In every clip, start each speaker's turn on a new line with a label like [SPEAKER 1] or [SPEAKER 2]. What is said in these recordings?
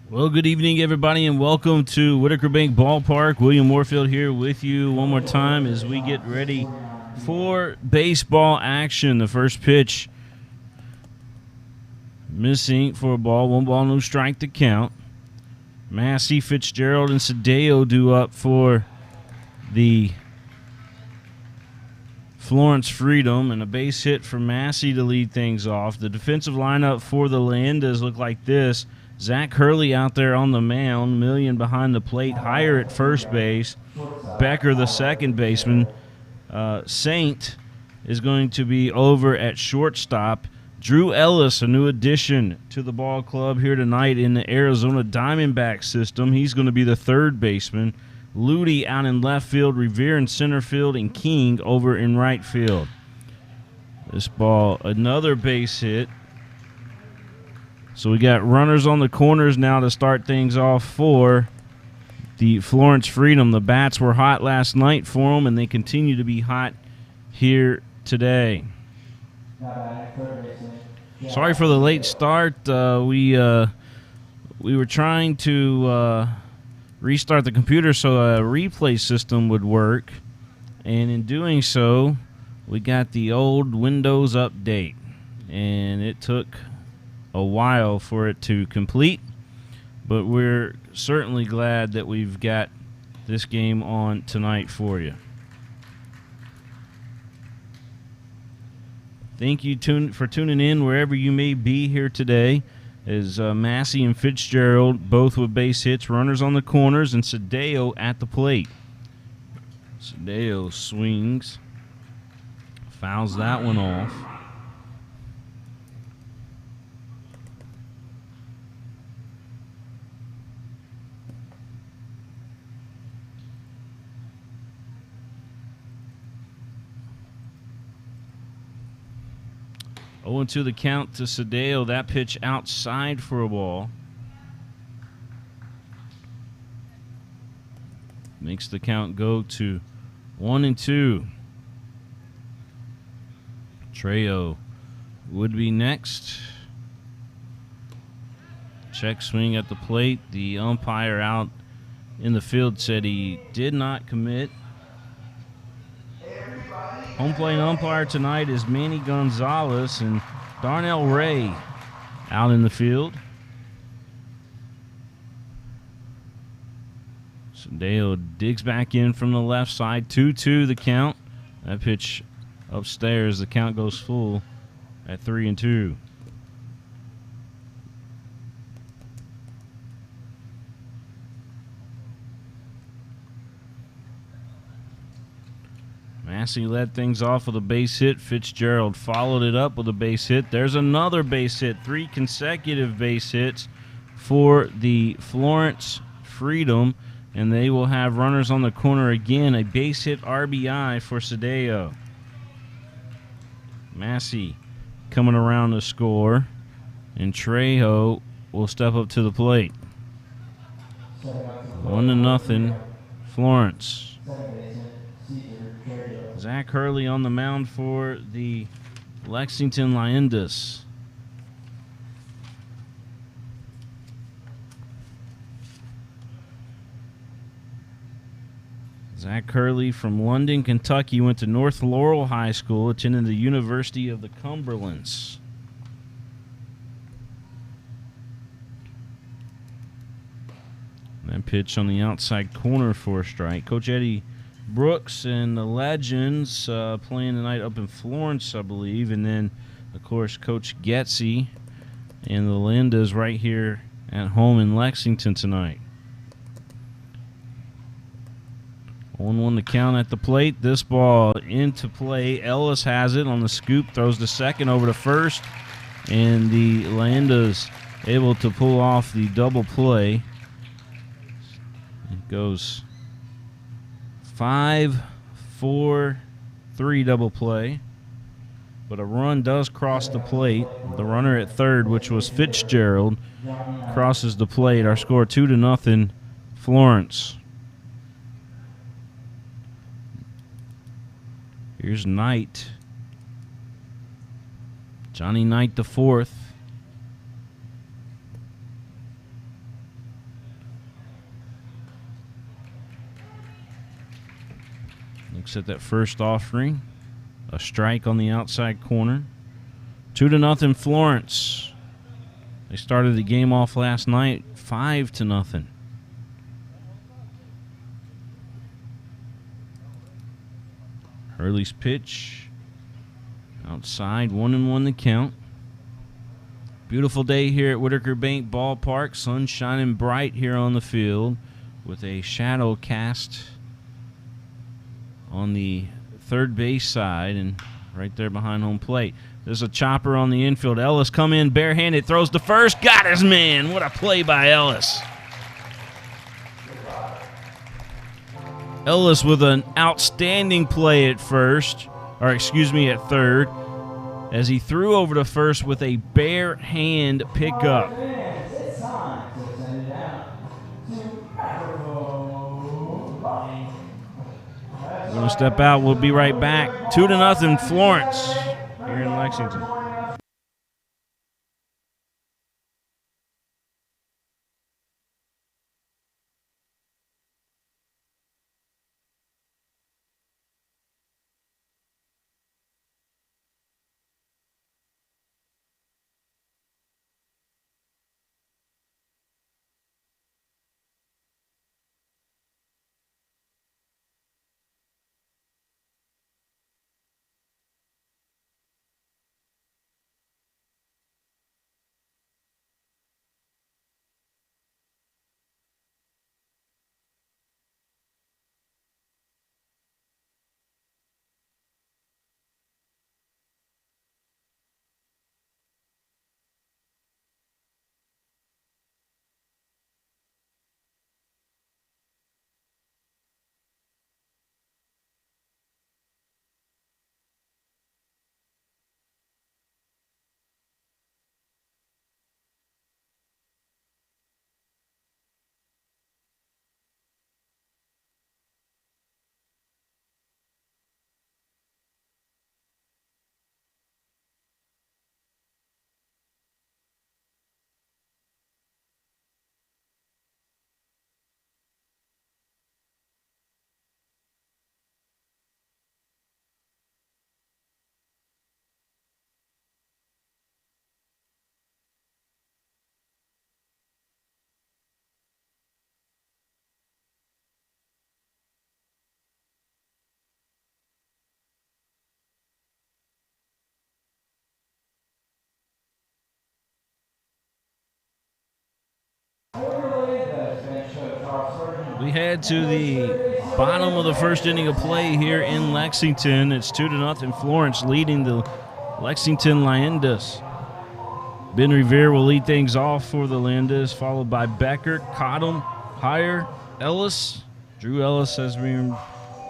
[SPEAKER 1] Well, good evening, everybody, and welcome to Whitaker Bank Ballpark. William Warfield here with you one more time as we get ready for baseball action. The first pitch missing for a ball. 1 ball, no strike to count. Massey, Fitzgerald, and Sadeo due up for the Florence Freedom, and a base hit for Massey to lead things off. The defensive lineup for the Leyendas look like this. Zach Hurley out there on the mound, Million behind the plate, Higher at first base, Becker the second baseman. Saint is going to be over at shortstop. Drew Ellis, a new addition to the ball club here tonight in the Arizona Diamondback system. He's going to be the third baseman. Ludi out in left field, Revere in center field, and King over in right field. This ball, another base hit. So we got runners on the corners now to start things off for the Florence Freedom. The bats were hot last night for them, and they continue to be hot here today. Sorry for the late start. We were trying to restart the computer so a replay system would work, and in doing so, we got the old Windows update, and it took a while for it to complete, but we're certainly glad that we've got this game on tonight for you. Thank you for tuning in wherever you may be here today, as Massey and Fitzgerald both with base hits, runners on the corners, and Sadeo at the plate. Sadeo swings, fouls that one off. Oh, 0-2 the count to Sadeo. That pitch outside for a ball. Makes the count go to 1-2. Trejo would be next. Check swing at the plate. The umpire out in the field said he did not commit. Home plate umpire tonight is Manny Gonzalez, and Darnell Ray out in the field. Sadeo digs back in from the left side. 2-2 the count. That pitch upstairs. The count goes full at 3-2. Massey led things off with a base hit. Fitzgerald followed it up with a base hit. There's another base hit. 3 consecutive base hits for the Florence Freedom, and they will have runners on the corner again. A base hit RBI for Sadeo. Massey coming around to score, and Trejo will step up to the plate. 1-0 Florence. Zach Hurley on the mound for the Lexington Leyendas. Zach Hurley from London, Kentucky, went to North Laurel High School, attended the University of the Cumberlands. That pitch on the outside corner for a strike. Coach Eddie Brooks and the Legends playing tonight up in Florence, I believe. And then, of course, Coach Getzy and the Leyendas right here at home in Lexington tonight. 1-1 the count at the plate. This ball into play. Ellis has it on the scoop, throws to second over to first. And the Leyendas able to pull off the double play. It goes 5-4-3 double play, but a run does cross the plate. The runner at third, which was Fitzgerald, crosses the plate. Our score 2-0 Florence. Here's Knight. Johnny Knight the fourth. base at that first offering. A strike on the outside corner. 2-0 Florence. They started the game off last night 5-0. Hurley's pitch. Outside, 1-1 the count. Beautiful day here at Whitaker Bank Ballpark. Sun shining bright here on the field with a shadow cast on the third base side and right there behind home plate. There's a chopper on the infield. Ellis come in barehanded, throws to first, got his man. What a play by Ellis. Ellis with an outstanding play at first, at third, as he threw over to first with a bare hand pickup. We're going to step out. We'll be right back. 2-0 Florence here in Lexington. We head to the bottom of the first inning of play here in Lexington. It's 2-0 Florence leading the Lexington Leyendas. Ben Revere will lead things off for the Leyendas, followed by Becker, Cottom, Heyer, Ellis. Drew Ellis, as we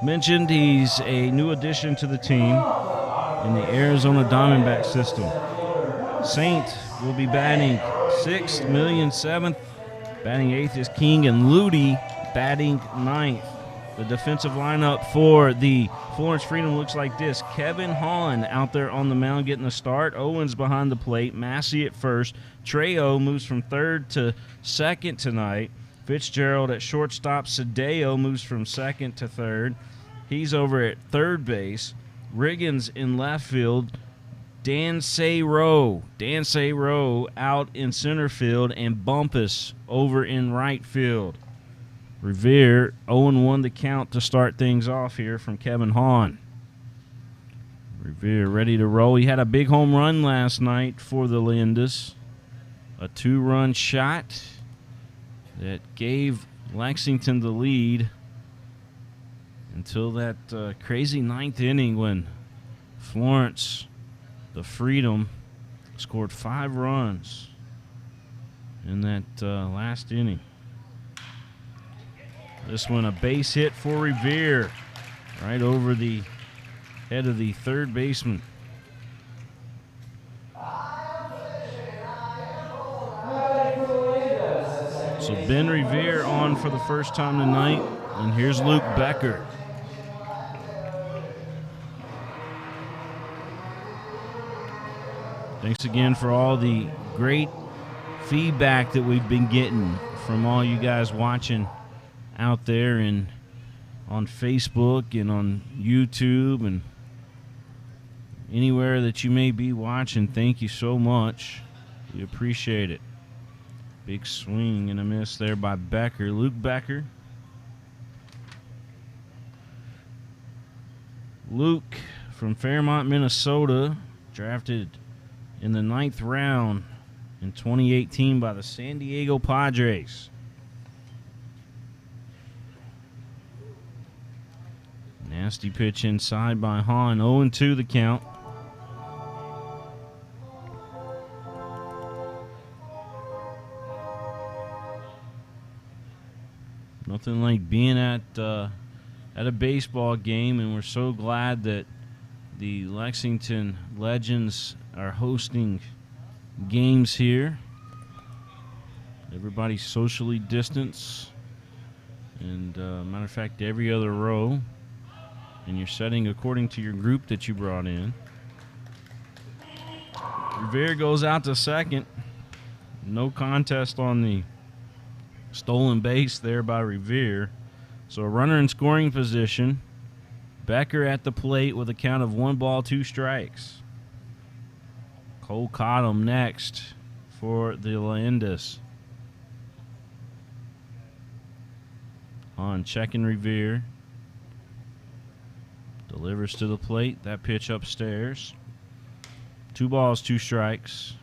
[SPEAKER 1] mentioned, he's a new addition to the team in the Arizona Diamondback system. Saint will be batting sixth, Million seventh. Batting eighth is King, and Ludi batting ninth. The defensive lineup for the Florence Freedom looks like this. Kevin Hahn out there on the mound getting the start. Owens behind the plate. Massey at first. Trejo moves from third to second tonight. Fitzgerald at shortstop. Sadeo moves from second to third. He's over at third base. Riggins in left field. Dan Sayro out in center field, and Bumpus over in right field. Revere 0-1 the count to start things off here from Kevin Hahn. Revere ready to roll. He had a big home run last night for the Leyendas. A 2-run shot that gave Lexington the lead until that crazy ninth inning when Florence, the Freedom, scored 5 runs in that last inning. This one a base hit for Revere, right over the head of the third baseman. So Ben Revere on for the first time tonight, and here's Luke Becker. Thanks again for all the great feedback that we've been getting from all you guys watching out there in on Facebook and on YouTube and anywhere that you may be watching. Thank you so much. We appreciate it. Big swing and a miss there by Becker. Luke Becker. Luke from Fairmont, Minnesota, drafted in the 9th round in 2018 by the San Diego Padres. Nasty pitch inside by Hahn. 0-2 the count. Nothing like being at a baseball game, and we're so glad that the Lexington Legends are hosting games here. Everybody's socially distanced, and matter of fact, every other row, and you're setting according to your group that you brought in. Revere goes out to second. No contest on the stolen base there by Revere. So a runner in scoring position. Becker at the plate with a count of 1 ball, 2 strikes. Cole Cottom next for the Leyendas. On checking Revere. Delivers to the plate. That pitch upstairs. 2 balls, 2 strikes.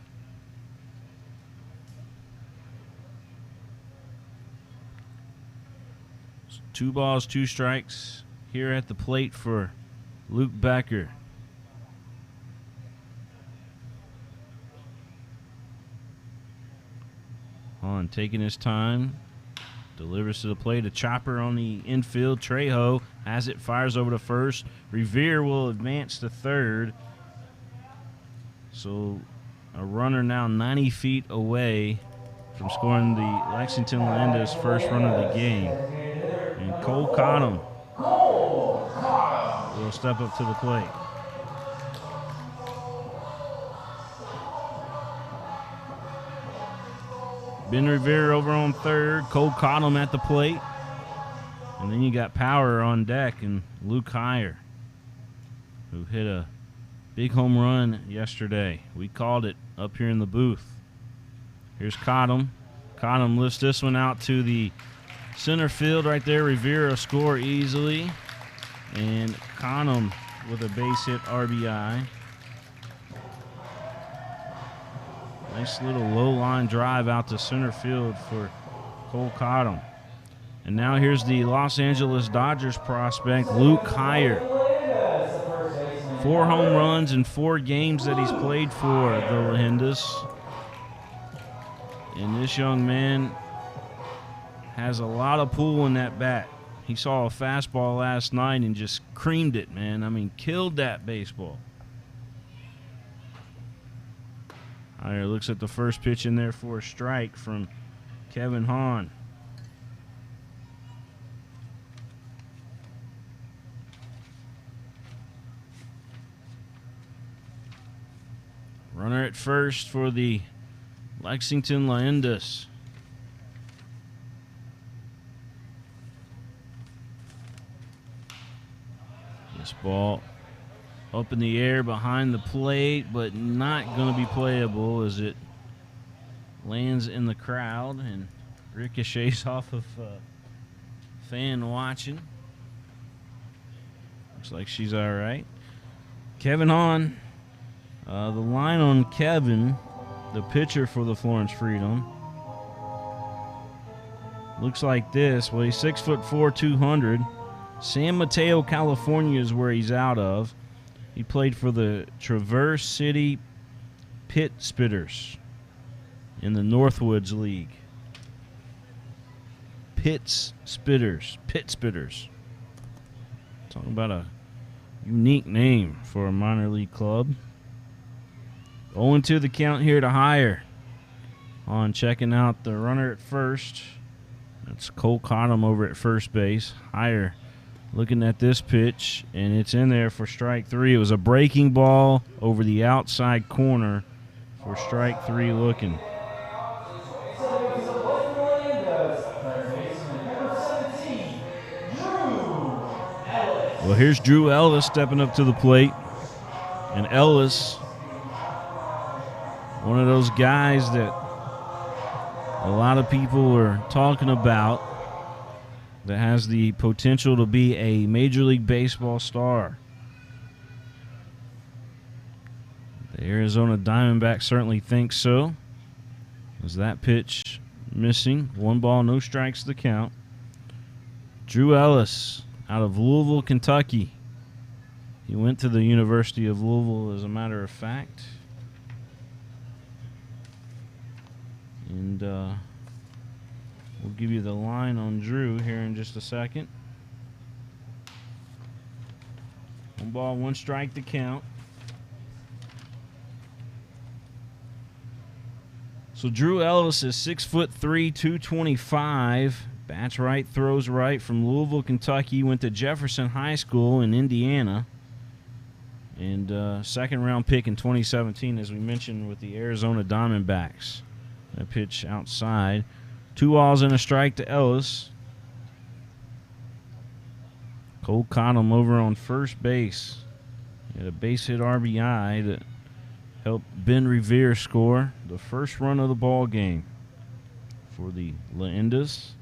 [SPEAKER 1] So 2 balls, 2 strikes here at the plate for Luke Becker. On taking his time. Delivers to the plate. A chopper on the infield. Trejo has it. Fires over to first. Revere will advance to third. So a runner now 90 feet away from scoring the Lexington Leyendas' first run of the game. And Cole Cottom will step up to the plate. Ben Revere over on third. Cole Cottom at the plate. And then you got Power on deck and Luke Heyer, who hit a big home run yesterday. We called it up here in the booth. Here's Cottom. Cottom lifts this one out to the center field right there. Revere will score easily. And Cottom with a base hit RBI. Nice little low line drive out to center field for Cole Cottom. And now here's the Los Angeles Dodgers prospect, Luke Heyer. 4 home runs in 4 games that he's played for the Leyendas. And this young man has a lot of pull in that bat. He saw a fastball last night and just creamed it, man. I mean, killed that baseball. Heyer looks at the first pitch in there for a strike from Kevin Hahn. Runner at first for the Lexington Leyendas. This ball up in the air behind the plate, but not going to be playable as it lands in the crowd and ricochets off of fan watching. Looks like she's all right. Kevin Hahn. The line on Kevin, the pitcher for the Florence Freedom, looks like this. Well, he's 6'4", 200. San Mateo, California is where he's out of. He played for the Traverse City Pit Spitters in the Northwoods League. Pit Spitters. Talking about a unique name for a minor league club. 0-2 the count here to Heyer. On checking out the runner at first. That's Cole Cottom over at first base. Heyer looking at this pitch, and it's in there for strike 3. It was a breaking ball over the outside corner for strike 3 looking. Well, here's Drew Ellis stepping up to the plate. And Ellis, one of those guys that a lot of people are talking about that has the potential to be a Major League Baseball star. The Arizona Diamondbacks certainly think so. Was that pitch missing? 1 ball, no strikes to count. Drew Ellis out of Louisville, Kentucky. He went to the University of Louisville, as a matter of fact. And we'll give you the line on Drew here in just a second. 1 ball, 1 strike to count. So Drew Ellis is 6'3", 225. Bats right, throws right, from Louisville, Kentucky. Went to Jefferson High School in Indiana. And second-round pick in 2017, as we mentioned, with the Arizona Diamondbacks. That pitch outside. 2 balls and a strike to Ellis. Cole Cottom over on first base. He had a base hit RBI that helped Ben Revere score the first run of the ball game for the Leyendas.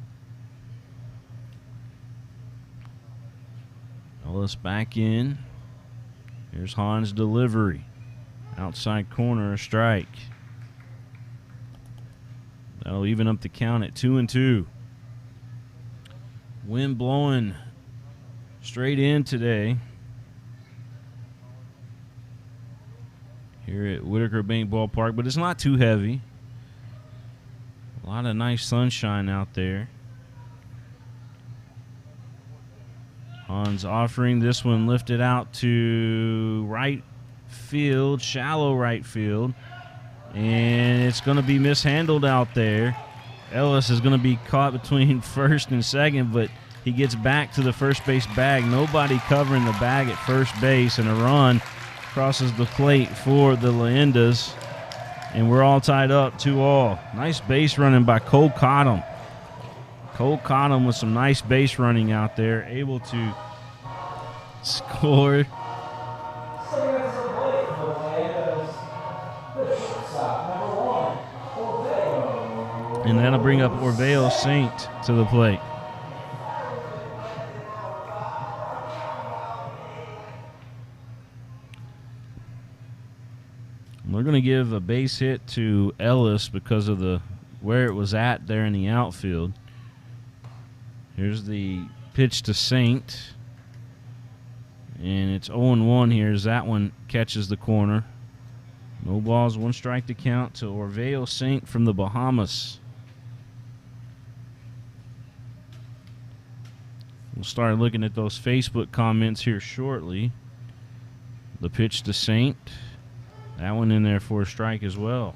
[SPEAKER 1] Ellis back in. Here's Hahn's delivery. Outside corner, a strike. That'll even up the count at 2-2. Wind blowing straight in today here at Whitaker Bank Ballpark, but it's not too heavy. A lot of nice sunshine out there. Hahn's offering this one lifted out to right field, shallow right field. And it's going to be mishandled out there. Ellis is going to be caught between first and second, but he gets back to the first base bag. Nobody covering the bag at first base, and a run crosses the plate for the Leyendas. And we're all tied up 2-2. Nice base running by Cole Cottom. Cole Cottom with some nice base running out there, able to score. And that'll bring up Orveo Saint to the plate. We're going to give a base hit to Ellis because of where it was at there in the outfield. Here's the pitch to Saint. And it's 0-1 here as that one catches the corner. No balls, 1 strike to count to Orveo Saint from the Bahamas. We'll start looking at those Facebook comments here shortly. The pitch to Saint. That one in there for a strike as well.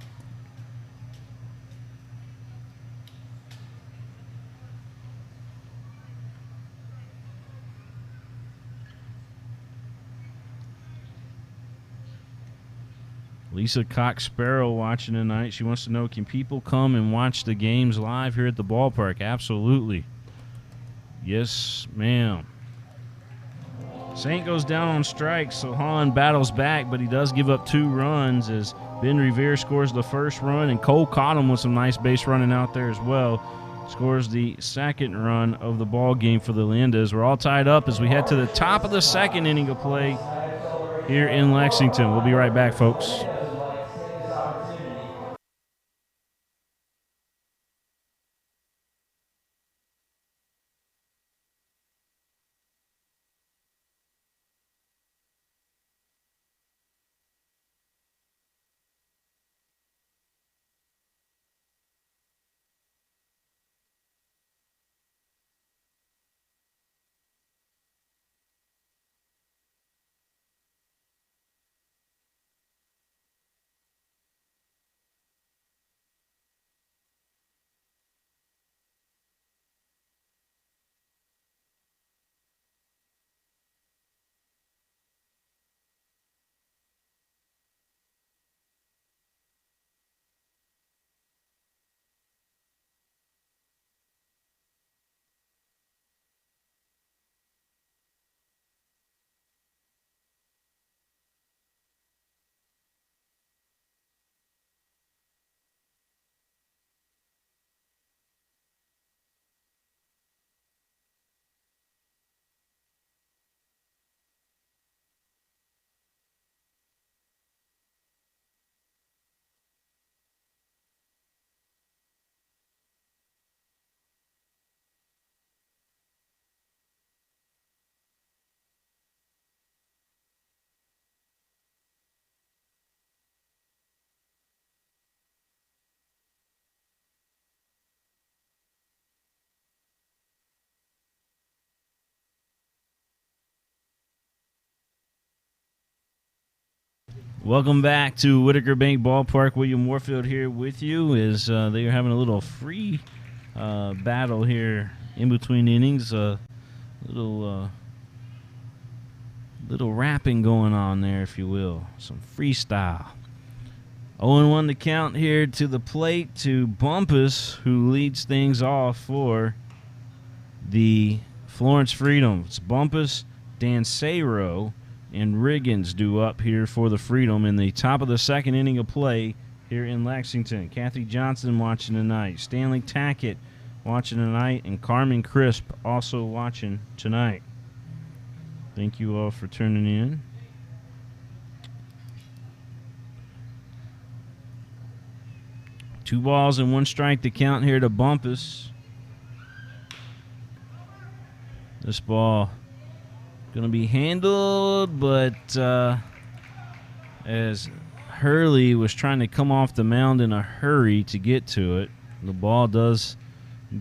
[SPEAKER 1] Lisa Cox Sparrow watching tonight. She wants to know, can people come and watch the games live here at the ballpark? Absolutely. Yes, ma'am. Saint goes down on strikes, so Hahn battles back, but he does give up 2 runs as Ben Revere scores the first run, and Cole Cottom with some nice base running out there as well scores the second run of the ball game for the Leyendas. We're all tied up as we head to the top of the second inning of play here in Lexington. We'll be right back, folks. Welcome back to Whitaker Bank Ballpark. William Warfield here with you as they are having a little free battle here in between innings. Little rapping going on there, if you will. Some freestyle. 0-1 the count here to the plate to Bumpus, who leads things off for the Florence Freedom. It's Bumpus, Dancero, and Riggins due up here for the Freedom in the top of the second inning of play here in Lexington. Kathy Johnson watching tonight. Stanley Tackett watching tonight. And Carmen Crisp also watching tonight. Thank you all for tuning in. Two balls and one strike to count here to Bumpus. This ball going to be handled, but as Hurley was trying to come off the mound in a hurry to get to it, the ball does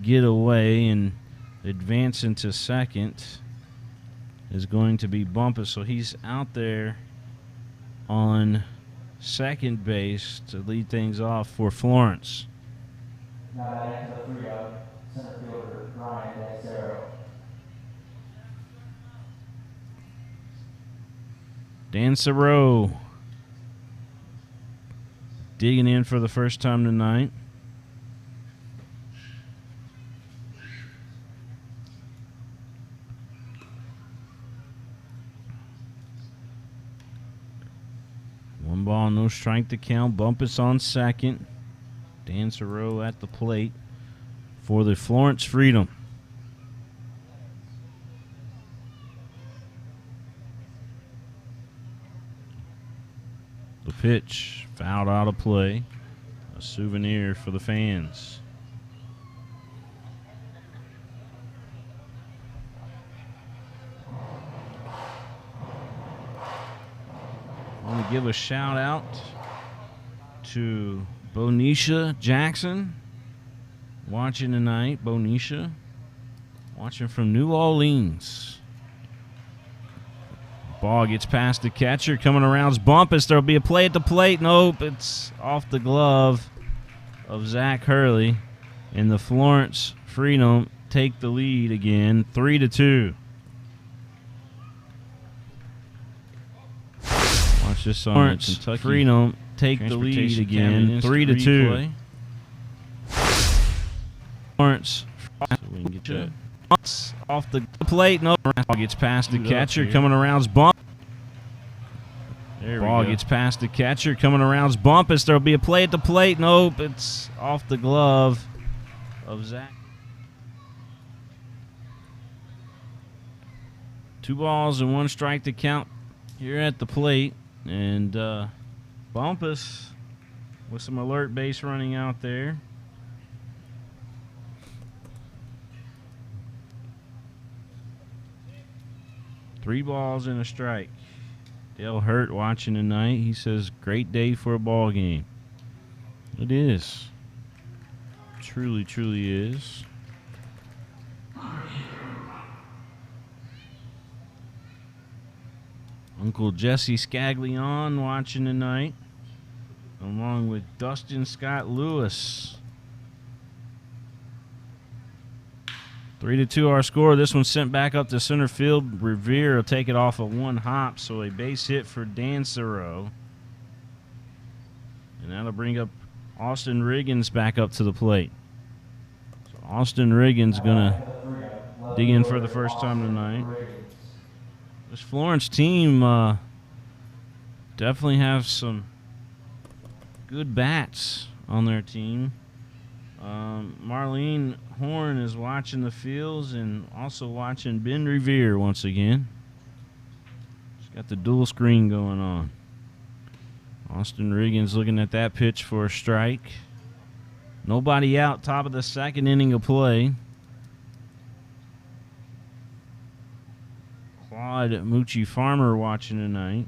[SPEAKER 1] get away and advance into second is going to be Bumpus. So he's out there on second base to lead things off for Florence.
[SPEAKER 2] Now batting to the 3-0, center fielder Ryan Dancero.
[SPEAKER 1] Dancero digging in for the first time tonight. One ball, no strike to count. Bumpus on second. Dancero at the plate for the Florence Freedom. The pitch, fouled out of play. A souvenir for the fans. I want to give a shout out to Bonisha Jackson watching tonight. Bonisha watching from New Orleans. Ball gets past the catcher, coming around Bumpus. There'll be a play at the plate. Nope, it's off the glove of Zach Hurley. And the Florence Freedom take the lead again, 3-2. Watch this on Florence Kentucky Freedom take the lead again, 3-2. Florence, so we can get that. Off the plate, no. Ball gets past the catcher, coming around Bump. Ball gets past the catcher, coming around Bumpus. There'll be a play at the plate. Nope, it's off the glove of Zach. 2 balls and 1 strike to count here at the plate. And Bumpus with some alert base running out there. Three balls and a strike. Dale Hurt watching tonight. He says, great day for a ball game. It is. Truly, truly is. Uncle Jesse Scaglione watching tonight, along with Dustin Scott Lewis. 3-2 our score. This one's sent back up to center field. Revere will take it off of 1 hop, so a base hit for Dancero. And that'll bring up Austin Riggins back up to the plate. So Austin Riggins going to dig in for the first time tonight. This Florence team definitely have some good bats on their team. Marlene Horn is watching the fields and also watching Ben Revere once again. She's got the dual screen going on. Austin Riggins looking at that pitch for a strike. Nobody out, top of the second inning of play. Claude Moochie Farmer watching tonight.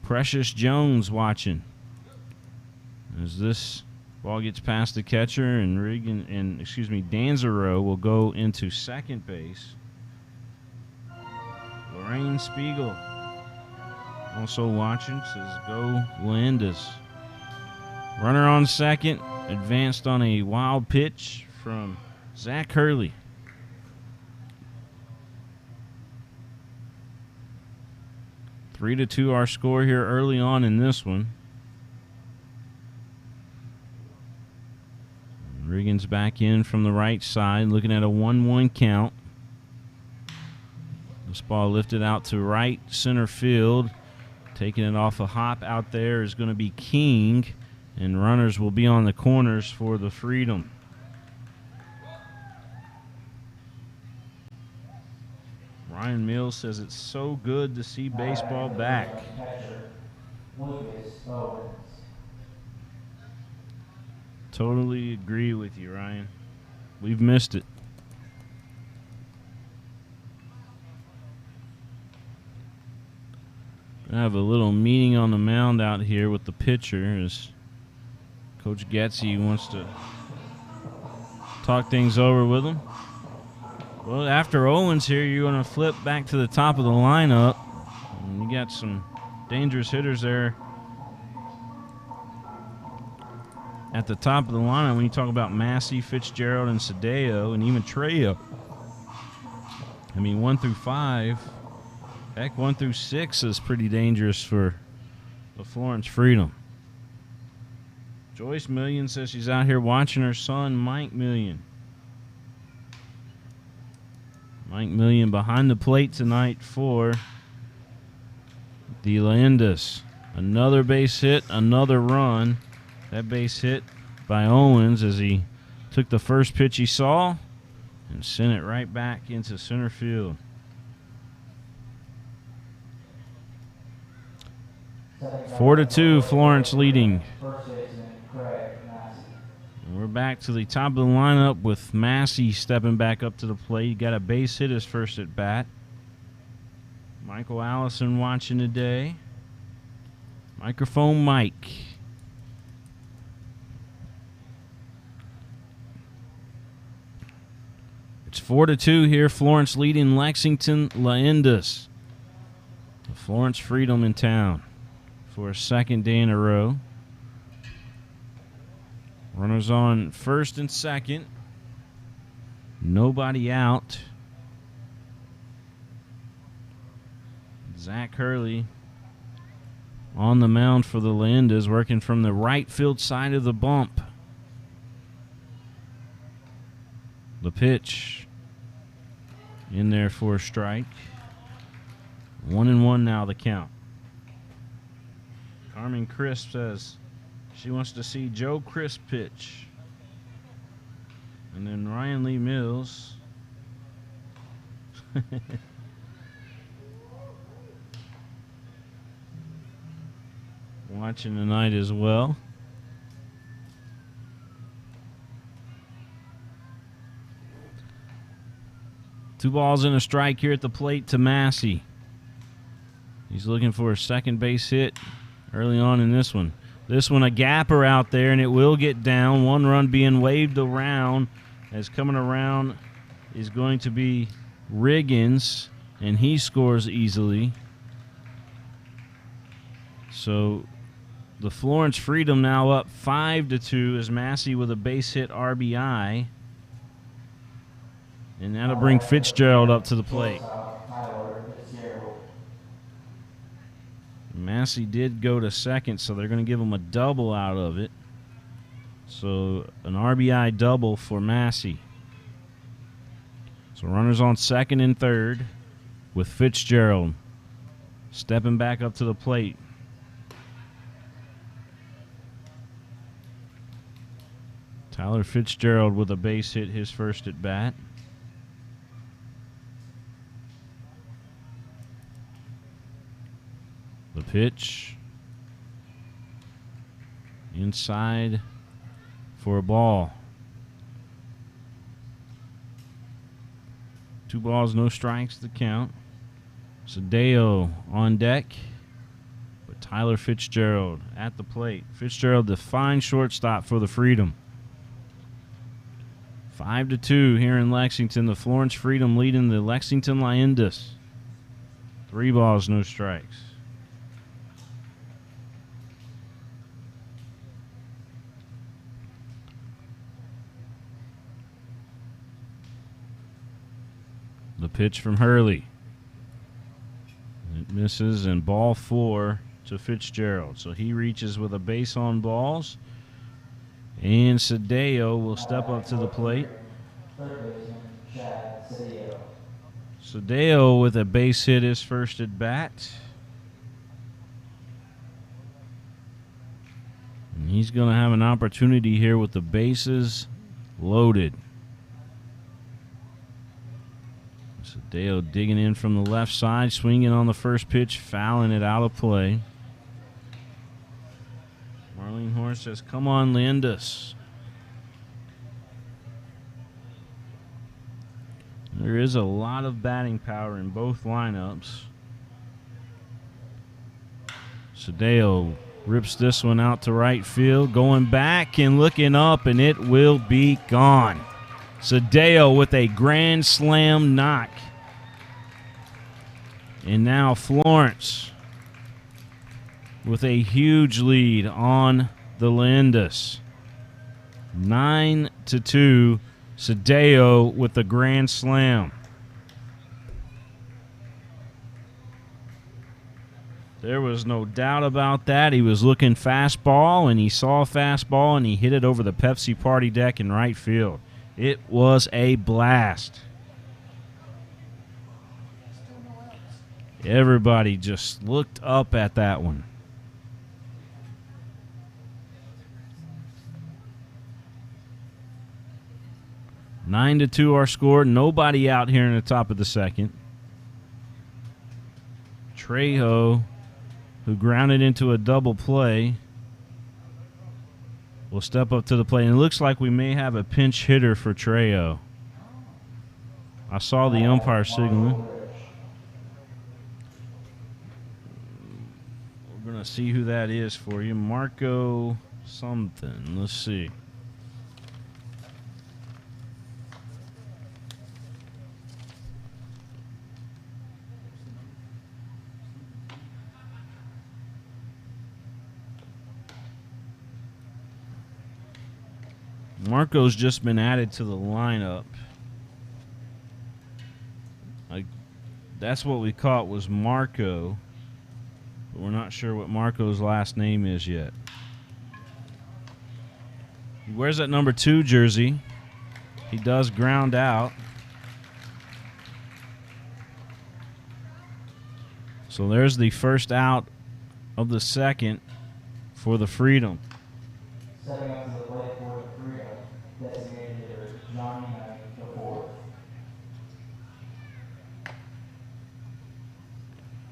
[SPEAKER 1] Precious Jones watching. As this ball gets past the catcher and Dancero will go into second base. Rain Spiegel also watching, says go Leyendas. Runner on second, advanced on a wild pitch from Zach Hurley. Three to two our score here early on in this one. Riggins back in from the right side, looking at a 1-1 count. This ball lifted out to right center field. Taking it off a hop out there is going to be King, and runners will be on the corners for the Freedom. Ryan Mills says it's so good to see baseball back. Totally agree with you, Ryan. We've missed it. I have a little meeting on the mound out here with the pitcher as Coach Getzy wants to talk things over with him. Well, after Owens here, you're going to flip back to the top of the lineup. And you got some dangerous hitters there at the top of the lineup when you talk about Massey, Fitzgerald, and Sadeo, and even Trejo. I mean, 1 through 5. Heck, 1 through 6 is pretty dangerous for the Florence Freedom. Joyce Million says she's out here watching her son, Mike Million. Mike Million behind the plate tonight for the Leyendas. Another base hit, another run. That base hit by Owens as he took the first pitch he saw and sent it right back into center field. 4-2, Florence leading. And we're back to the top of the lineup with Massey stepping back up to the plate. He got a base hit his first at bat. Michael Allison watching today. Microphone Mike. It's 4-2 here. Florence leading Lexington Leyendas. The Florence Freedom in town for a second day in a row. Runners on first and second. Nobody out. Zach Hurley on the mound for the Leyendas, working from the right field side of the bump. The pitch in there for a strike. 1-1 now the count. Carmen Crisp says she wants to see Joe Crisp pitch. And then Ryan Lee Mills. Watching tonight as well. Two balls and a strike here at the plate to Massey. He's looking for a second base hit early on in this one. This one a gapper out there, and it will get down. One run being waved around as coming around is going to be Riggins, and he scores easily. So the Florence Freedom now up 5-2 as Massey with a base hit RBI. And that'll bring Fitzgerald up to the plate. Massey did go to second, so they're going to give him a double out of it. So an RBI double for Massey. So runners on second and third with Fitzgerald stepping back up to the plate. Tyler Fitzgerald with a base hit his first at bat. The pitch inside for a ball. 2 balls, no strikes to count. Sadeo on deck, but Tyler Fitzgerald at the plate. Fitzgerald, the fine shortstop for the Freedom. 5-2 here in Lexington. The Florence Freedom leading the Lexington Leyendas. 3 balls, no strikes. The pitch from Hurley. It misses, and ball 4 to Fitzgerald. So he reaches with a base on balls. And Sadeo will step up to the plate.
[SPEAKER 2] Third baseman, Chad Sadeo.
[SPEAKER 1] Sadeo with a base hit his first at bat. And he's going to have an opportunity here with the bases loaded. Sadeo digging in from the left side, swinging on the first pitch, fouling it out of play. Marlene Horse says, "Come on, Leyendas." There is a lot of batting power in both lineups. Sadeo rips this one out to right field, going back and looking up, and it will be gone. Sadeo with a grand slam knock. And now Florence with a huge lead on the Leyendas. 9-2. Sadeo with the grand slam. There was no doubt about that. He was looking fastball, and he saw a fastball, and he hit it over the Pepsi party deck in right field. It was a blast. Everybody just looked up at that one. 9-2 our score. Nobody out here in the top of the second. Trejo, who grounded into a double play, will step up to the plate. And it looks like we may have a pinch hitter for Trejo. I saw the umpire signaling. We're going to see who that is for you. Marco something. Let's see. Marco's just been added to the lineup. That's what we caught was Marco, but we're not sure what Marco's last name is yet. He wears that number 2 jersey. He does ground out. So there's the first out of the second for the Freedom.
[SPEAKER 2] Stepping up to the plate for the Freedom, designated hitter Johnny Knight, the 4th.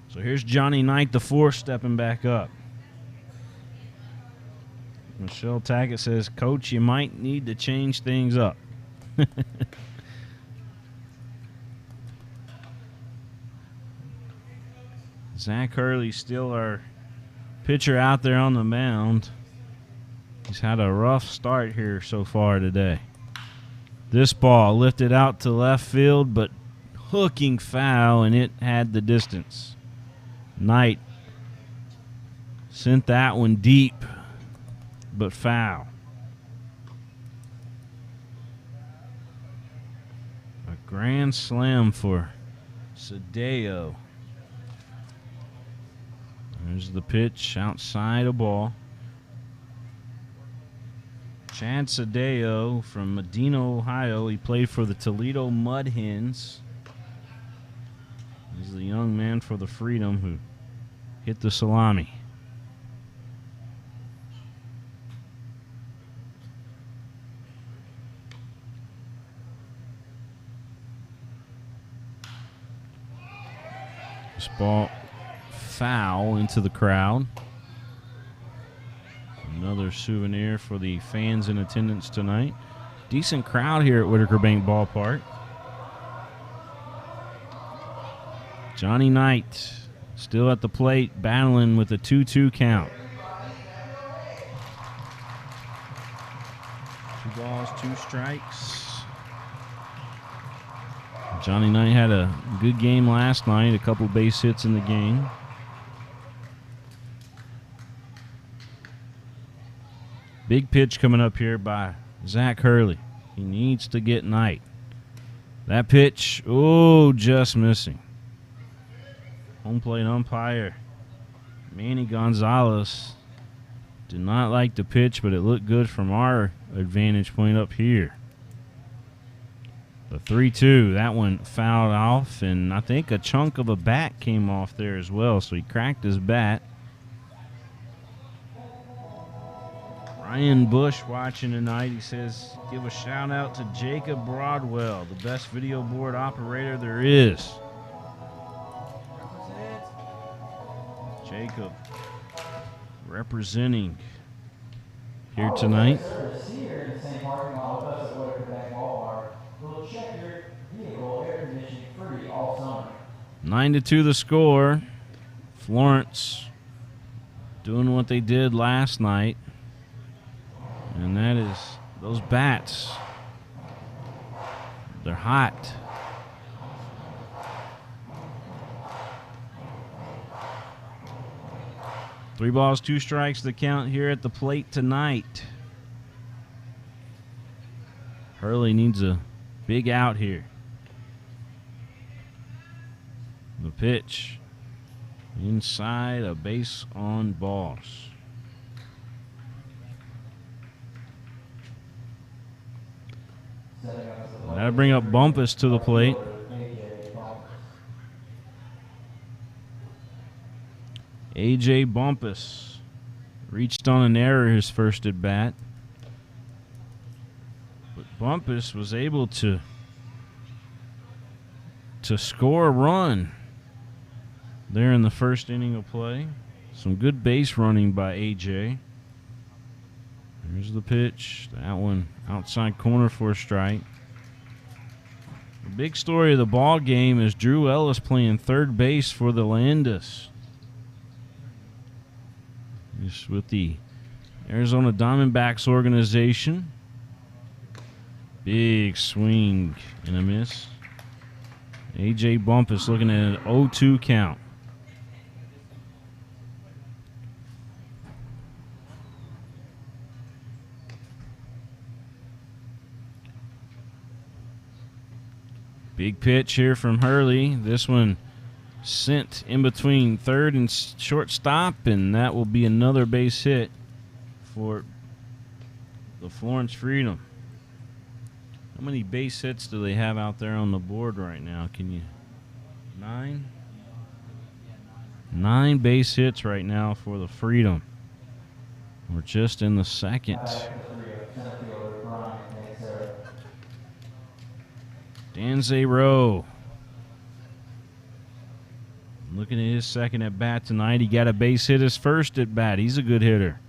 [SPEAKER 1] So here's Johnny Knight, the 4th, stepping back up. Michelle Tackett says, "Coach, you might need to change things up." Zach Hurley still our pitcher out there on the mound. He's had a rough start here so far today. This ball lifted out to left field, but hooking foul, and it had the distance. Knight sent that one deep, but foul. A grand slam for Sadeo. There's the pitch outside a ball. Chad Sadeo from Medina, Ohio. He played for the Toledo Mud Hens. He's the young man for the Freedom who hit the salami. This ball foul into the crowd. Another souvenir for the fans in attendance tonight. Decent crowd here at Whitaker Bank Ballpark. Johnny Knight still at the plate, battling with a 2-2 count. 2 balls, 2 strikes. Johnny Knight had a good game last night, a couple base hits in the game. Big pitch coming up here by Zach Hurley. He needs to get Knight. That pitch, oh, just missing. Home plate umpire Manny Gonzalez did not like the pitch, but it looked good from our advantage point up here. The 3-2, that one fouled off, and I think a chunk of a bat came off there as well, so he cracked his bat. Ryan Bush watching tonight. He says, give a shout out to Jacob Broadwell, the best video board operator there is. Jacob representing here tonight.
[SPEAKER 2] We'll check your vehicle air conditioning free all summer.
[SPEAKER 1] 9-2 the score. Florence doing what they did last night. And that is those bats. They're hot. Three balls, two strikes the count here at the plate tonight. Hurley needs a big out here. The pitch inside, a base on balls. That'll bring up Bumpus to the plate. A.J. Bumpus reached on an error his first at bat. But Bumpus was able to score a run there in the first inning of play. Some good base running by A.J. Here's the pitch. That one outside corner for a strike. The big story of the ball game is Drew Ellis playing third base for the Leyendas. He's with the Arizona Diamondbacks organization. Big swing and a miss. A.J. Bumpus looking at an 0-2 count. Big pitch here from Hurley. This one sent in between third and shortstop, and that will be another base hit for the Florence Freedom. How many base hits do they have out there on the board right now? Can you? 9? 9 base hits right now for the Freedom. We're just in the second. Danzero looking at his second at bat tonight. He got a base hit his first at bat. He's a good hitter.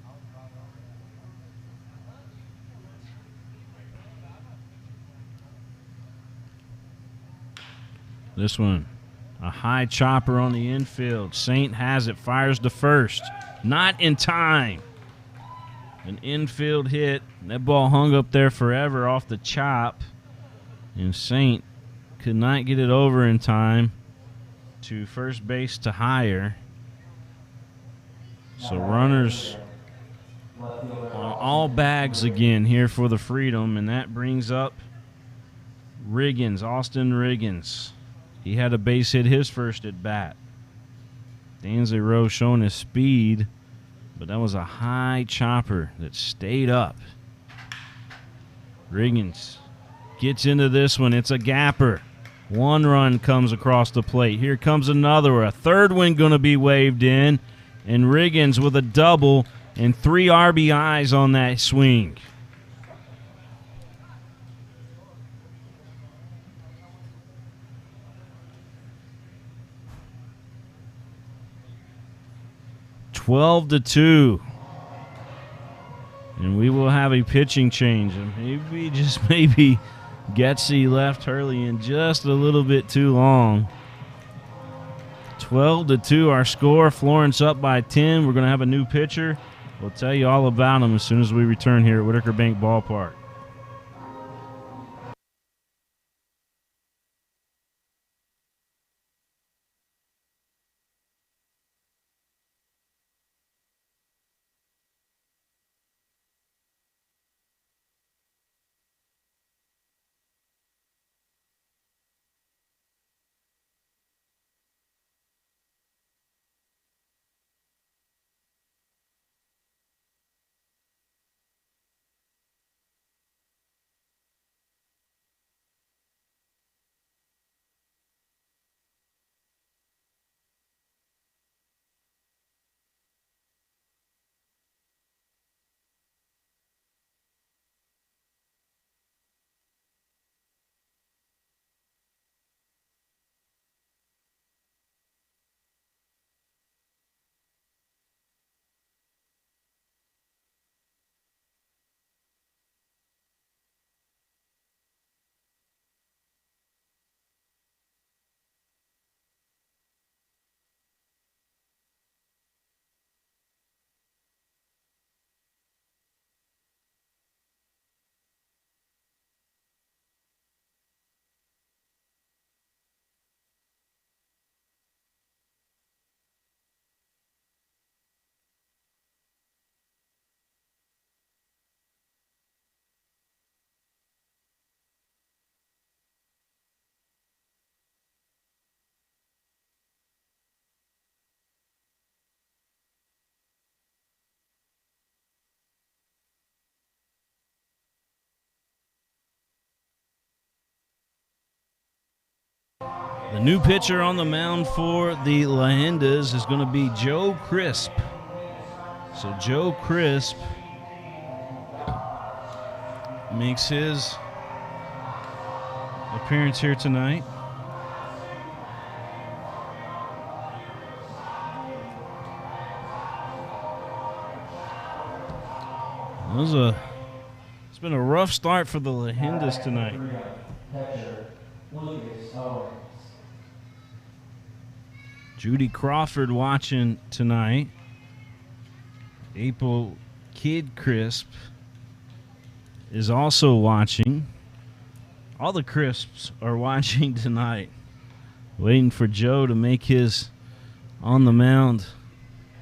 [SPEAKER 1] This one, a high chopper on the infield. Saint has it, fires to first. Not in time. An infield hit. That ball hung up there forever off the chop. And Saint could not get it over in time to first base to higher. So runners on all bags again here for the Freedom, and that brings up Riggins, Austin Riggins. He had a base hit his first at bat. Danzero showing his speed, but that was a high chopper that stayed up. Riggins gets into this one. It's a gapper. One run comes across the plate. Here comes another one. A third one going to be waved in. And Riggins with a double and 3 RBIs on that swing. (12-2). And we will have a pitching change. And maybe, just maybe, Getsy left Hurley in just a little bit too long. 12-2 our score. Florence up by 10. We're going to have a new pitcher. We'll tell you all about him as soon as we return here at Whitaker Bank Ballpark. The new pitcher on the mound for the Leyendas is going to be Joe Crisp. So Joe Crisp makes his appearance here tonight. It's been a rough start for the Leyendas tonight. Judy Crawford watching tonight. April Kid Crisp is also watching. All the Crisps are watching tonight, waiting for Joe to make his on the mound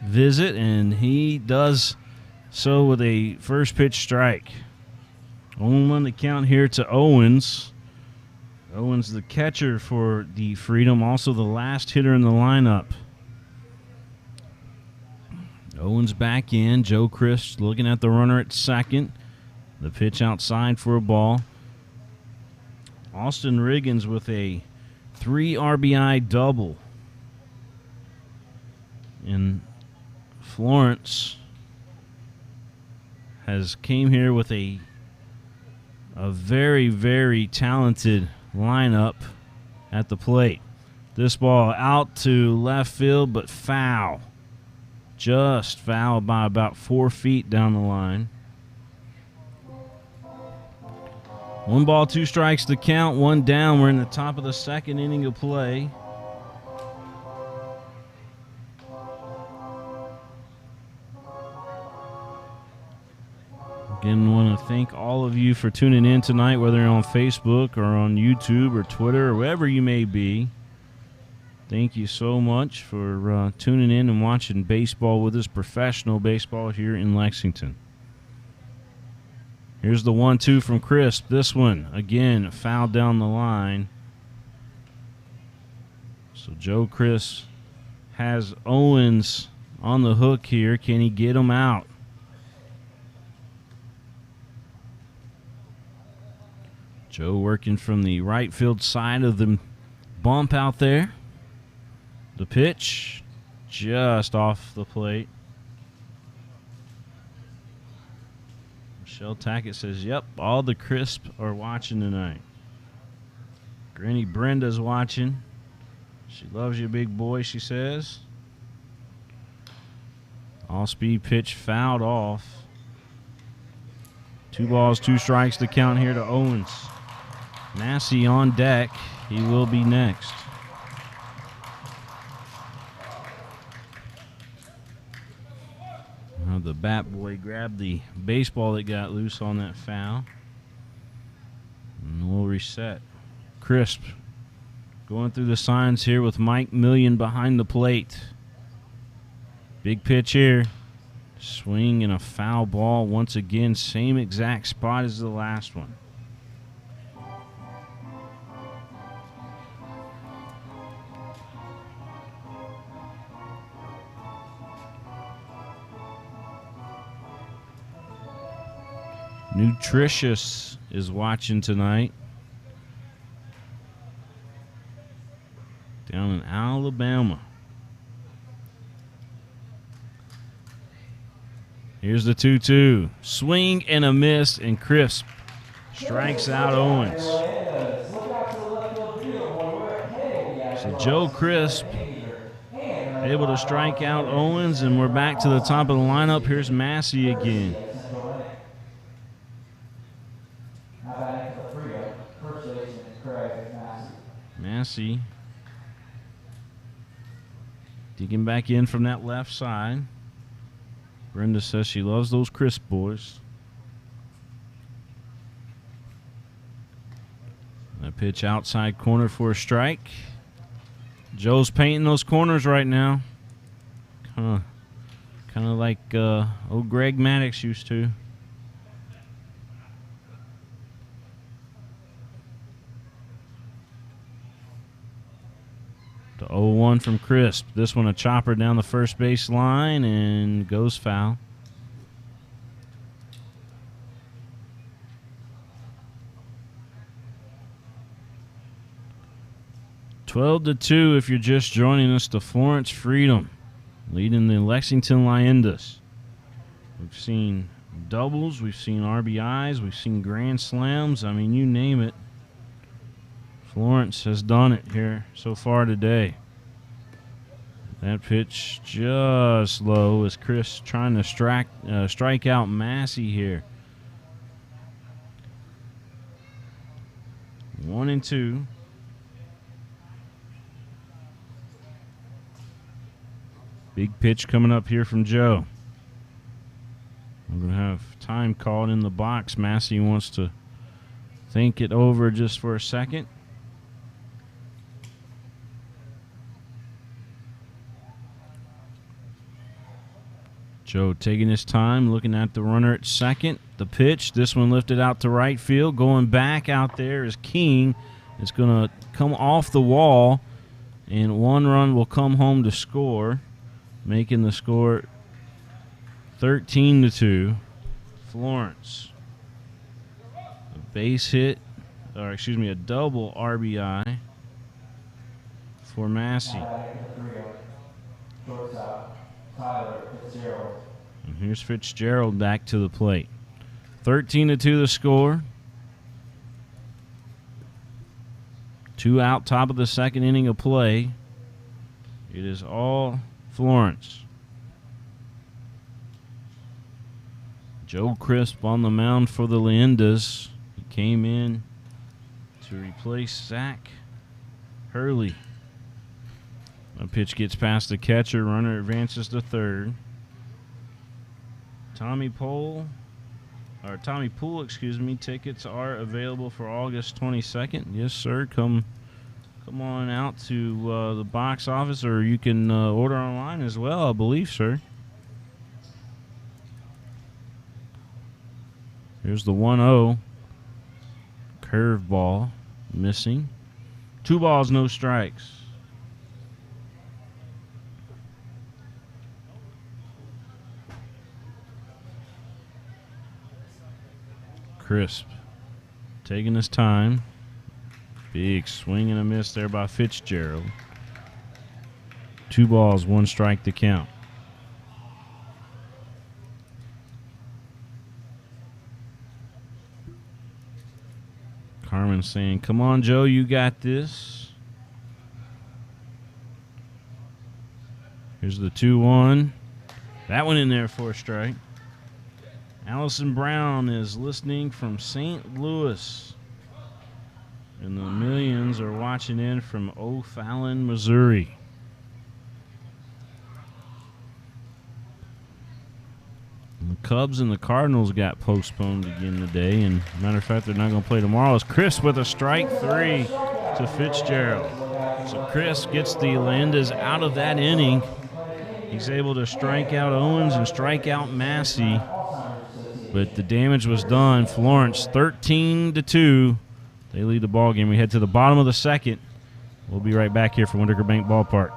[SPEAKER 1] visit, and he does so with a first pitch strike. 0-1 the count here to Owens. Owens, the catcher for the Freedom, also the last hitter in the lineup. Owens back in. Joe Crisp looking at the runner at second. The pitch outside for a ball. Austin Riggins with a 3 RBI double. And Florence has came here with a very, very talented lineup at the plate. This ball out to left field, but foul. Just foul by about 4 feet down the line. 1 ball, 2 strikes to count, 1 down. We're in the top of the second inning of play. Again, want to thank all of you for tuning in tonight, whether you're on Facebook or on YouTube or Twitter or wherever you may be. Thank you so much for tuning in and watching baseball with us, professional baseball here in Lexington. Here's the 1-2 from Crisp. This one, again, fouled down the line. So Joe Crisp has Owens on the hook here. Can he get him out? Joe working from the right field side of the bump out there. The pitch just off the plate. Michelle Tackett says, yep, all the Crisp are watching tonight. Granny Brenda's watching. She loves you, big boy, she says. All-speed pitch fouled off. 2 balls, 2 strikes to count here to Owens. Massey on deck. He will be next. Now the bat boy grabbed the baseball that got loose on that foul. And we'll reset. Crisp going through the signs here with Mike Million behind the plate. Big pitch here. Swing and a foul ball once again. Same exact spot as the last one. Nutritious is watching tonight. Down in Alabama. Here's the 2-2. Swing and a miss, and Crisp strikes out Owens. So Joe Crisp able to strike out Owens, and we're back to the top of the lineup. Here's Massey again. Massey digging back in from that left side. Brenda says she loves those Crisp boys. That pitch outside corner for a strike. Joe's painting those corners right now. Kind of like old Greg Maddox used to. The 0-1 from Crisp. This one a chopper down the first base line and goes foul. 12-2 if you're just joining us. The Florence Freedom leading the Lexington Leyendas. We've seen doubles, we've seen RBIs, we've seen grand slams. I mean, you name it. Florence has done it here so far today. That pitch just low as Chris trying to strike out Massey here. 1-2. Big pitch coming up here from Joe. We're going to have time called in the box. Massey wants to think it over just for a second. Joe taking his time, looking at the runner at second. The pitch, this one lifted out to right field. Going back out there is King. It's going to come off the wall, and one run will come home to score, making the score 13-2. Florence. A base hit, or excuse me, a double RBI for Massey. And here's Fitzgerald back to the plate. 13-2 the score. 2 out, top of the second inning of play. It is all Florence. Joe Crisp on the mound for the Leyendas. He came in to replace Zach Hurley. A pitch gets past the catcher. Runner advances to third. Tommy Poole, tickets are available for August 22nd. Yes, sir. Come on out to the box office, or you can order online as well, I believe, sir. Here's the 1-0. Curveball missing. 2 balls, no strikes. Crisp taking his time. Big swing and a miss there by Fitzgerald. 2 balls, 1 strike to count. Carmen saying, "Come on, Joe, you got this." Here's the 2-1. That one in there for a strike. Allison Brown is listening from St. Louis. And the millions are watching in from O'Fallon, Missouri. And the Cubs and the Cardinals got postponed again today. And matter of fact, they're not going to play tomorrow. It's Chris with a strike 3 to Fitzgerald. So Chris gets the Leyendas out of that inning. He's able to strike out Owens and strike out Massey. But the damage was done. Florence 13-2. They lead the ball game. We head to the bottom of the second. We'll be right back here from Whitaker Bank Ballpark.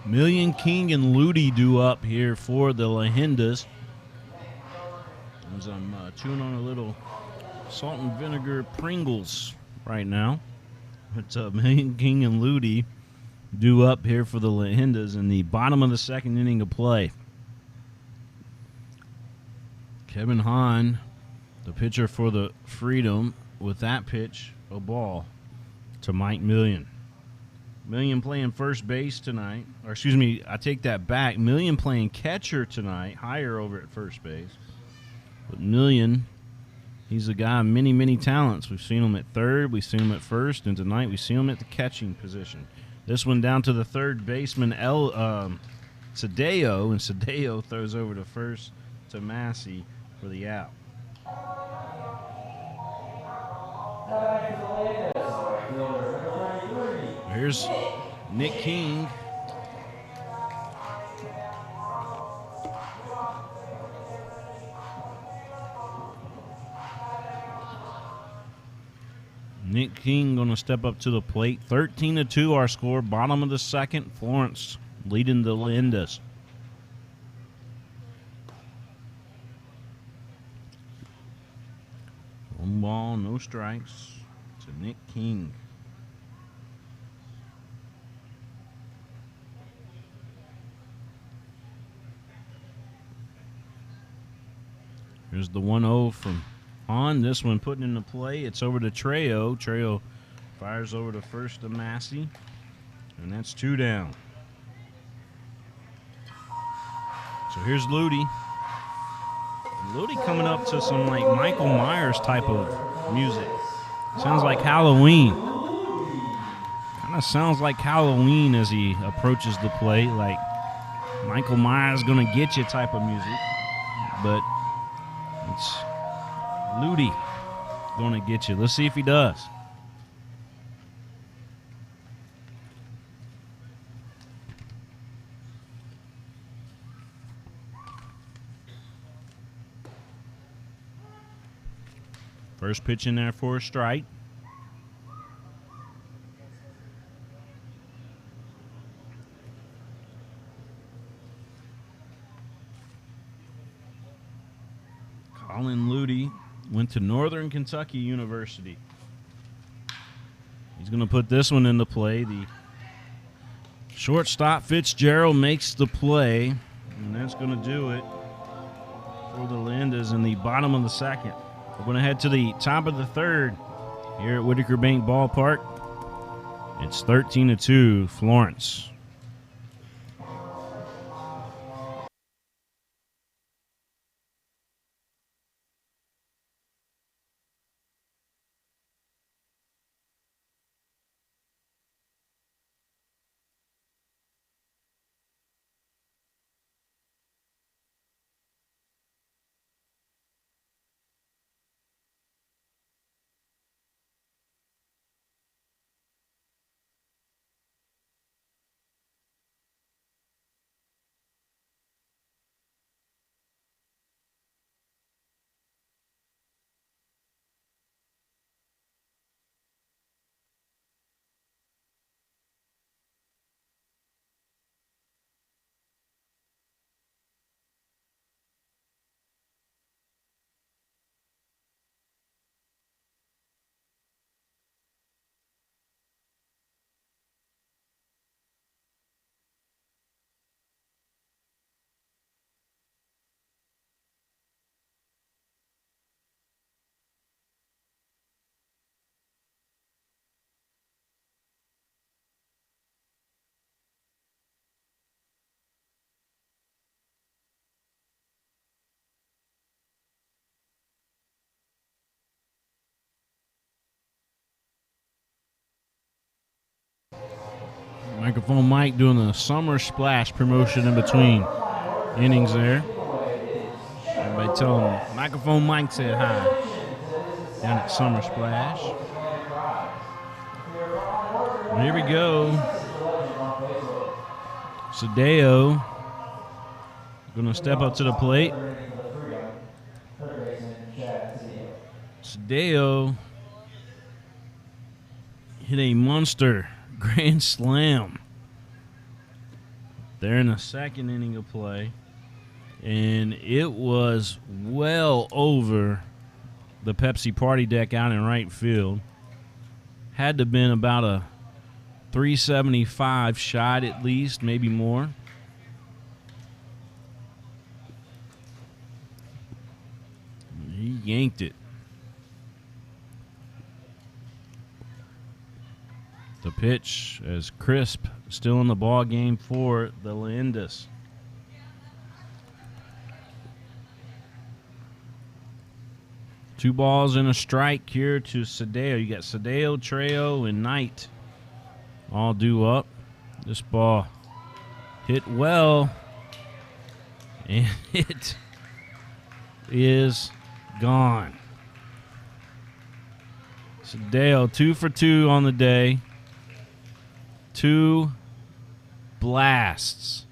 [SPEAKER 1] Million King and Ludi do up here for the Leyendas. As I'm chewing on a little salt and vinegar Pringles right now. But Million King and Ludi do up here for the Leyendas in the bottom of the second inning of play. Kevin Hahn, the pitcher for the Freedom, with that pitch, a ball to Mike Million. Million playing first base tonight. Or excuse me, I take that back. Million playing catcher tonight, higher over at first base. But Million, he's a guy of many, many talents. We've seen him at third, we've seen him at first, and tonight we see him at the catching position. This one down to the third baseman, Sadeo, and Sadeo throws over to first to Massey for the out. Here's Nick King. Nick King going to step up to the plate. 13-2 our score. Bottom of the second. Florence leading the Leyendas. One ball, no strikes to Nick King. Here's the 1-0 from on. This one putting into play. It's over to Trejo. Trejo fires over to first to Massey. And that's 2 down. So here's Ludi. Ludi coming up to some like Michael Myers type of music. Sounds like Halloween. Kind of sounds like Halloween as he approaches the plate. Like Michael Myers gonna get you type of music. But it's Ludi going to get you. Let's see if he does. First pitch in there for a strike. Colin Ludi went to Northern Kentucky University. He's going to put this one into play. The shortstop Fitzgerald makes the play, and that's going to do it for the Leyendas in the bottom of the second. We're going to head to the top of the third here at Whitaker Bank Ballpark. It's 13-2 Florence. Microphone Mike doing the Summer Splash promotion in between innings there. Everybody tell him Microphone Mike said hi down at Summer Splash. And here we go. Sadeo going to step up to the plate. Sadeo hit a monster grand slam They're in the second inning of play, and it was well over the Pepsi party deck out in right field. Had to have been about a 375 shot at least, maybe more. He yanked it. The pitch as crisp, still in the ball game for the Leyendas. Two balls and a strike here to Sadeo. You got Sadeo, Trejo, and Knight all due up. This ball hit well, and it is gone. Sadeo 2 for 2 on the day. 2 blasts,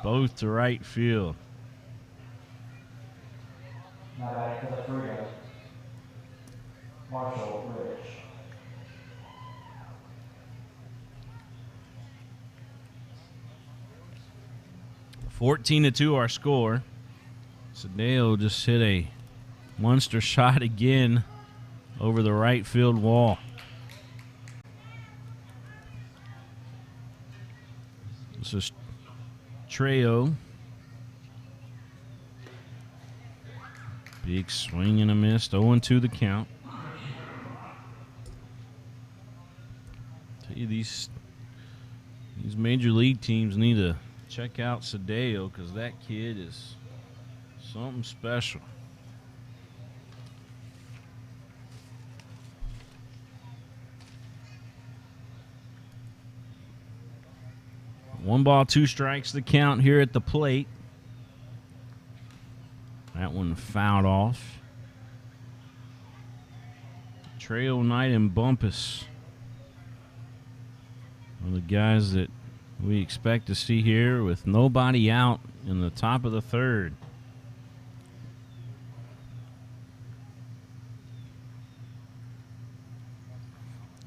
[SPEAKER 1] both to right field.
[SPEAKER 2] Now back to the freedom. Marshall Rich.
[SPEAKER 1] (14-2) our score. Sadeo just hit a monster shot again over the right field wall. This is Trejo. Big swing and a miss. 0-2 the count. Tell you, these major league teams need to check out Sadeo because that kid is something special. One ball, 2 strikes the count here at the plate. That one fouled off. Trejo, Knight, and Bumpus are the guys that we expect to see here with nobody out in the top of the third.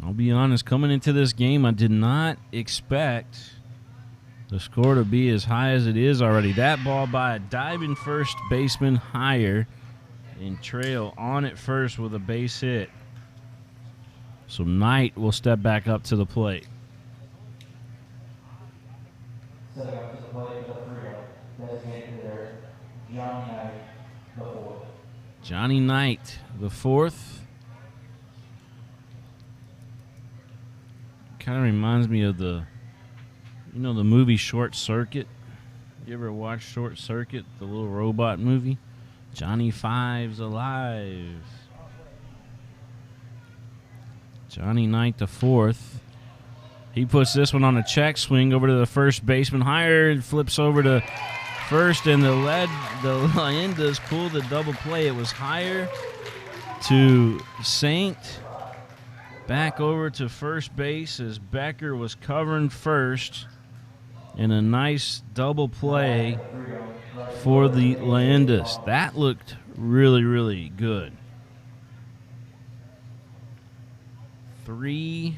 [SPEAKER 1] I'll be honest, coming into this game, I did not expect the score to be as high as it is already. That ball by a diving first baseman higher, and Trejo on at first with a base hit. So Knight will step back up to the plate.
[SPEAKER 2] Setting up to the plate for the freedom. Designated hitter, Johnny Knight, the fourth.
[SPEAKER 1] Johnny Knight, the fourth. Kind of reminds me of the movie Short Circuit. You ever watch Short Circuit, the little robot movie? Johnny Five's alive. Johnny Knight, the fourth. He puts this one on a check swing over to the first baseman higher and flips over to first, and the Leyendas pull the double play. It was higher to Saint, back over to first base as Becker was covering first, and a nice double play for the Leyendas. That looked really, really good. 3-6-4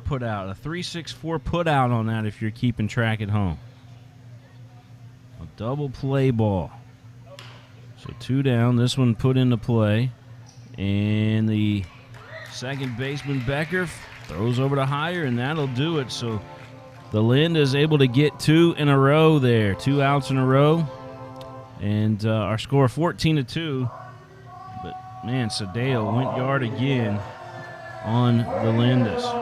[SPEAKER 1] put out. A 3-6-4 put out on that if you're keeping track at home. A double play ball. So 2 down. This one put into play. And the second baseman, Becker, throws over to higher, and that'll do it. So the Leyendas is able to get 2 in a row there. 2 outs in a row. And our score 14-2. But, man, Sadeo went yard again on the Leyendas.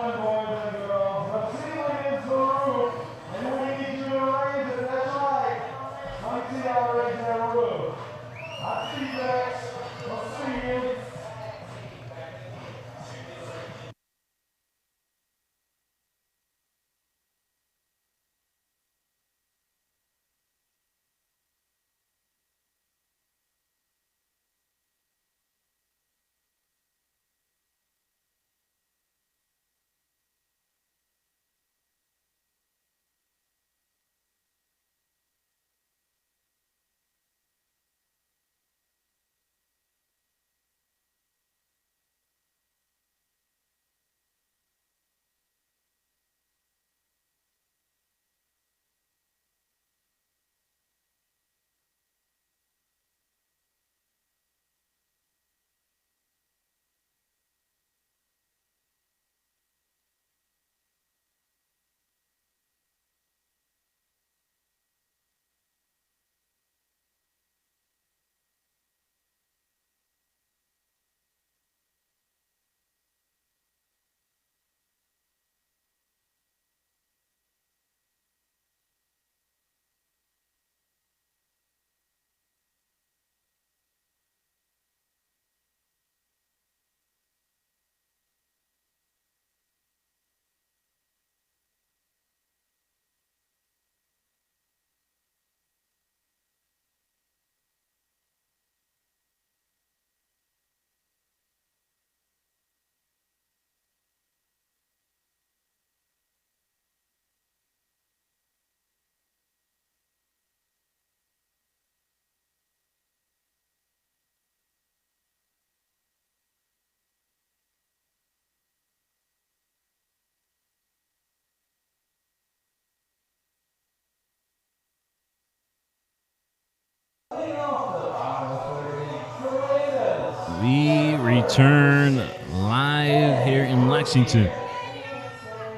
[SPEAKER 1] return live here in Lexington.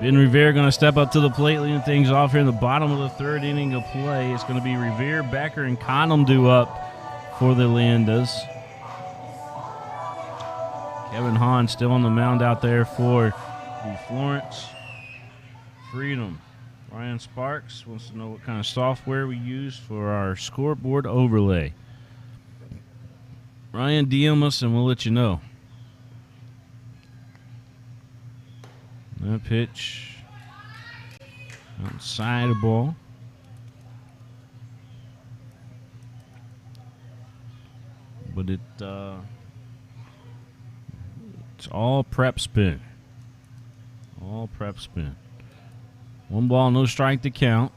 [SPEAKER 1] Ben Revere going to step up to the plate, leading things off here in the bottom of the third inning of play. It's going to be Revere, Becker, and Cottom due up for the Leyendas. Kevin Hahn still on the mound out there for the Florence Freedom. Ryan Sparks wants to know what kind of software we use for our scoreboard overlay. Ryan, DM us and we'll let you know. That pitch outside the ball. But it's all prep spin. All prep spin. 1 ball, no strike to count.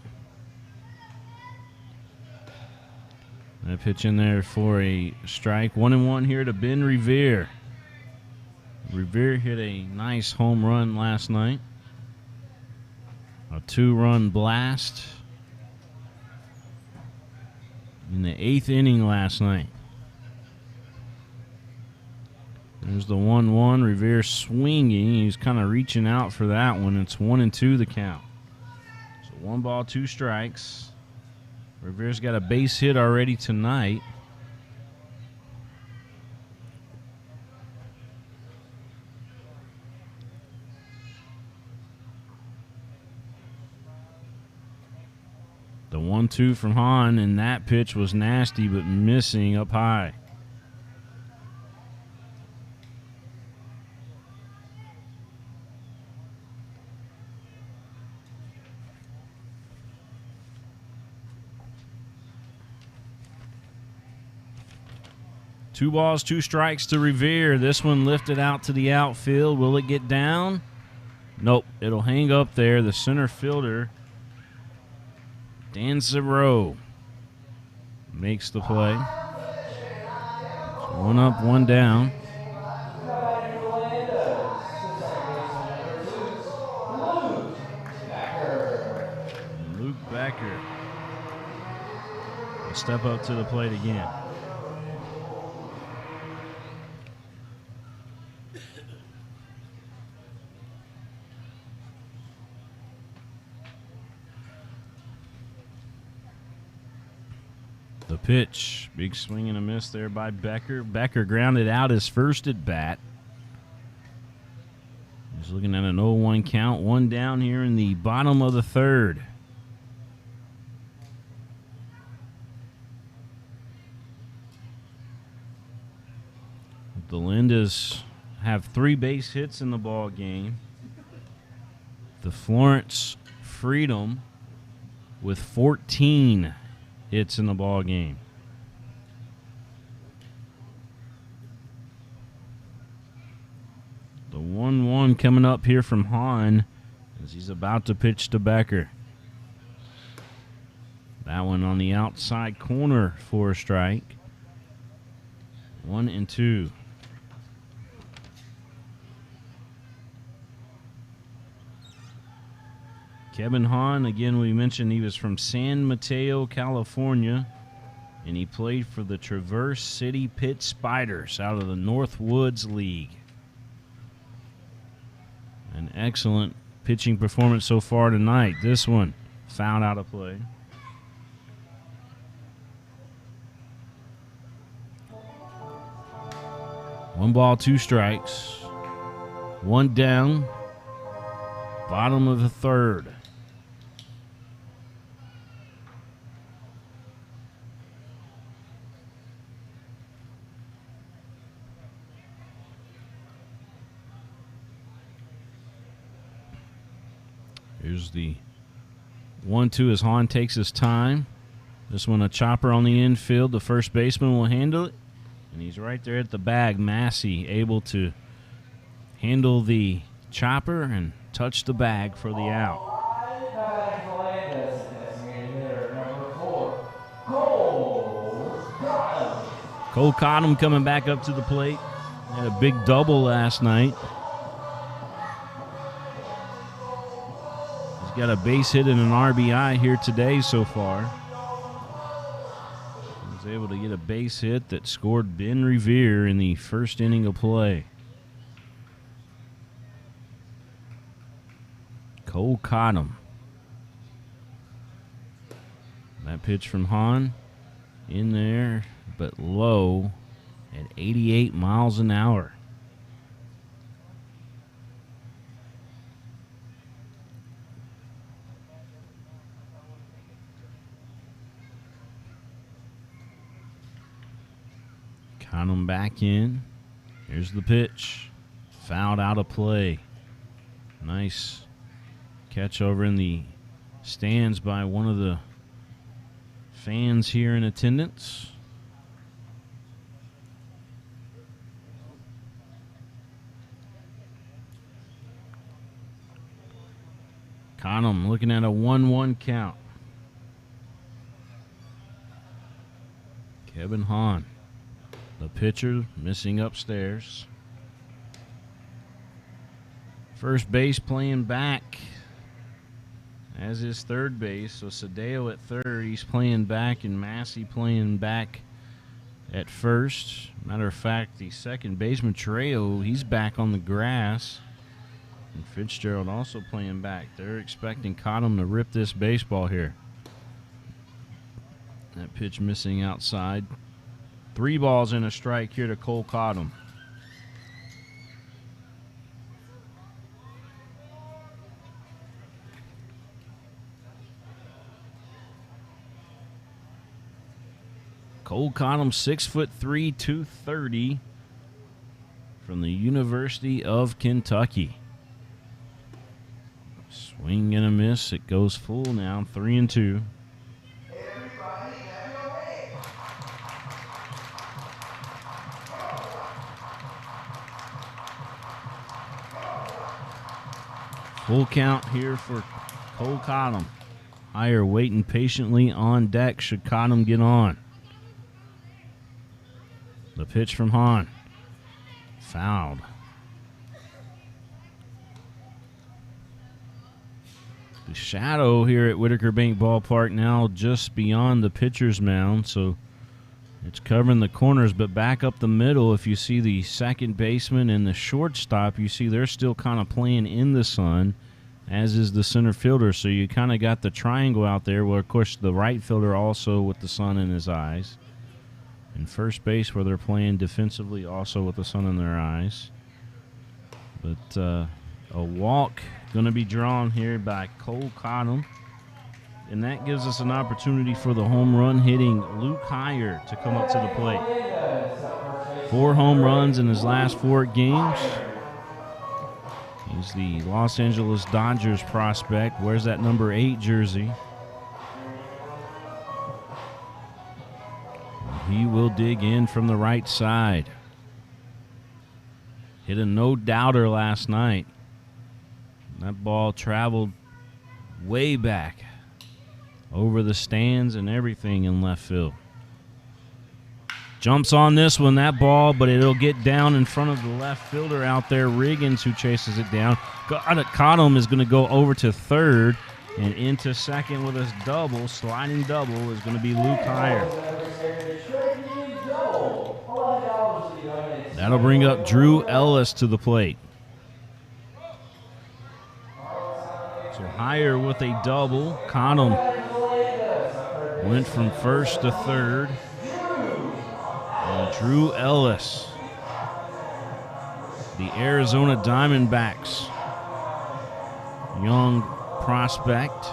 [SPEAKER 1] That pitch in there for a strike. 1-1 here to Ben Revere. Revere hit a nice home run last night. A 2-run blast in the 8th inning last night. There's the 1-1. Revere swinging. He's kind of reaching out for that one. It's 1-2 the count. So 1 ball, 2 strikes. Revere's got a base hit already tonight. The 1-2 from Hahn, and that pitch was nasty but missing up high. Two balls, 2 strikes to Revere. This one lifted out to the outfield. Will it get down? Nope. It'll hang up there. The center fielder, Dan Zero, makes the play. So 1 up, 1 down. Luke Becker will step up to the plate again. The pitch, big swing and a miss there by Becker. Becker grounded out his first at bat. He's looking at an 0-1 count, 1 down here in the bottom of the third. The Leyendas have 3 base hits in the ball game. The Florence Freedom with 14 hits in the ball game. The 1-1 coming up here from Hahn as he's about to pitch to Becker. That one on the outside corner for a strike. 1-2. Kevin Hahn, again, we mentioned he was from San Mateo, California, and he played for the Traverse City Pit Spiders out of the Northwoods League. An excellent pitching performance so far tonight. This one fouled out of play. One ball, 2 strikes. 1 down. Bottom of the third. Here's the 1-2 as Hahn takes his time. This one a chopper on the infield. The first baseman will handle it. And he's right there at the bag. Massey able to handle the chopper and touch the bag for the out. Cole Cottom coming back up to the plate. Had a big double last night. He's got a base hit and an RBI here today so far. He's was able to get a base hit that scored Ben Revere in the first inning of play. Cole Cottom. That pitch from Hahn in there, but low at 88 miles an hour. Cottom back in. Here's the pitch. Fouled out of play. Nice catch over in the stands by one of the fans here in attendance. Cottom looking at a 1-1 count. Kevin Hahn, the pitcher, missing upstairs. First base playing back, as is third base. So Sadeo at third, he's playing back, and Massey playing back at first. Matter of fact, the second baseman, Trejo, he's back on the grass. And Fitzgerald also playing back. They're expecting Cottom to rip this baseball here. That pitch missing outside. 3 balls and a strike here to Cole Cottom. Cole Cottom, 6'3", 230, from the University of Kentucky. Swing and a miss. It goes full now, 3-2. Full count here for Cole Cottom. Higher waiting patiently on deck should Cottom get on. The pitch from Hahn. Fouled. The shadow here at Whitaker Bank Ballpark now just beyond the pitcher's mound, so it's covering the corners, but back up the middle, if you see the second baseman and the shortstop, you see they're still kind of playing in the sun, as is the center fielder. So you kind of got the triangle out there, where, of course, the right fielder also with the sun in his eyes. And first base, where they're playing defensively also with the sun in their eyes. But a walk going to be drawn here by Cole Cottom. And that gives us an opportunity for the home run hitting Luke Heyer to come up to the plate. 4 home runs in his last 4 games. He's the Los Angeles Dodgers prospect. Wears that number 8 jersey. He will dig in from the right side. Hit a no-doubter last night. That ball traveled way back over the stands and everything in left field. Jumps on this one, that ball, but it'll get down in front of the left fielder out there, Riggins, who chases it down. Cottom is going to go over to third, and into second with a double, sliding double, is going to be Luke Heyer. That'll bring up Drew Ellis to the plate. So Heyer with a double. Cottom went from first to third. And Drew Ellis, the Arizona Diamondbacks, young prospect,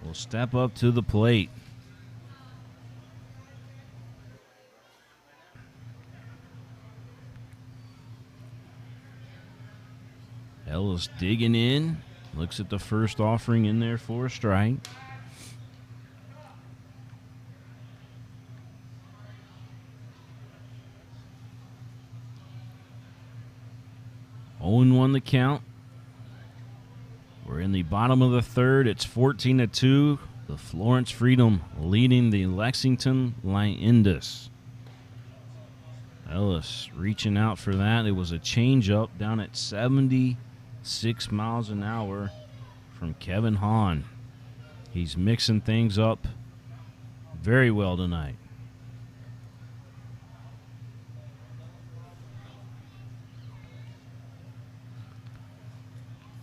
[SPEAKER 1] will step up to the plate. Ellis digging in, looks at the first offering in there for a strike. Owen the count. We're in the bottom of the third. It's 14-2. The Florence Freedom leading the Lexington Leyendas. Ellis reaching out for that. It was a changeup down at 76 miles an hour from Kevin Hahn. He's mixing things up very well tonight.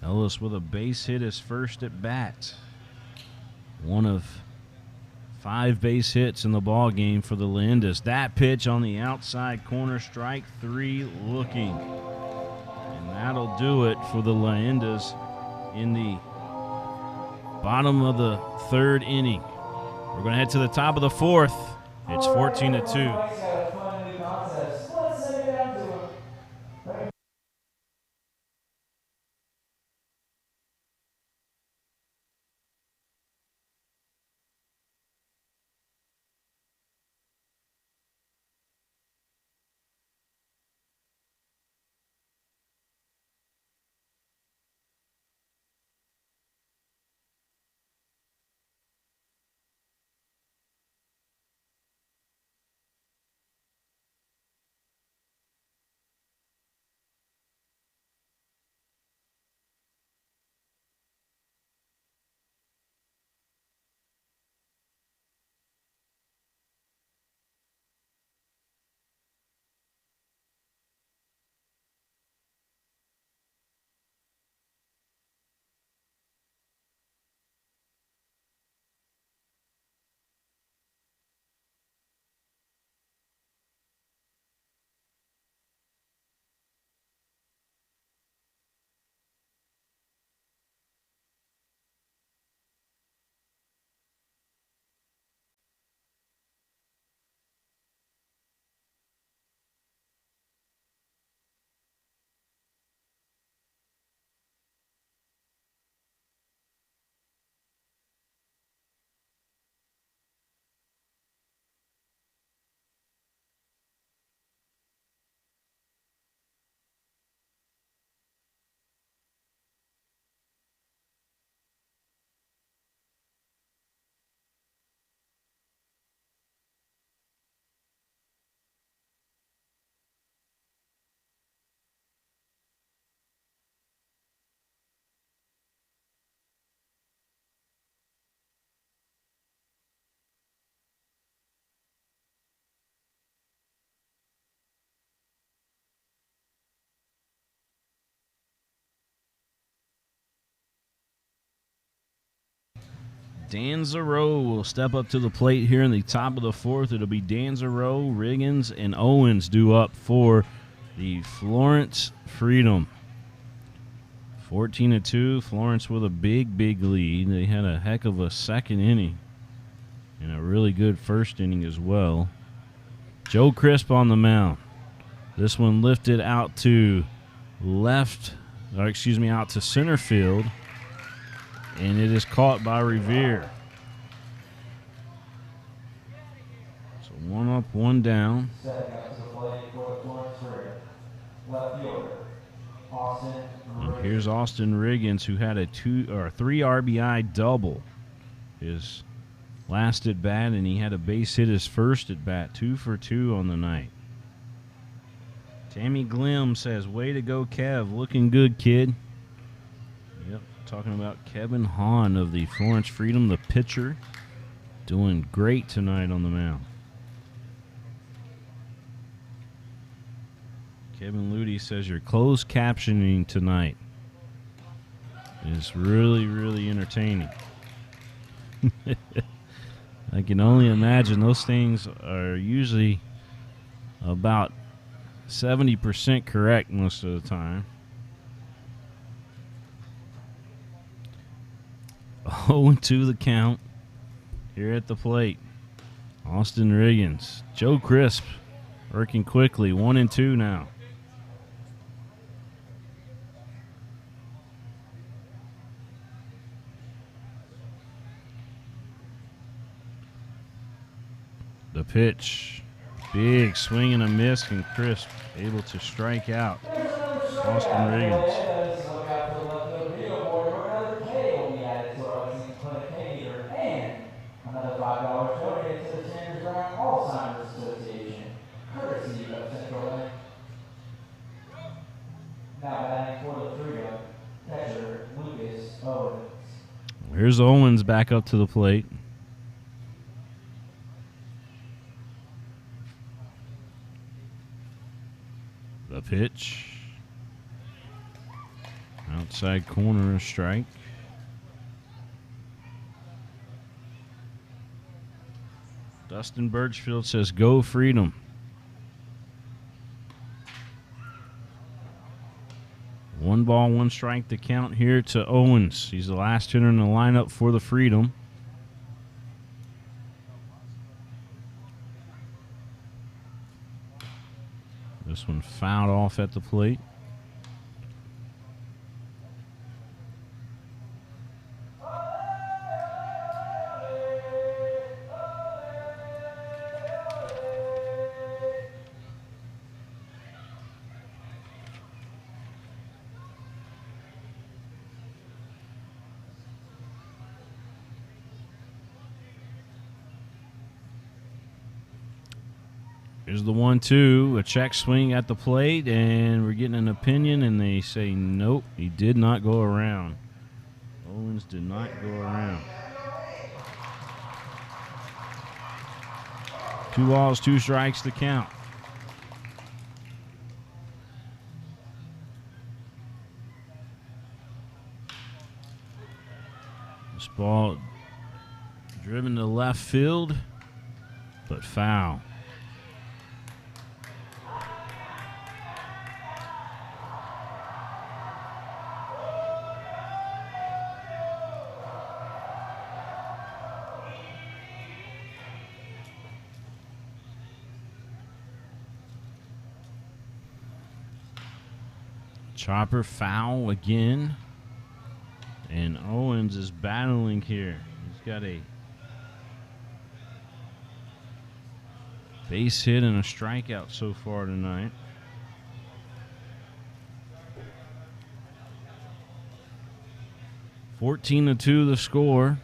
[SPEAKER 1] Ellis with a base hit his first at bat. One of 5 base hits in the ball game for the Leyendas. That pitch on the outside corner, strike 3 looking. And that'll do it for the Leyendas in the bottom of the 3rd inning. We're going to head to the top of the 4th. It's 14-2. Danzaro will step up to the plate here in the top of the 4th. It'll be Danzaro, Riggins, and Owens due up for the Florence Freedom. 14-2. Florence with a big lead. They had a heck of a 2nd inning and a really good 1st inning as well. Joe Crisp on the mound. This one lifted out to out to center field. And it is caught by Revere. So 1 up, 1 down. And here's Austin Riggins, who had a 3 RBI double his last at bat, and he had a base hit his first at bat. 2 for 2 on the night. Tammy Glim says, "Way to go, Kev. Looking good, kid." Yep. Talking about Kevin Hahn of the Florence Freedom, the pitcher, doing great tonight on the mound. Kevin Ludy says your closed captioning tonight is really entertaining. I can only imagine those things are usually about 70% correct most of the time. 0-2 the count here at the plate. Austin Riggins. Joe Crisp working quickly. 1-2 now. The pitch. Big swing and a miss, and Crisp able to strike out Austin Riggins.
[SPEAKER 2] Another $5 donated to the Sanders Brown Alzheimer's Association, courtesy of Central Bank. Now batting for the Freedom, catcher Lucas Owens.
[SPEAKER 1] Here's Owens back up to the plate. The pitch. Outside corner, a strike. Dustin Birchfield says, "Go Freedom." One ball, one strike to count here to Owens. He's the last hitter in the lineup for the Freedom. This one fouled off at the plate. Here's the 1-2, a check swing at the plate, and we're getting an opinion, and they say nope, he did not go around. Owens did not go around. 2 balls, 2 strikes to count. This ball driven to left field, but foul. Chopper foul again. And Owens is battling here. He's got a base hit and a strikeout so far tonight. (14-2) the score.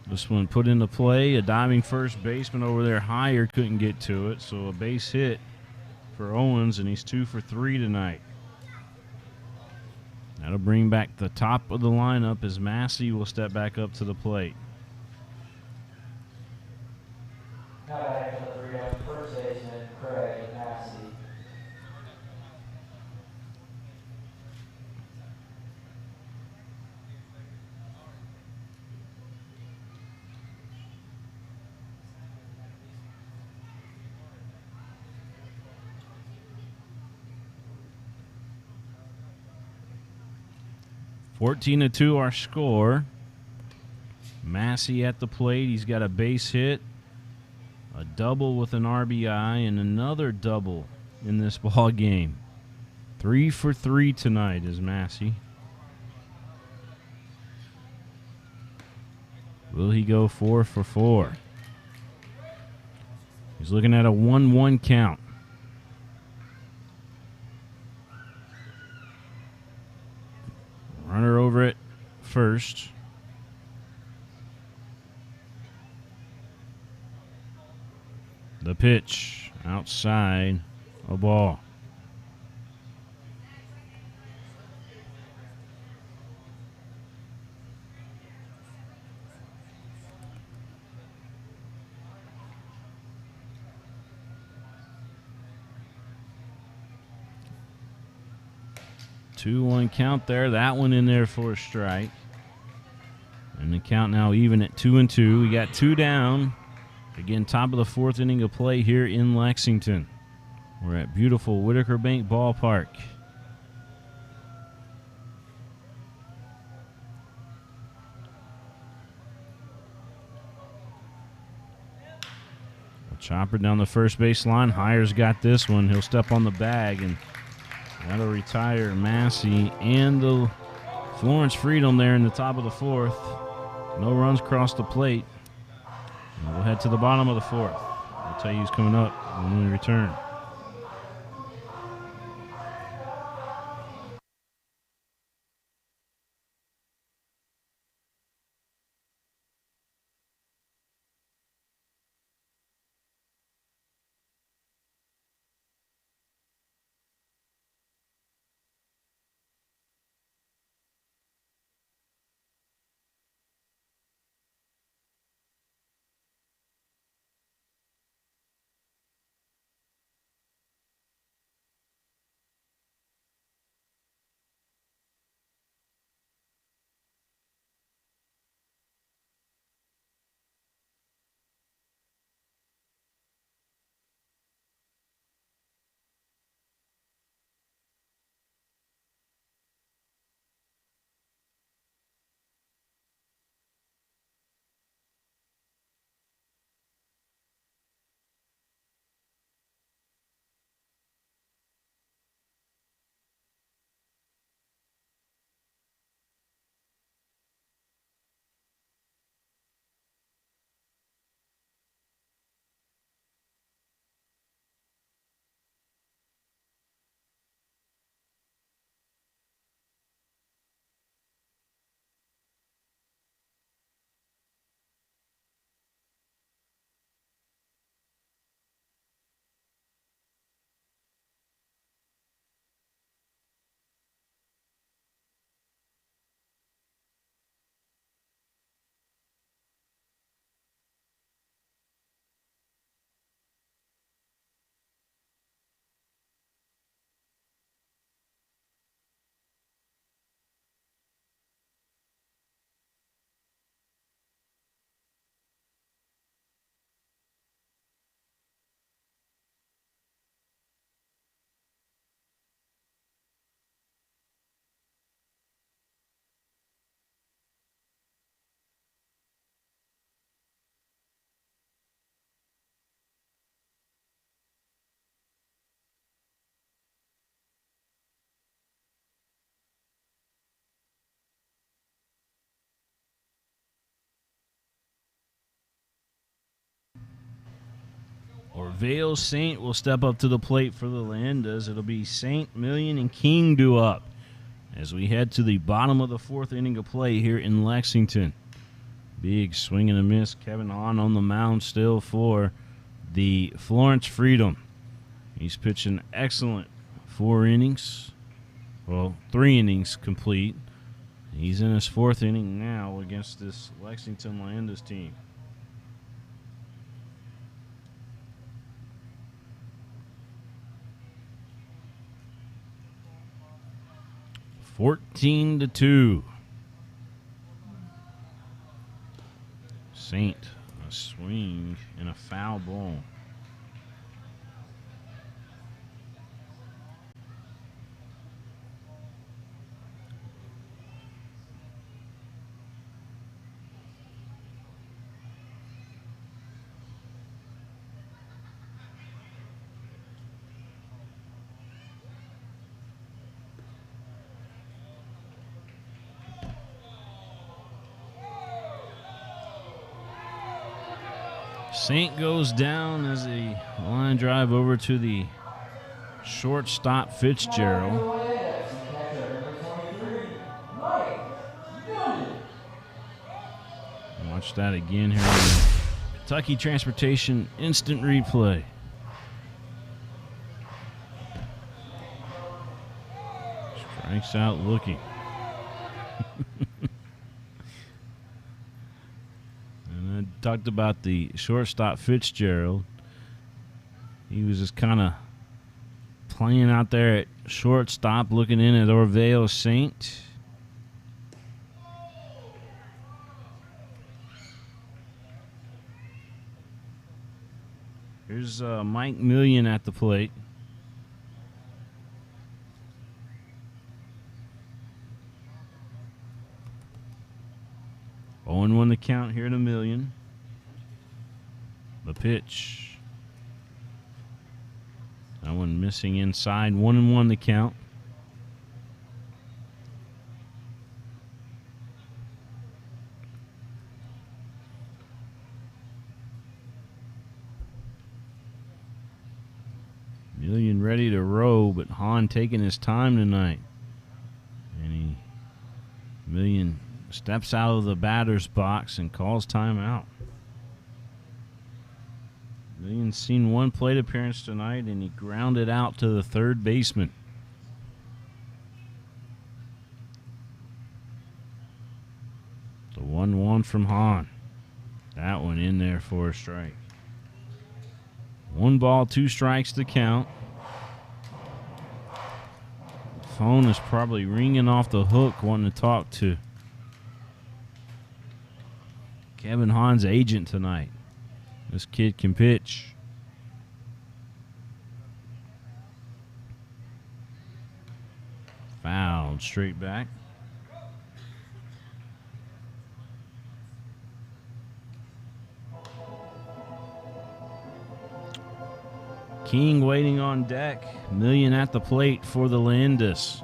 [SPEAKER 1] This one put into play. A diving first baseman over there higher couldn't get to it, so a base hit for Owens, and he's 2 for 3 tonight. That'll bring back the top of the lineup as Massey will step back up to the plate.
[SPEAKER 2] Now back to the Freedom, first baseman Craig Massey.
[SPEAKER 1] (14-2) our score. Massey at the plate. He's got a base hit, a double with an RBI, and another double in this ball game. 3 for 3 tonight is Massey. Will he go 4 for 4? He's looking at a 1-1 count. Runner over at first. The pitch outside, a ball. Two-one count there. That one in there for a strike. And the count now even at 2-2. We got 2 down. Again, top of the 4th inning of play here in Lexington. We're at beautiful Whitaker Bank Ballpark. A chopper down the first base line. Hires got this one. He'll step on the bag, and that'll retire Massey and the Florence Freedom there in the top of the 4th. No runs across the plate. And we'll head to the bottom of the 4th. I'll tell you who's coming up when we return. Vale Saint will step up to the plate for the Leyendas. It'll be Saint, Million, and King due up as we head to the bottom of the 4th inning of play here in Lexington. Big swing and a miss. Kevin Hahn on the mound still for the Florence Freedom. He's pitched an excellent 4 innings. Well, 3 innings complete. He's in his 4th inning now against this Lexington Leyendas team. (14-2). Saint, a swing and a foul ball. Saint goes down as a line drive over to the shortstop Fitzgerald. Watch that again here on the Kentucky Transportation Instant Replay. Strikes out looking. Talked about the shortstop Fitzgerald. He was just kind of playing out there at shortstop, looking in at Vale Saint. Here's Mike Million at the plate. Oh, and 1 the count here to Million. The pitch. That one missing inside. 1-1 the count. Million ready to row, but Hahn taking his time tonight. And Million steps out of the batter's box and calls timeout. Million's seen 1 plate appearance tonight, and he grounded out to the 3rd baseman. The 1-1 from Hahn. That one in there for a strike. 1 ball, 2 strikes to count. The phone is probably ringing off the hook wanting to talk to Kevin Hahn's agent tonight. This kid can pitch. Fouled straight back. King waiting on deck. Million at the plate for the Leyendas.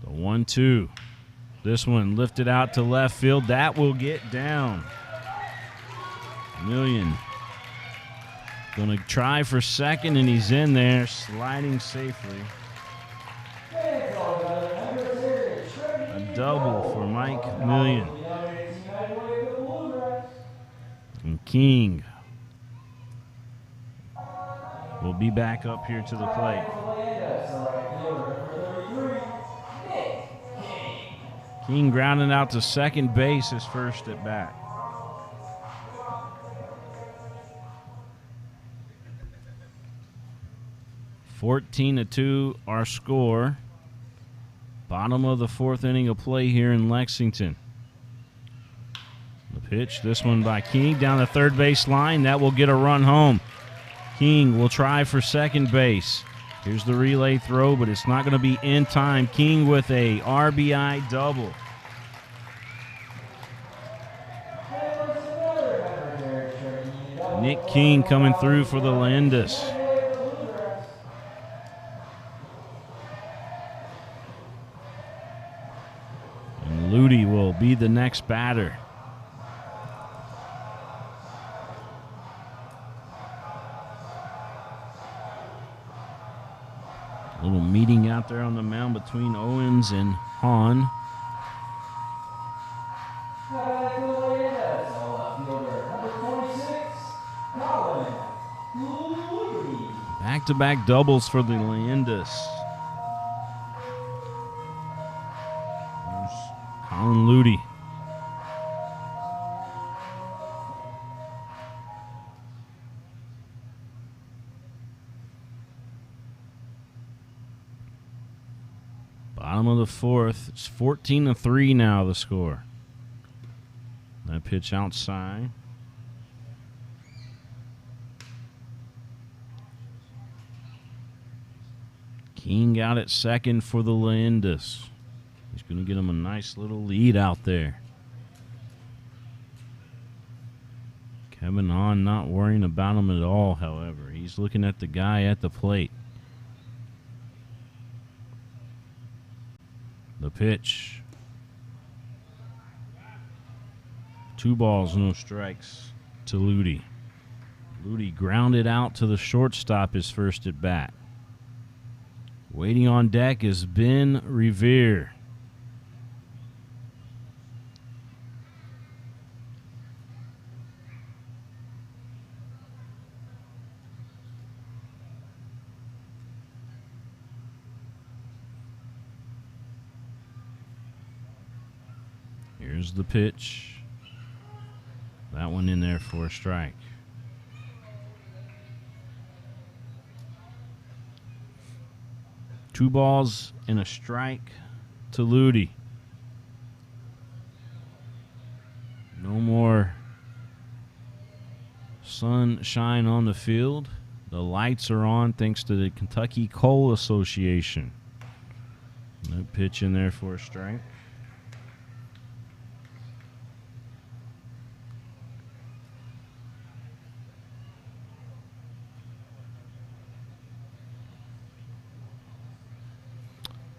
[SPEAKER 1] The 1-2. This one lifted out to left field. That will get down. Million gonna try for second, and he's in there, sliding safely. A double for Mike Million. And King will be back up here to the plate. King grounded out to second base, his first at bat. (14-2) our score. Bottom of the 4th inning of play here in Lexington. The pitch, this one by King down the 3rd base line. That will get a run home. King will try for second base. Here's the relay throw, but it's not going to be in time. King with a RBI double. Nick King coming through for the Leyendas. And Ludi will be the next batter. A little meeting out there on the mound between Owens and Hahn. Back-to-back doubles for the Leyendas. There's Colin Ludi. Bottom of the fourth. It's 14-3 now, the score. That pitch outside. King out at second for the Leyendas. He's going to get him a nice little lead out there. Kevin Hahn not worrying about him at all, however. He's looking at the guy at the plate. The pitch. 2 balls, no strikes to Ludi. Ludi grounded out to the shortstop his first at bat. Waiting on deck is Ben Revere. Here's the pitch. That one in there for a strike. Two balls and a strike to Ludi. No more sunshine on the field. The lights are on thanks to the Kentucky Coal Association. That pitch in there for a strike.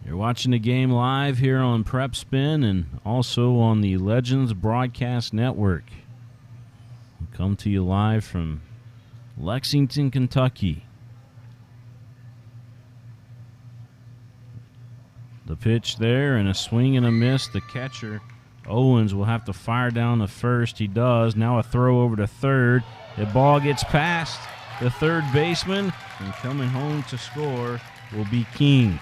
[SPEAKER 1] You're watching the game live here on Prep Spin and also on the Legends Broadcast Network. We come to you live from Lexington, Kentucky. The pitch there and a swing and a miss. The catcher, Owens, will have to fire down the first. He does. Now a throw over to third. The ball gets past the third baseman, and coming home to score will be King.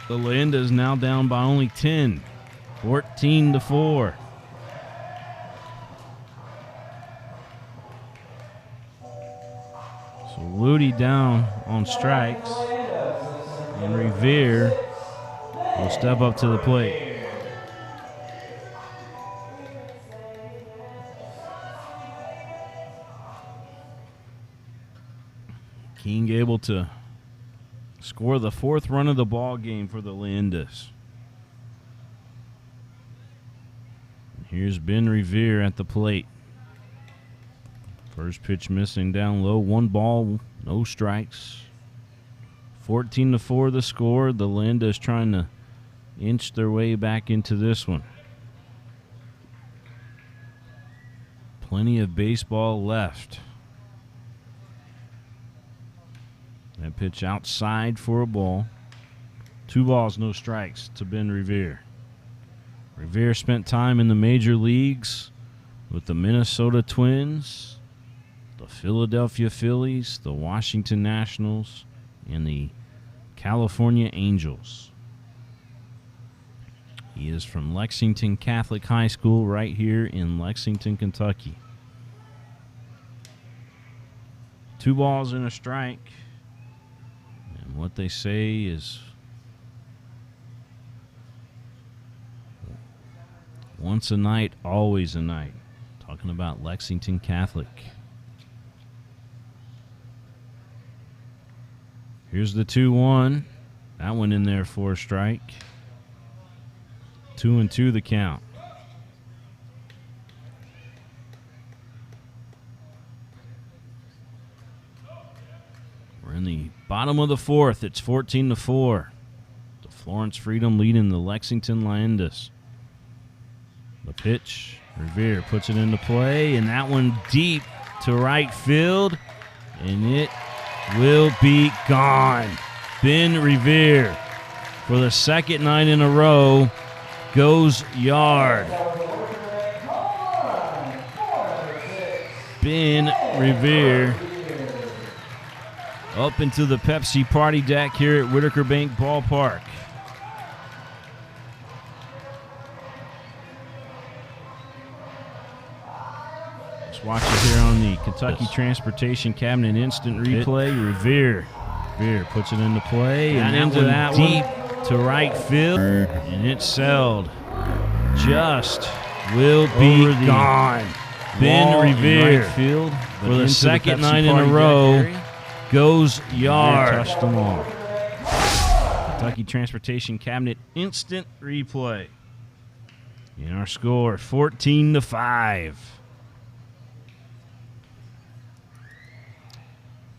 [SPEAKER 1] The Leyendas now down by only 10, 14-4. So Ludi down on strikes, and Revere will step up to the plate. King able to score the 4th run of the ball game for the Leyendas. Here's Ben Revere at the plate. First pitch missing down low. 1 ball, no strikes. 14-4 the score. The Leyendas trying to inch their way back into this one. Plenty of baseball left. That pitch outside for a ball. 2 balls, no strikes to Ben Revere. Revere spent time in the major leagues with the Minnesota Twins, the Philadelphia Phillies, the Washington Nationals, and the California Angels. He is from Lexington Catholic High School right here in Lexington, Kentucky. 2 balls and a strike. What they say is once a night, always a night. Talking about Lexington Catholic. Here's the 2-1. That one in there for a strike. 2-2 the count. In the bottom of the fourth, it's 14-4. The Florence Freedom leading the Lexington Leyendas. The pitch, Revere puts it into play, and that one deep to right field, and it will be gone. Ben Revere, for the second night in a row, goes yard. Ben Revere up into the Pepsi party deck here at Whitaker Bank Ballpark. Let's watch it here on the Kentucky Transportation Cabinet Instant Replay. Revere puts it into play, and into that deep to right field, and it's sailed. Just will be gone. Ben Revere, right field, for the second night in a row, goes yard. Touched them all. Kentucky Transportation Cabinet Instant Replay. And our score, 14-5.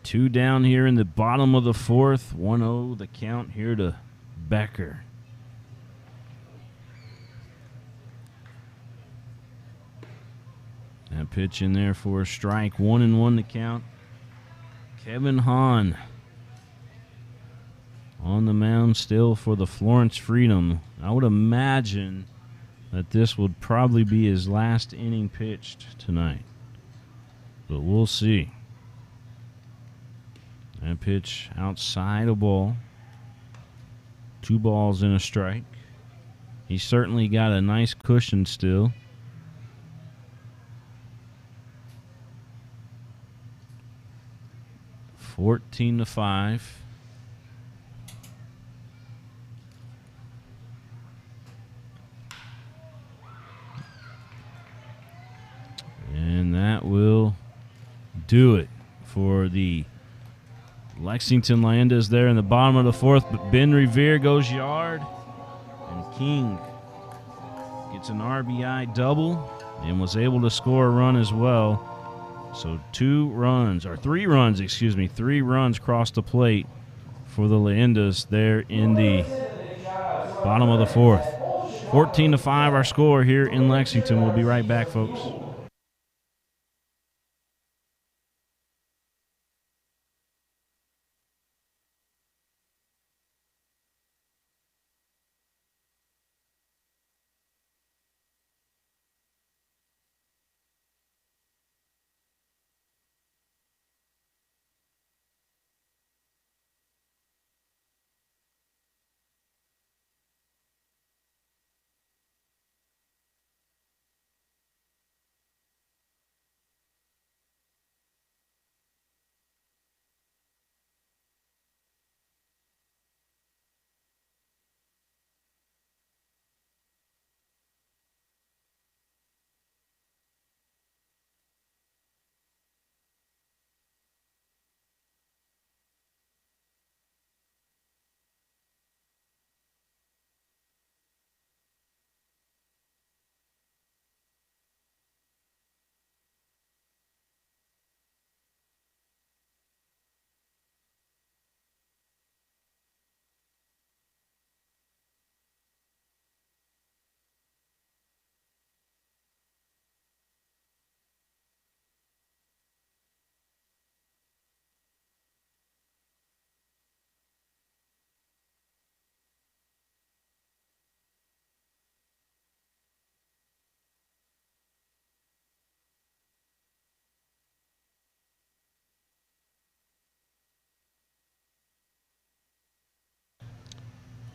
[SPEAKER 1] 2 down here in the bottom of the fourth. 1-0 the count here to Becker. That pitch in there for a strike. 1-1 the count. Kevin Hahn on the mound still for the Florence Freedom. I would imagine that this would probably be his last inning pitched tonight, but we'll see. That pitch outside a ball. 2 balls and a strike. He's certainly got a nice cushion still. $14-5. And that will do it for the Lexington Leyendas there in the bottom of the fourth. But Ben Revere goes yard, and King gets an RBI double and was able to score a run as well. So 3 runs crossed the plate for the Leyendas there in the bottom of the fourth. 14-5 our score here in Lexington. We'll be right back, folks.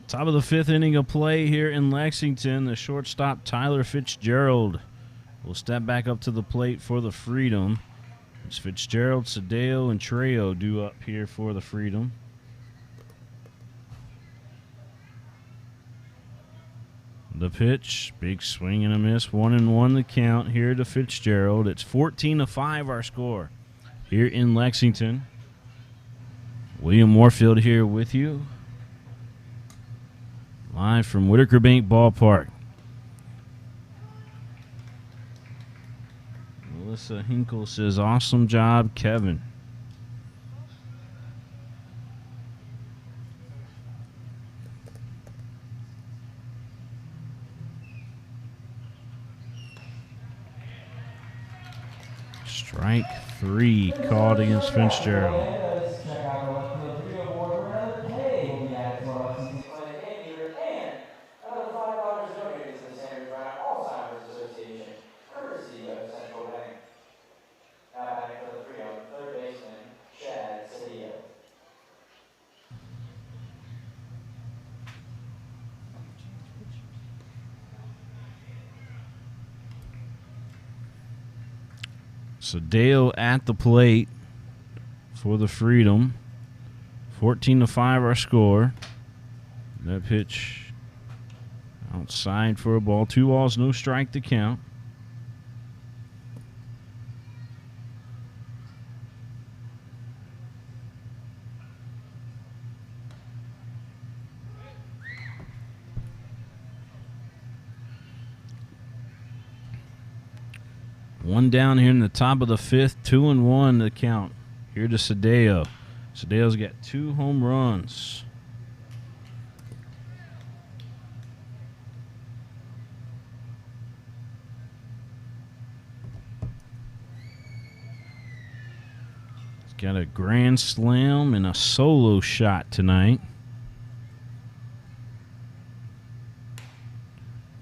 [SPEAKER 1] Top of the 5th inning of play here in Lexington. The shortstop, Tyler Fitzgerald, will step back up to the plate for the Freedom. It's Fitzgerald, Sadeo, and Trejo due up here for the Freedom. The pitch, big swing and a miss. 1-1 the count here to Fitzgerald. It's 14-5 our score here in Lexington. William Moorfield here with you, live from Whitaker Bank Ballpark. Melissa Hinkle says, awesome job, Kevin. Strike 3 called against Fitzgerald.
[SPEAKER 2] Leyendas, check out the left field video board where another K will be added to our Lexington Clinic game meter and another $5 donated to the Sanders Brown Alzheimer's Association, courtesy of Central Bank. Now batting for the Freedom, third baseman, Chad Cedillo.
[SPEAKER 1] Cedillo at the plate for the Freedom. 14-5 our score. That pitch outside for a ball. 2 balls, no strike to count. One down here in the top of the 5th, 2-1 to count. Here to Cedillo. Cedillo's got 2 home runs. He's got a grand slam and a solo shot tonight.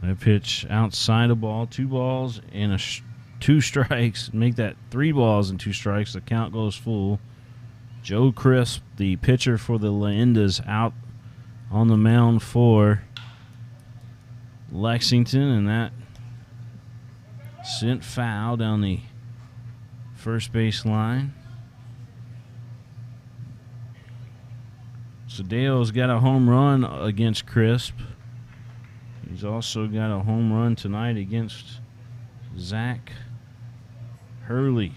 [SPEAKER 1] That pitch outside the ball, 2 balls and 2 strikes. Make that 3 balls and 2 strikes. The count goes full. Joe Crisp, the pitcher for the Leyendas, out on the mound for Lexington, and that sent foul down the first base line. Cedillo's got a home run against Crisp. He's also got a home run tonight against Zach Hurley.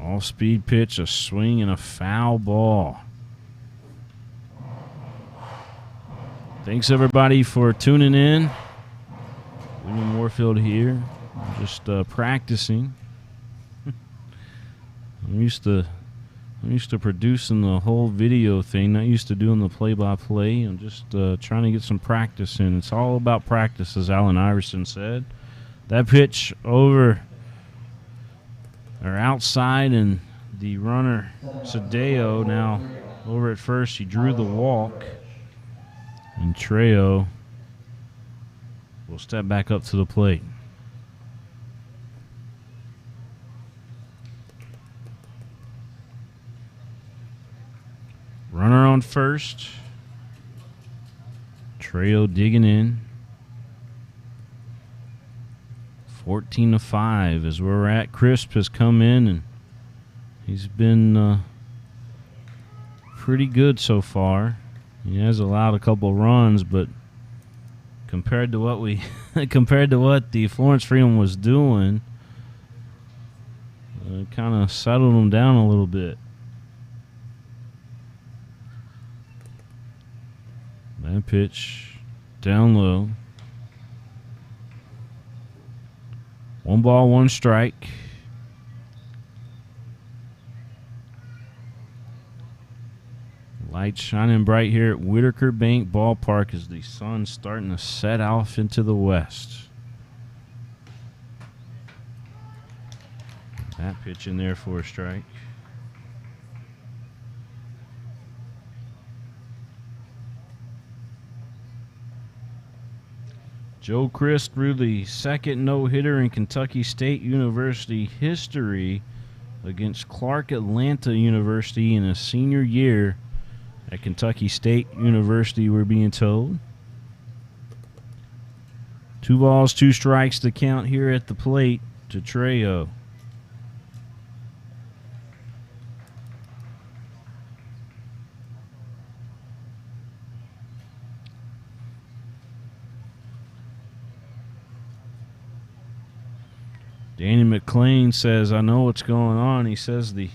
[SPEAKER 1] Off-speed pitch, a swing, and a foul ball. Thanks, everybody, for tuning in. William Warfield here. Just practicing. I'm used to producing the whole video thing, not used to doing the play-by-play. I'm just trying to get some practice in. It's all about practice, as Allen Iverson said. That pitch outside, and the runner, Cedillo, now over at first. He drew the walk, and Trejo will step back up to the plate. Runner on first. Trejo digging in. 14-5 is where we're at. Crisp has come in, and he's been pretty good so far. He has allowed a couple runs, but compared to what the Florence Freedom was doing, kind of settled him down a little bit. That pitch down low. 1 ball, 1 strike. Lights shining bright here at Whitaker Bank Ballpark as the sun's starting to set off into the west. That pitch in there for a strike. Joe Crisp threw the second no-hitter in Kentucky State University history against Clark Atlanta University in a senior year at Kentucky State University, we're being told. 2 balls, 2 strikes to count here at the plate to Trejo. Danny McClain says, I know what's going on. He says the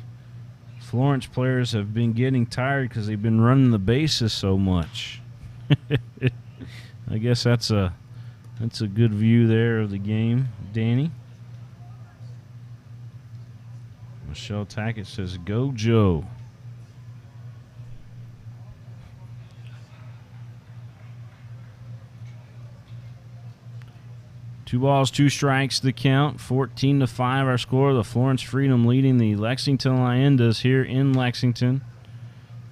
[SPEAKER 1] Florence players have been getting tired because they've been running the bases so much. I guess that's a good view there of the game, Danny. Michelle Tackett says, go Joe. 2 balls, 2 strikes, the count. 14-5 our score. The Florence Freedom leading the Lexington Leyendas here in Lexington.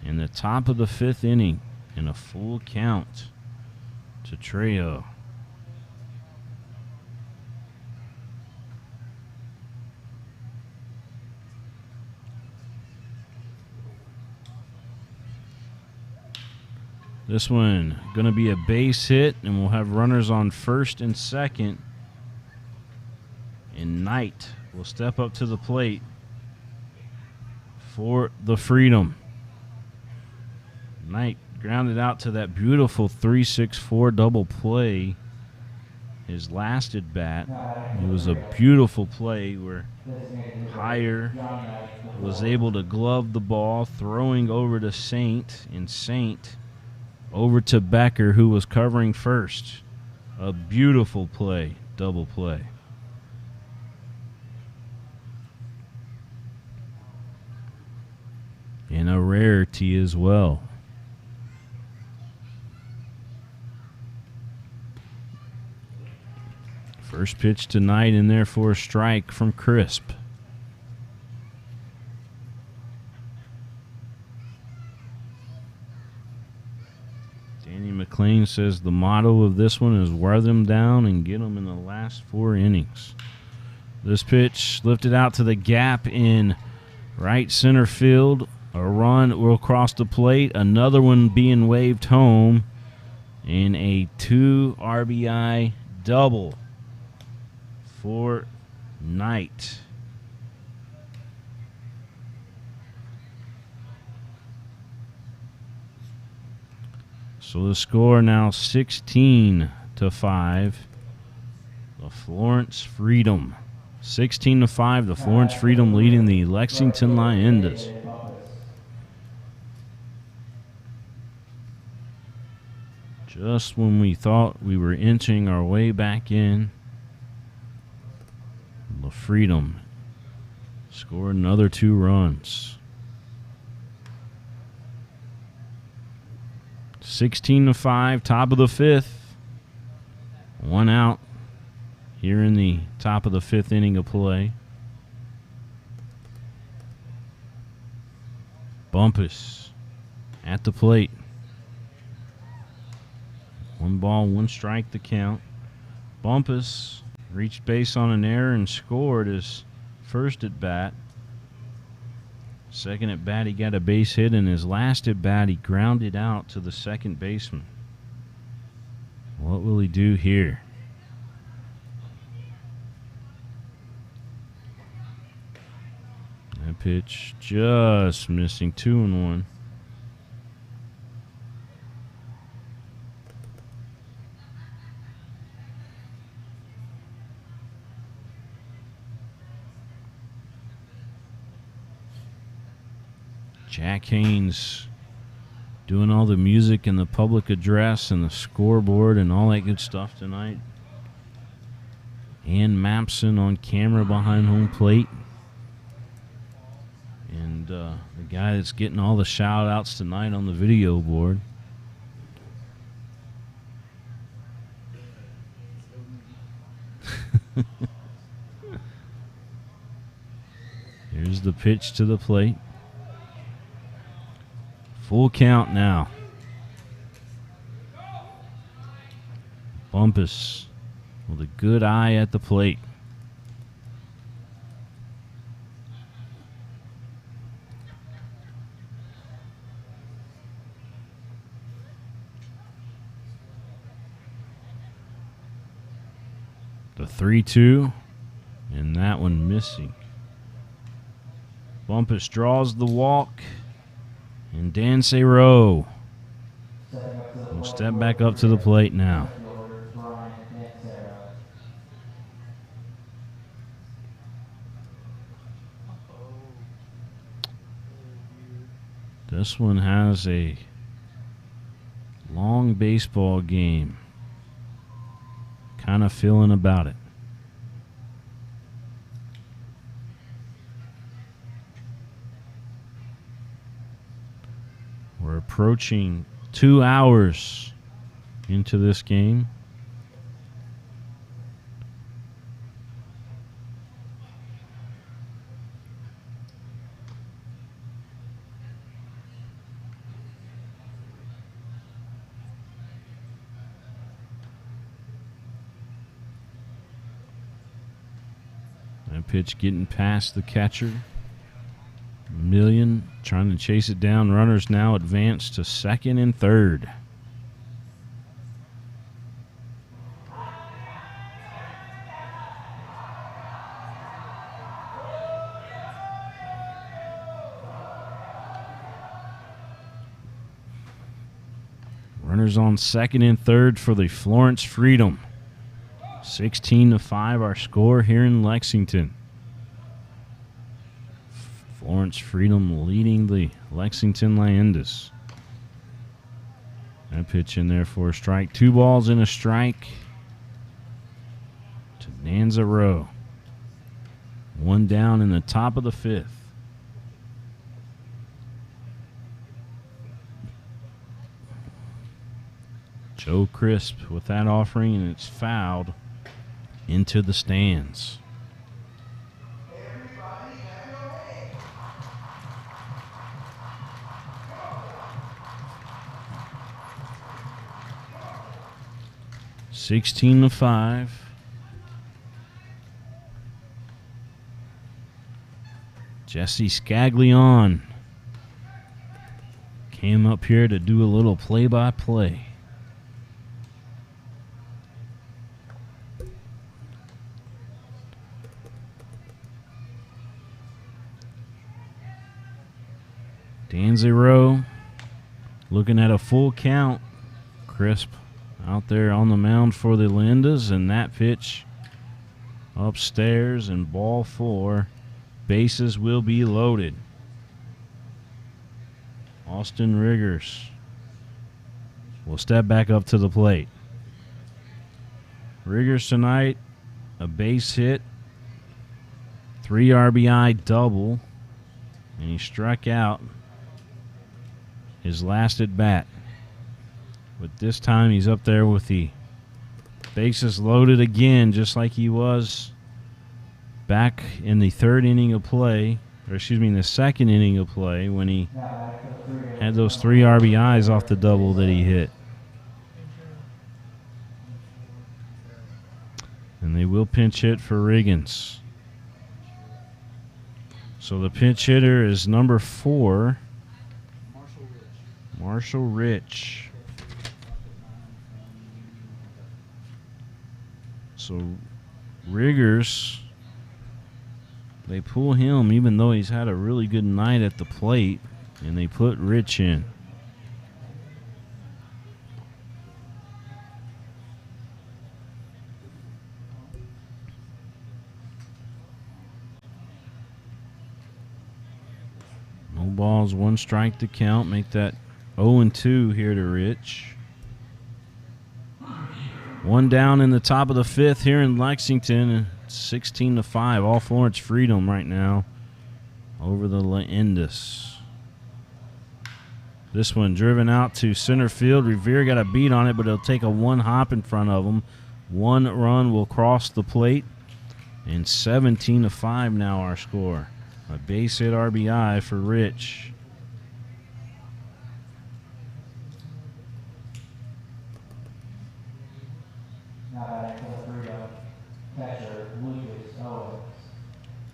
[SPEAKER 1] In the top of the 5th inning in a full count to Trejo. This one going to be a base hit, and we'll have runners on first and second. And Knight will step up to the plate for the Freedom. Knight grounded out to that beautiful 3-6-4 double play. His last at bat, it was a beautiful play where Hire was able to glove the ball, throwing over to Saint, and Saint over to Becker, who was covering first. A beautiful play, double play. And a rarity as well. First pitch tonight, and therefore a strike from Crisp. Danny McLean says the motto of this one is wear them down and get them in the last 4 innings. This pitch lifted out to the gap in right center field. A run will cross the plate. Another one being waved home. And a 2 RBI double for Knight. So the score now 16-5. The Florence Freedom. 16-5. The Florence Freedom leading the Lexington Leyendas. Just when we thought we were inching our way back in, the Freedom scored another 2 runs. 16-5, top of the 5th. 1 out here in the top of the 5th inning of play. Bumpus at the plate. 1 ball, 1 strike, the count. Bumpus reached base on an error and scored his first at bat. Second at bat, he got a base hit, and his last at bat, he grounded out to the second baseman. What will he do here? That pitch just missing, 2-1. Jack Haynes doing all the music and the public address and the scoreboard and all that good stuff tonight. Ann Mapson on camera behind home plate. And the guy that's getting all the shout-outs tonight on the video board. Here's the pitch to the plate. Full count now. Bumpus with a good eye at the plate. The 3-2, and that one missing. Bumpus draws the walk. And Dan Sayro will step back up to the plate now. This one has a long baseball game kind of feeling about it. We're approaching 2 hours into this game. pitch getting past the catcher. Million trying to chase it down. Runners now advance to second and third. Runners on second and third for the Florence Freedom. 16-5 our score here in Lexington. Florence Freedom leading the Lexington Leyendas. That pitch in there for a strike. 2 balls and a strike to Nanzaro. 1 down in the top of the 5th. Joe Crisp with that offering, and it's fouled into the stands. (16-5). Jesse Scaglione came up here to do a little play-by-play. Danzaro looking at a full count. Crisp out there on the mound for the Leyendas, and that pitch upstairs and ball 4. Bases will be loaded. Austin Riggers will step back up to the plate. Riggers tonight, a base hit, 3 RBI double, and he struck out his last at bat. But this time he's up there with the bases loaded again, just like he was back in the third inning of play, or excuse me, in the second inning of play when he had those 3 RBIs off the double that he hit. And they will pinch hit for Riggins. So the pinch hitter is number 4, Marshall Rich. So Riggers, they pull him even though he's had a really good night at the plate, and they put Rich in. No balls, 1 strike to count. Make that 0-2 here to Rich. 1 down in the top of the 5th here in Lexington. 16-5. All Florence Freedom right now over the Leyendas. This one driven out to center field. Revere got a beat on it, but it'll take a 1 hop in front of him. 1 run will cross the plate. And 17-5 now our score. A base hit RBI for Rich.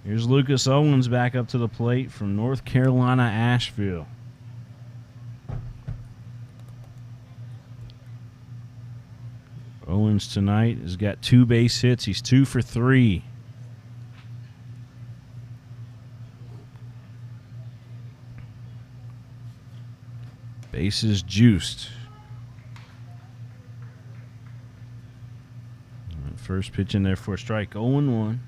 [SPEAKER 1] Here's Lucas Owens back up to the plate from North Carolina, Asheville. Owens tonight has got 2 base hits. He's 2 for 3. Bases juiced. First pitch in there for a strike. 0-1.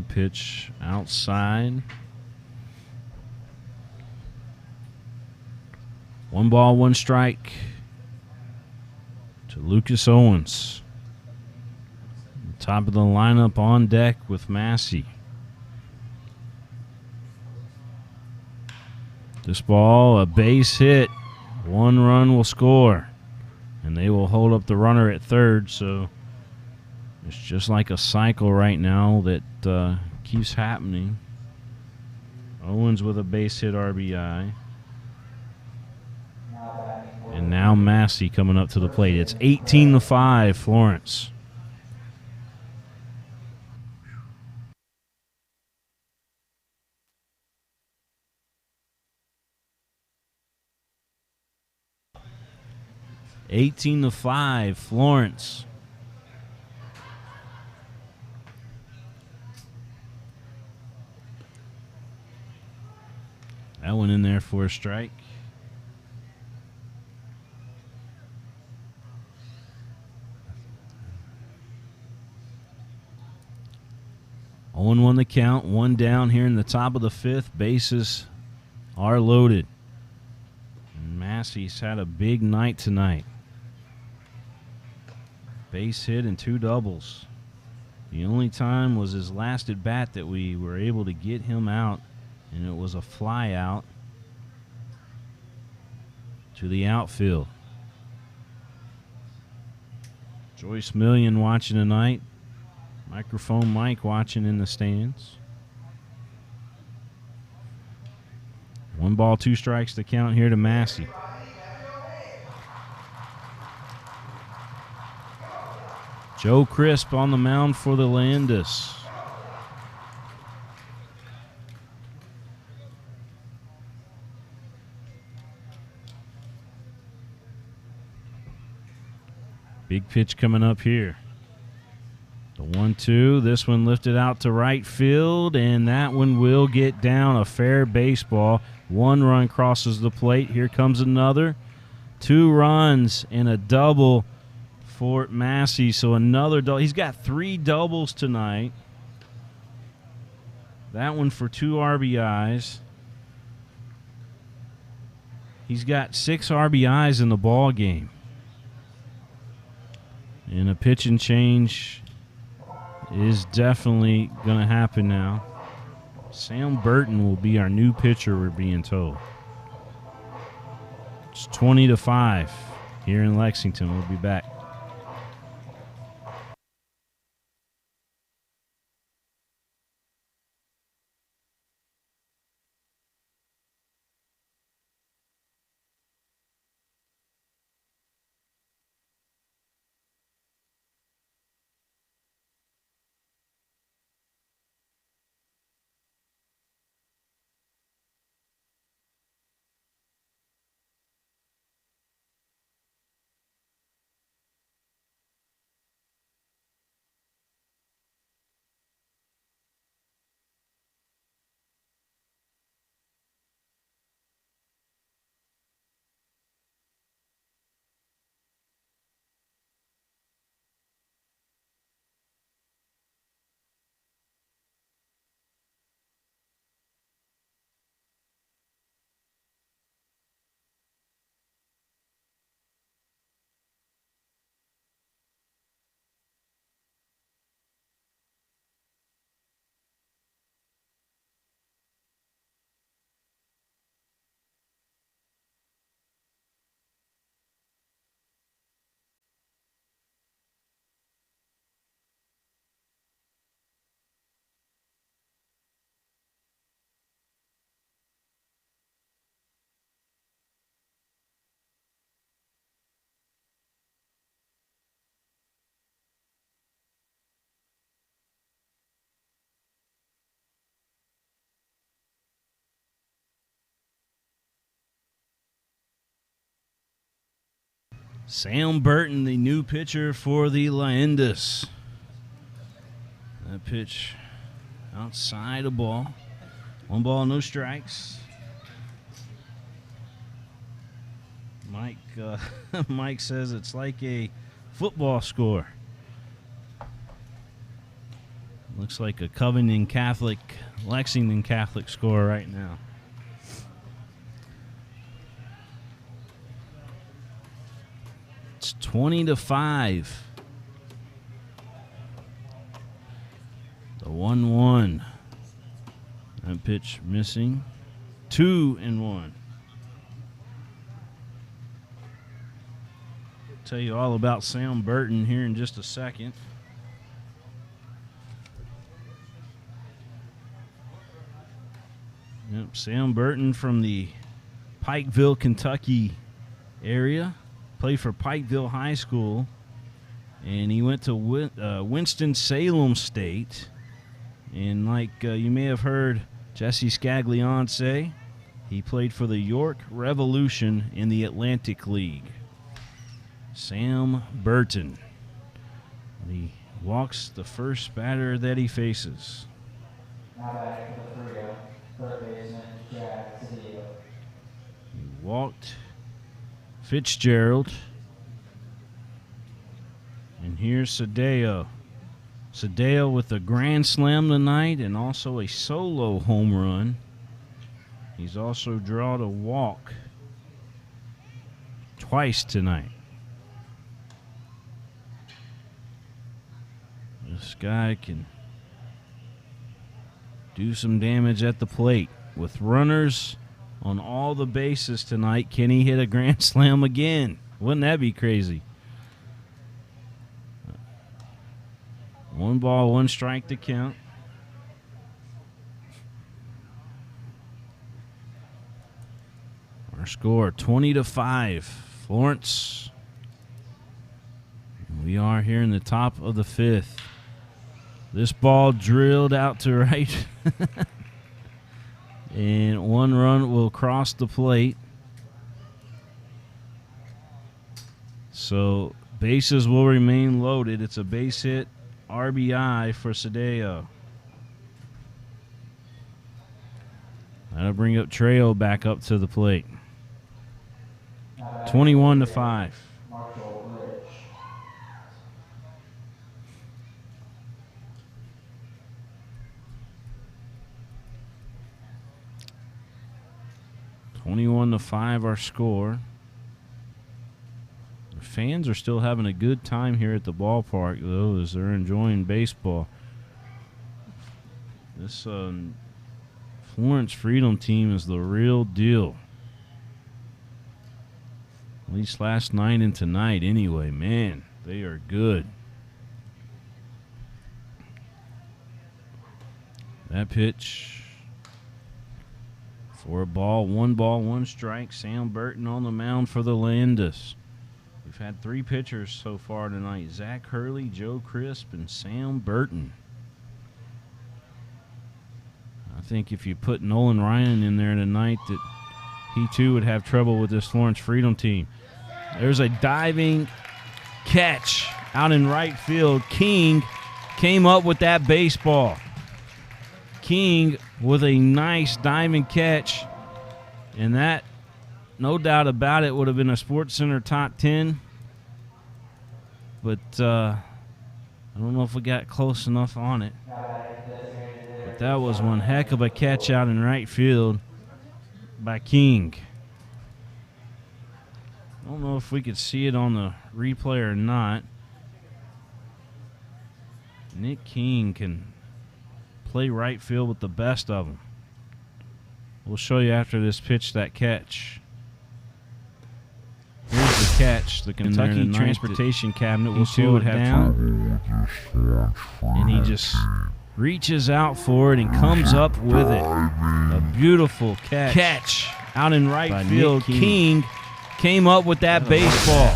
[SPEAKER 1] Pitch outside. 1 ball, 1 strike to Lucas Owens. Top of the lineup on deck with Massey. This ball, a base hit. 1 run will score. And they will hold up the runner at third, so it's just like a cycle right now that keeps happening. Owens with a base hit RBI.
[SPEAKER 2] Now batting for
[SPEAKER 1] And now Massey coming up to the plate. It's 18-5, Florence. Florence. That one in there for a strike. Owen won the count. One down here in the top of the fifth. Bases are loaded. And Massey's had a big night tonight. Base hit and 2 doubles. The only time was his last at bat that we were able to get him out, and it was a fly out to the outfield. Joyce Million watching tonight. Microphone Mike watching in the stands. 1 ball, 2 strikes to count here to Massey. Joe Crisp on the mound for the Leyendas. Big pitch coming up here. The 1-2. This one lifted out to right field, and that one will get down. A fair baseball. 1 run crosses the plate. Here comes another. 2 runs and a double for Massey. So another double. He's got 3 doubles tonight. That one for 2 RBIs. He's got 6 RBIs in the ball game. And a pitch and change is definitely going to happen now. Sam Burton will be our new pitcher, we're being told. It's 20-5 here in Lexington. We'll be back. Sam Burton, the new pitcher for the Leyendas. That pitch outside the ball. 1 ball, no strikes. Mike says it's like a football score. Looks like a Lexington Catholic score right now. It's 20-5. The 1-1. That pitch missing. 2-1. Tell you all about Sam Burton here in just a second. Sam Burton from the Pikeville, Kentucky area. Played for Pikeville High School. And he went to Winston-Salem State. And like you may have heard Jesse Scaglione say, he played for the York Revolution in the Atlantic League. Sam Burton. He walks the first batter that he faces.
[SPEAKER 2] Now back to the Frio, third baseman Jack Cedillo.
[SPEAKER 1] He walked Fitzgerald. And here's Cedillo. Cedillo with a grand slam tonight and also a solo home run. He's also drawn a walk twice tonight. This guy can do some damage at the plate. With runners on all the bases tonight, can he hit a grand slam again? Wouldn't that be crazy? 1 ball, 1 strike to count. Our score 20-5. Florence. We are here in the top of the 5th. This ball drilled out to right. And 1 run will cross the plate. So bases will remain loaded. It's a base hit. RBI for Cedillo. That'll bring up Trejo back up to the plate. 21-5.
[SPEAKER 2] Marshall Rich.
[SPEAKER 1] 21-5 our score. The fans are still having a good time here at the ballpark, though, as they're enjoying baseball. This Florence Freedom team is the real deal. At least last night and tonight anyway. Man, they are good. That pitch for a ball, 1 strike. Sam Burton on the mound for the Leyendas. We've had 3 pitchers so far tonight. Zach Hurley, Joe Crisp, and Sam Burton. I think if you put Nolan Ryan in there tonight, that he too would have trouble with this Florence Freedom team. There's a diving catch out in right field. King came up with that baseball. King with a nice diamond catch. And that, no doubt about it, would have been a Sports Center top 10. But I don't know if we got close enough on it. But that was one heck of a catch out in right field by King. I don't know if we could see it on the replay or not. Nick King can play right field with the best of them. We'll show you after this pitch that catch. Here's the catch. The Kentucky Transportation Cabinet will slow it down. And he just reaches out for it and comes up with it. A beautiful catch out in right field. King came up with that baseball.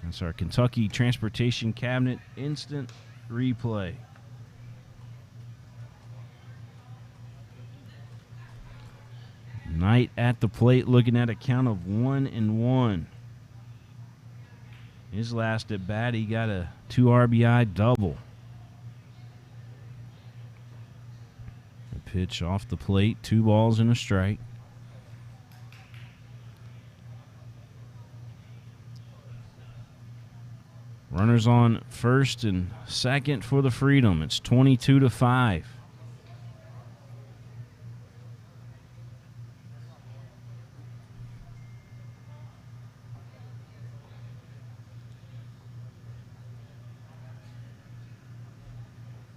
[SPEAKER 1] That's our Kentucky Transportation Cabinet instant replay. Knight at the plate looking at a count of 1-1. His last at bat, he got a 2 RBI double. A pitch off the plate, 2 balls and a strike. Runners on first and second for the Freedom. It's 22-5.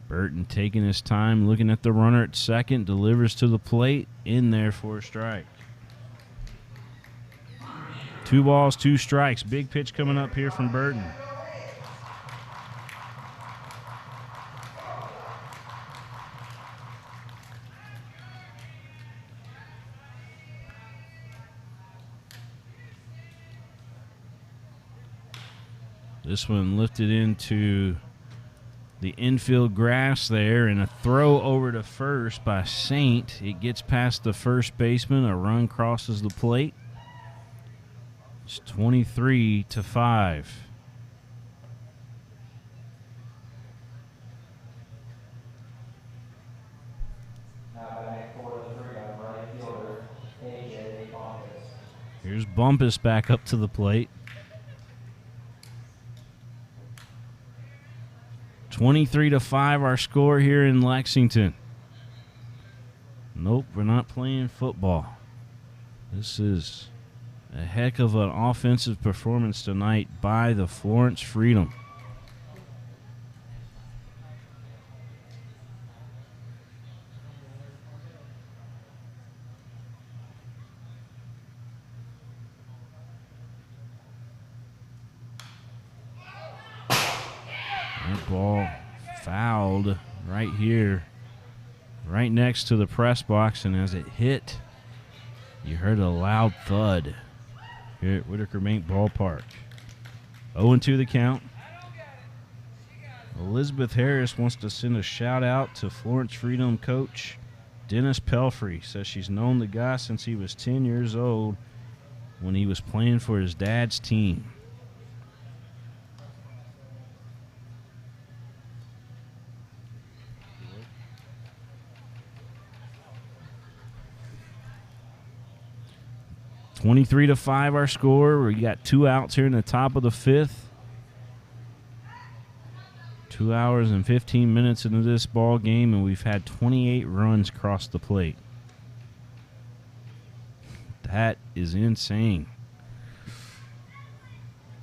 [SPEAKER 1] Burton taking his time, looking at the runner at second, delivers to the plate, in there for a strike. 2 balls, 2 strikes. Big pitch coming up here from Burton. This one lifted into the infield grass there, and a throw over to first by Saint. It gets past the first baseman. A run crosses the plate. It's 23-5. Here's Bumpus back up to the plate. 23-5 our score here in Lexington. Nope, we're not playing football. This is a heck of an offensive performance tonight by the Florence Freedom. That ball fouled right here, right next to the press box, and as it hit, you heard a loud thud here at Whitaker Bank Ballpark. 0-2 the count. Elizabeth Harris wants to send a shout out to Florence Freedom coach Dennis Pelfrey. Says she's known the guy since he was 10 years old when he was playing for his dad's team. (23-5) our score. We got 2 outs here in the top of the 5th. 2 hours and 15 minutes into this ball game, and we've had 28 runs cross the plate. That is insane.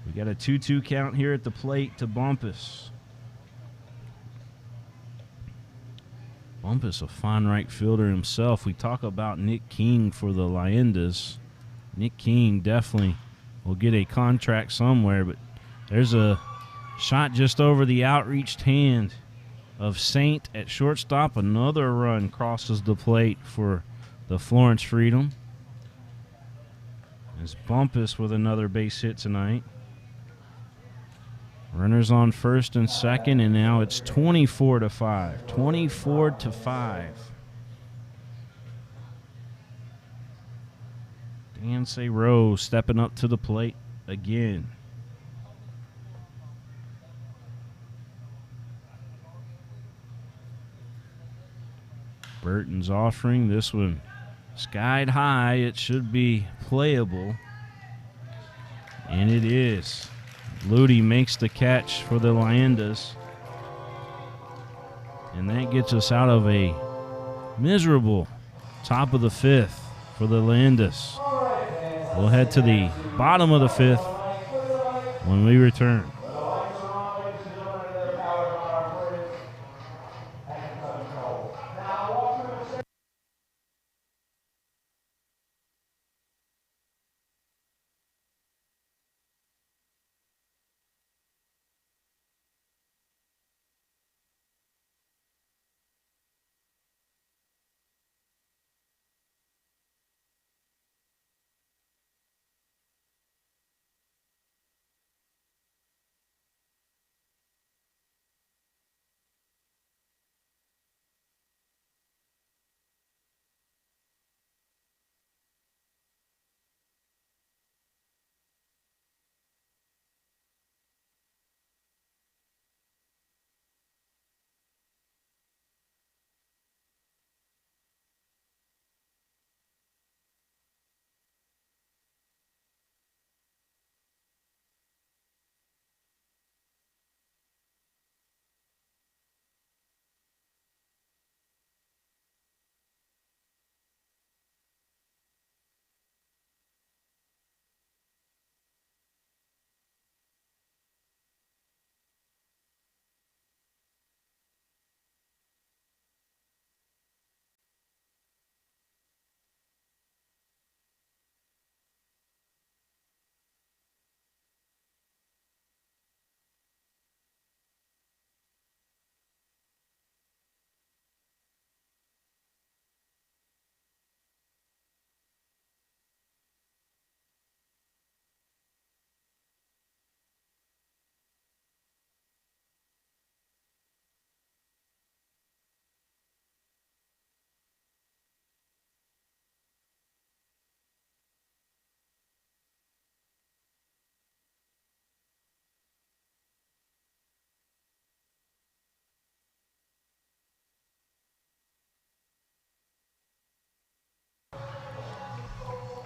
[SPEAKER 1] We got a 2-2 count here at the plate to Bumpus. Bumpus, a fine right fielder himself. We talk about Nick King for the Leyendas. Nick King definitely will get a contract somewhere, but there's a shot just over the outreached hand of Saint at shortstop. Another run crosses the plate for the Florence Freedom. It's Bumpus with another base hit tonight. Runners on first and second, and now it's 24-5. 24-5. Dan Rose stepping up to the plate again. Burton's offering. This one skied high. It should be playable. And it is. Ludi makes the catch for the Leyendas. And that gets us out of a miserable top of the 5th for the Leyendas. We'll head to the bottom of the 5th when we return.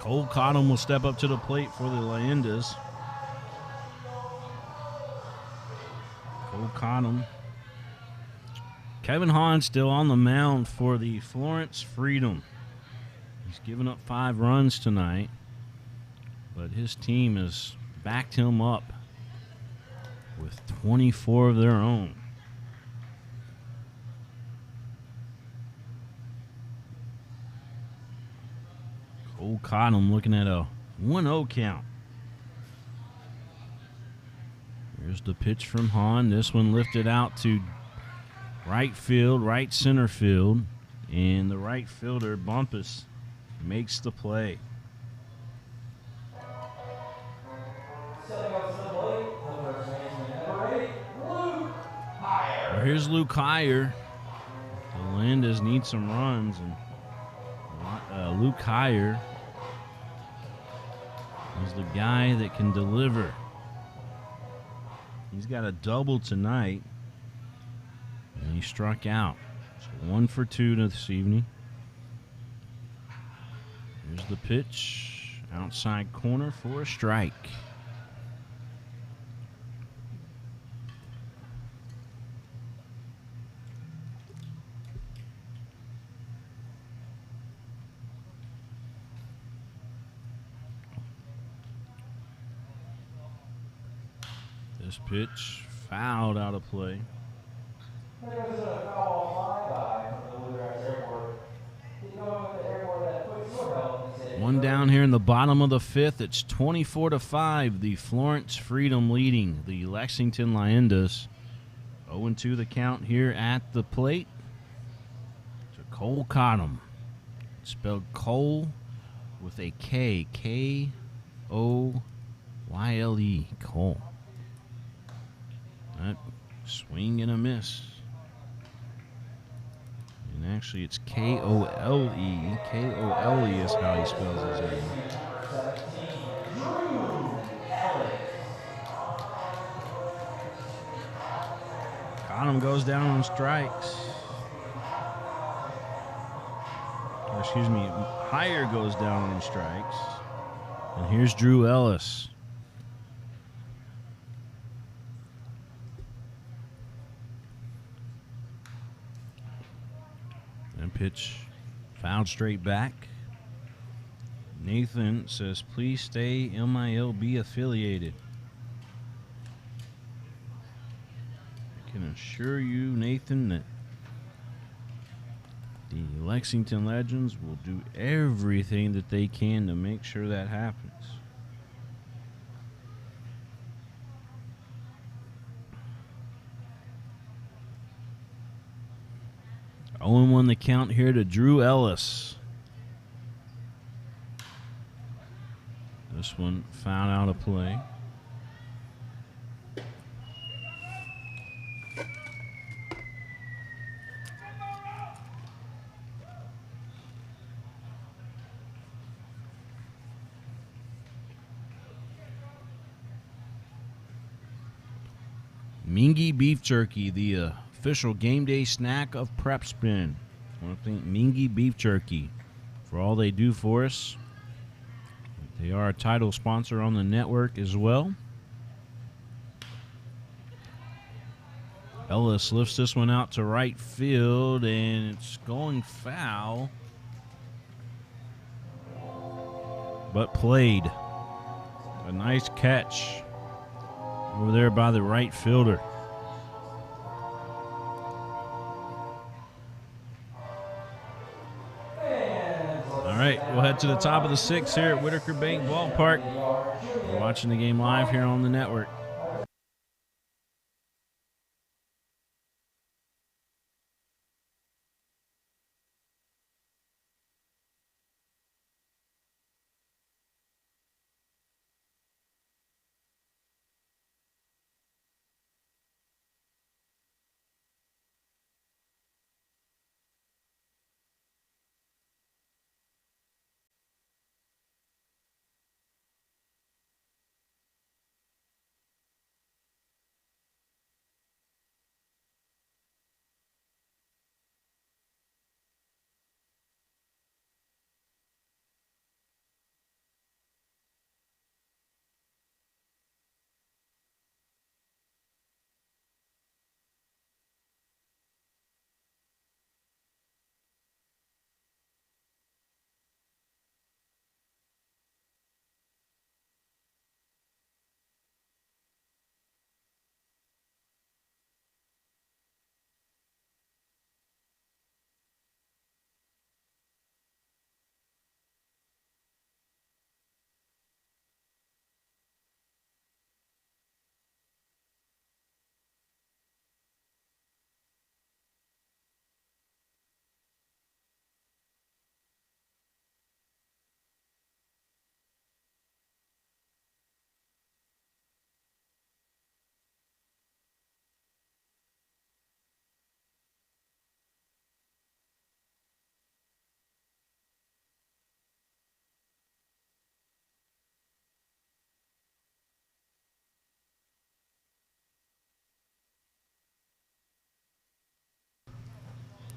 [SPEAKER 1] Cole Cottom will step up to the plate for the Leyendas. Cole Cottom. Kevin Hahn still on the mound for the Florence Freedom. He's given up 5 runs tonight, but his team has backed him up with 24 of their own. Cole Cottom looking at a 1-0 count. Here's the pitch from Hahn. This one lifted out to right field, right center field, and the right fielder, Bumpus, makes the play. Well, here's Luke Heyer. The Leyendas need some runs, and Luke Heyer is the guy that can deliver. He's got a double tonight, and he struck out. So 1 for 2 this evening. Here's the pitch, outside corner for a strike. This pitch fouled out of play.
[SPEAKER 2] There's a foul flyby from the Bluegrass Airport. He's going with the airport that puts your health in the city.
[SPEAKER 1] One down here in the bottom of the 5th. It's 24-5. The Florence Freedom leading the Lexington Leyendas. 0-2 the count here at the plate. To Cole Cottom. Spelled Cole with a K. K-O-Y-L-E. Cole. That swing and a miss. And actually it's K-O-L-E. K-O-L-E is how he spells his name. Cottom goes down on strikes. Or excuse me, Heyer goes down on strikes. And here's Drew Ellis. And pitch fouled straight back. Nathan says, please stay MILB affiliated. I can assure you, Nathan, that the Lexington Legends will do everything that they can to make sure that happens. Oh, 0-1 the count here to Drew Ellis. This one fouled out of play. Mingy Beef Jerky, the official game day snack of Prep Spin. I want to thank Mingy Beef Jerky for all they do for us. They are a title sponsor on the network as well. Ellis lifts this one out to right field, and it's going foul, but played. A nice catch over there by the right fielder. All right, we'll head to the top of the 6th here at Whitaker Bank Ballpark. We're watching the game live here on the network.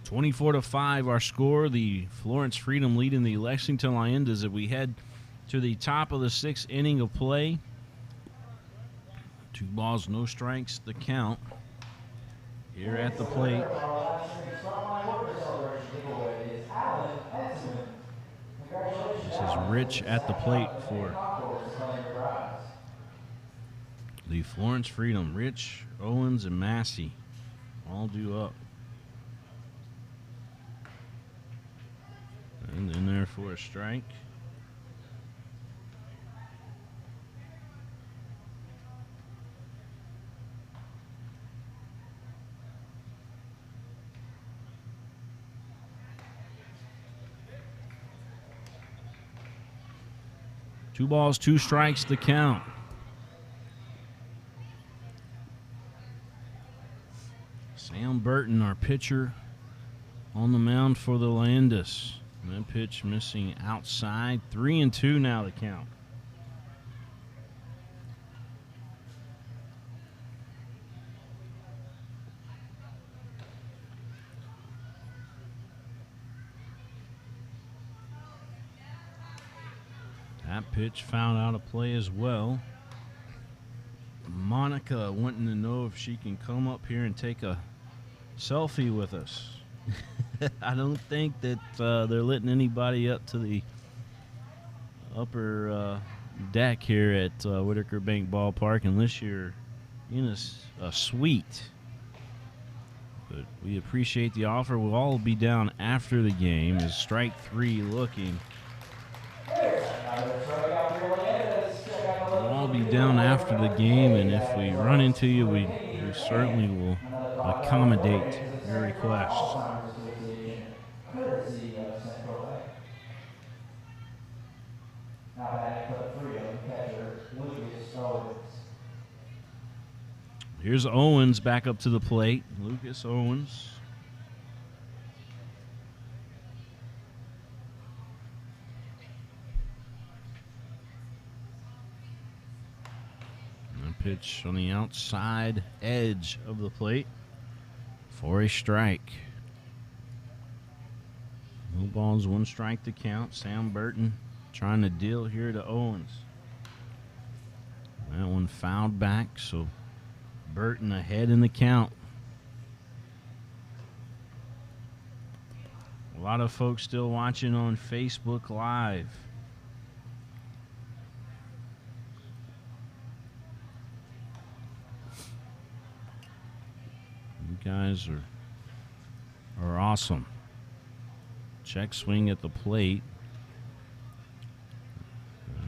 [SPEAKER 1] 24-5 our score. The Florence Freedom leading the Lexington Leyendas as we head to the top of the 6th inning of play. 2 balls, no strikes, the count here at the plate. This is Rich at the plate for the Florence Freedom. Rich, Owens, and Massey all due up. And in there for a strike. Two balls, 2 strikes, the count. Sam Burton, our pitcher, on the mound for the Leyendas. That pitch missing outside. 3-2 now the count. That pitch fouled out of play as well. Monica wanting to know if she can come up here and take a selfie with us. I don't think that they're letting anybody up to the upper deck here at Whitaker Bank Ballpark unless you're in a suite. But we appreciate the offer. We'll all be down after the game as strike 3 looking. We'll all be down after the game, and if we run into you, we certainly will accommodate your requests. Here's Owens back up to the plate. Lucas Owens. Pitch on the outside edge of the plate for a strike. No balls, 1 strike to count. Sam Burton trying to deal here to Owens. That one fouled back, so Burton ahead in the count. A lot of folks still watching on Facebook Live. Guys are awesome. Check swing at the plate.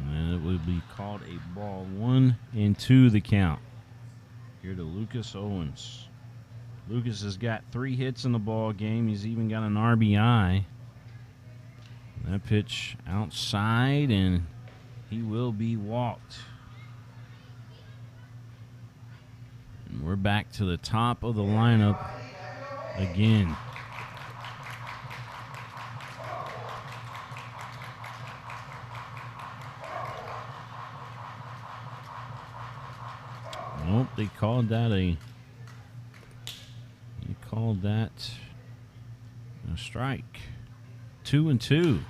[SPEAKER 1] And then it will be called a ball. 1-2 the count. Here to Lucas Owens. Lucas has got 3 hits in the ball game. He's even got an RBI. That pitch outside, and he will be walked. And we're back to the top of the lineup again. Nope, they called that a strike. 2-2.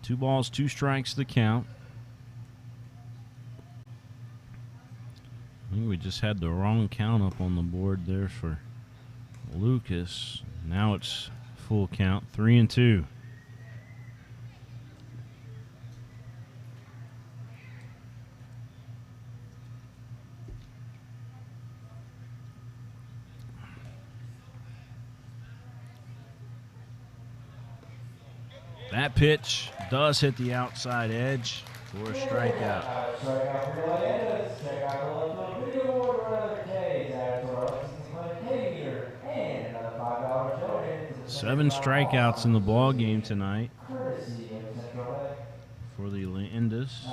[SPEAKER 1] Two balls, 2 strikes the count. I think we just had the wrong count up on the board there for Lucas. Now it's full count, 3-2. That pitch does hit the outside edge for a strikeout. 7 strikeouts in the ball game tonight for the Leyendas.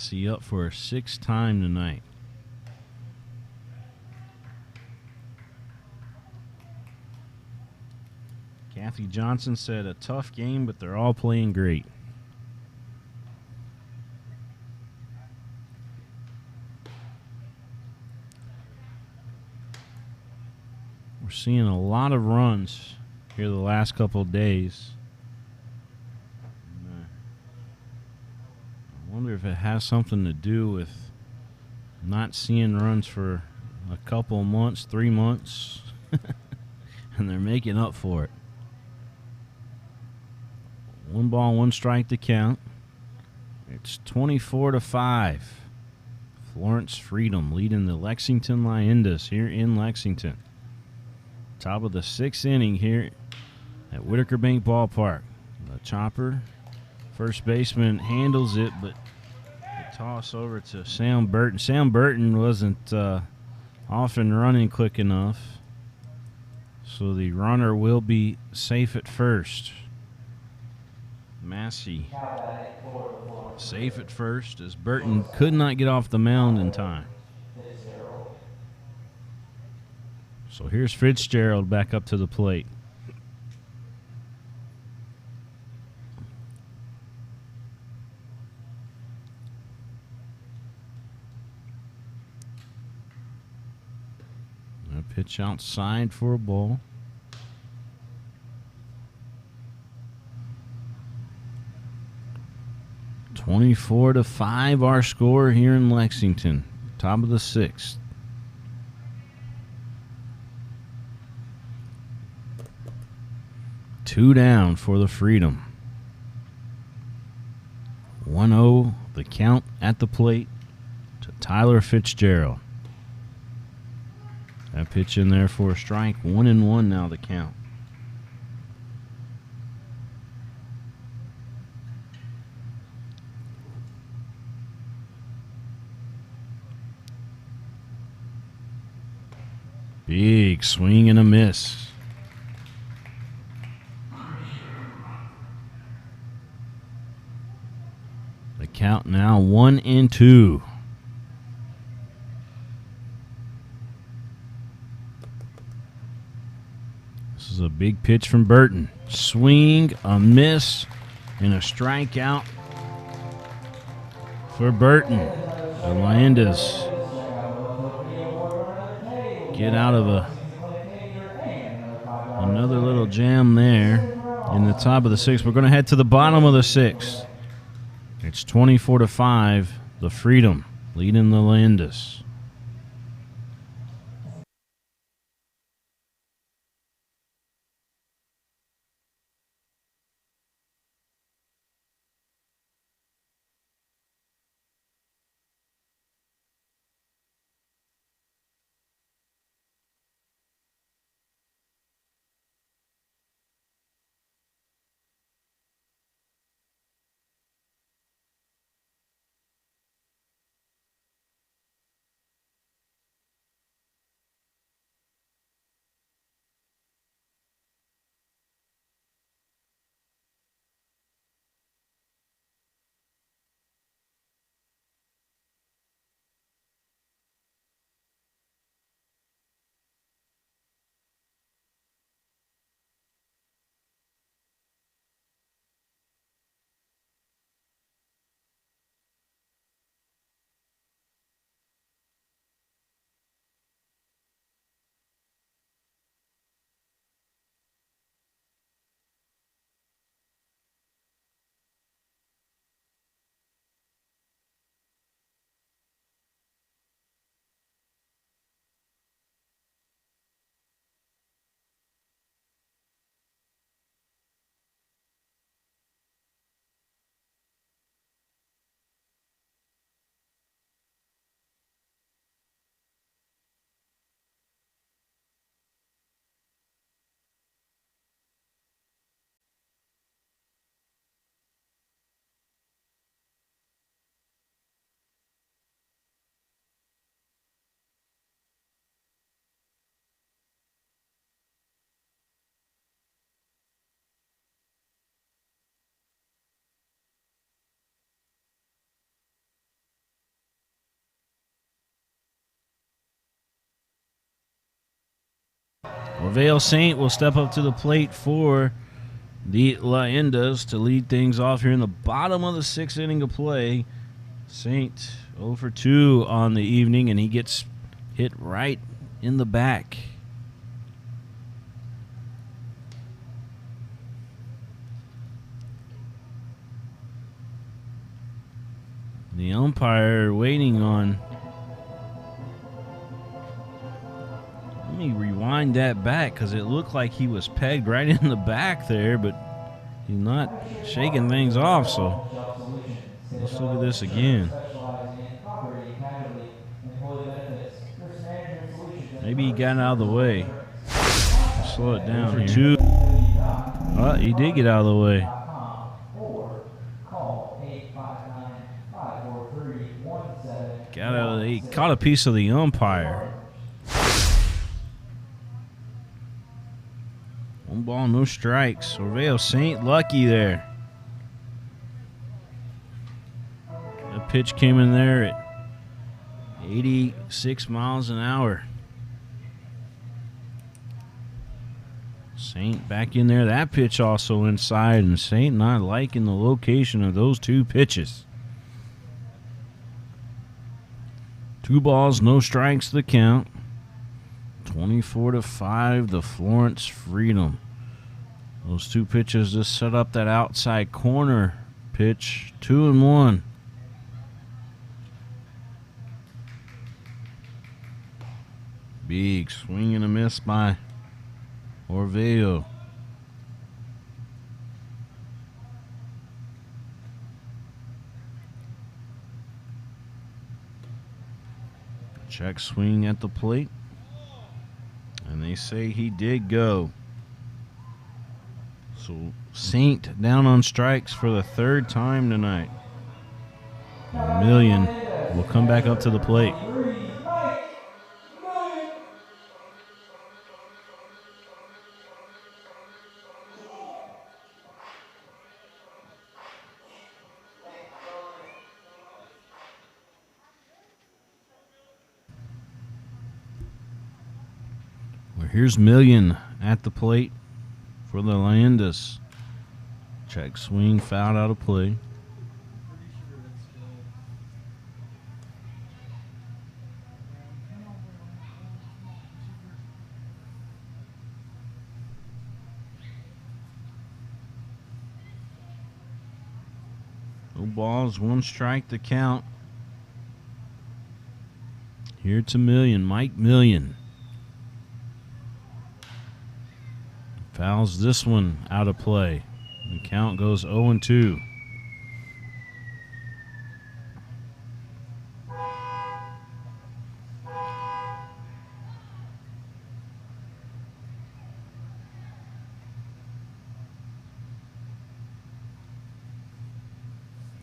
[SPEAKER 1] Massey up for her 6th time tonight. Kathy Johnson said a tough game, but they're all playing great. We're seeing a lot of runs here the last couple of days. I wonder if it has something to do with not seeing runs for a couple of months, 3 months, and they're making up for it. 1 ball, 1 strike to count. It's 24-5. Florence Freedom leading the Lexington Leyendas here in Lexington. Top of the 6th inning here at Whitaker Bank Ballpark. The chopper, first baseman handles it, but the toss over to Sam Burton. Sam Burton wasn't off and running quick enough, so the runner will be safe at first. Massey safe at first as Burton could not get off the mound in time. So here's Fitzgerald back up to the plate. A pitch outside for a ball. (24-5) our score here in Lexington. Top of the 6th. Two down for the Freedom. 1-0 the count at the plate to Tyler Fitzgerald. That pitch in there for a strike. 1-1 now the count. Big swing and a miss. The count now 1-2. This is a big pitch from Burton. Swing, a miss, and a strikeout for Burton. The Leyendas get out of another little jam there in the top of the 6th. We're going to head to the bottom of the 6th. It's 24-5. The Freedom leading the Leyendas. Orvale Saint will step up to the plate for the Leyendas to lead things off here in the bottom of the 6th inning of play. Saint 0 for 2 on the evening, and he gets hit right in the back. The umpire waiting on. Let me rewind that back because it looked like he was pegged right in the back there, but he's not shaking things off. So let's look at this again. Maybe he got out of the way. Slow it down here. 2. Oh, he did get out of the way. Got out of the, he caught a piece of the umpire. 1 ball, no strikes. Orvale Saint lucky there. That pitch came in there at 86 miles an hour. Saint back in there. That pitch also inside, and Saint not liking the location of those 2 pitches. 2 balls, no strikes the count. 24-5, the Florence Freedom. Those 2 pitches just set up that outside corner pitch. 2-1. Big swing and a miss by Orvale. Check swing at the plate. And they say he did go. So Saint down on strikes for the 3rd time tonight. Million will come back up to the plate. Here's Million at the plate for the Leyendas. Check swing, fouled out of play. No balls, 1 strike to count. Here to Million, Mike Million. Fouls this one out of play. The count goes 0-2.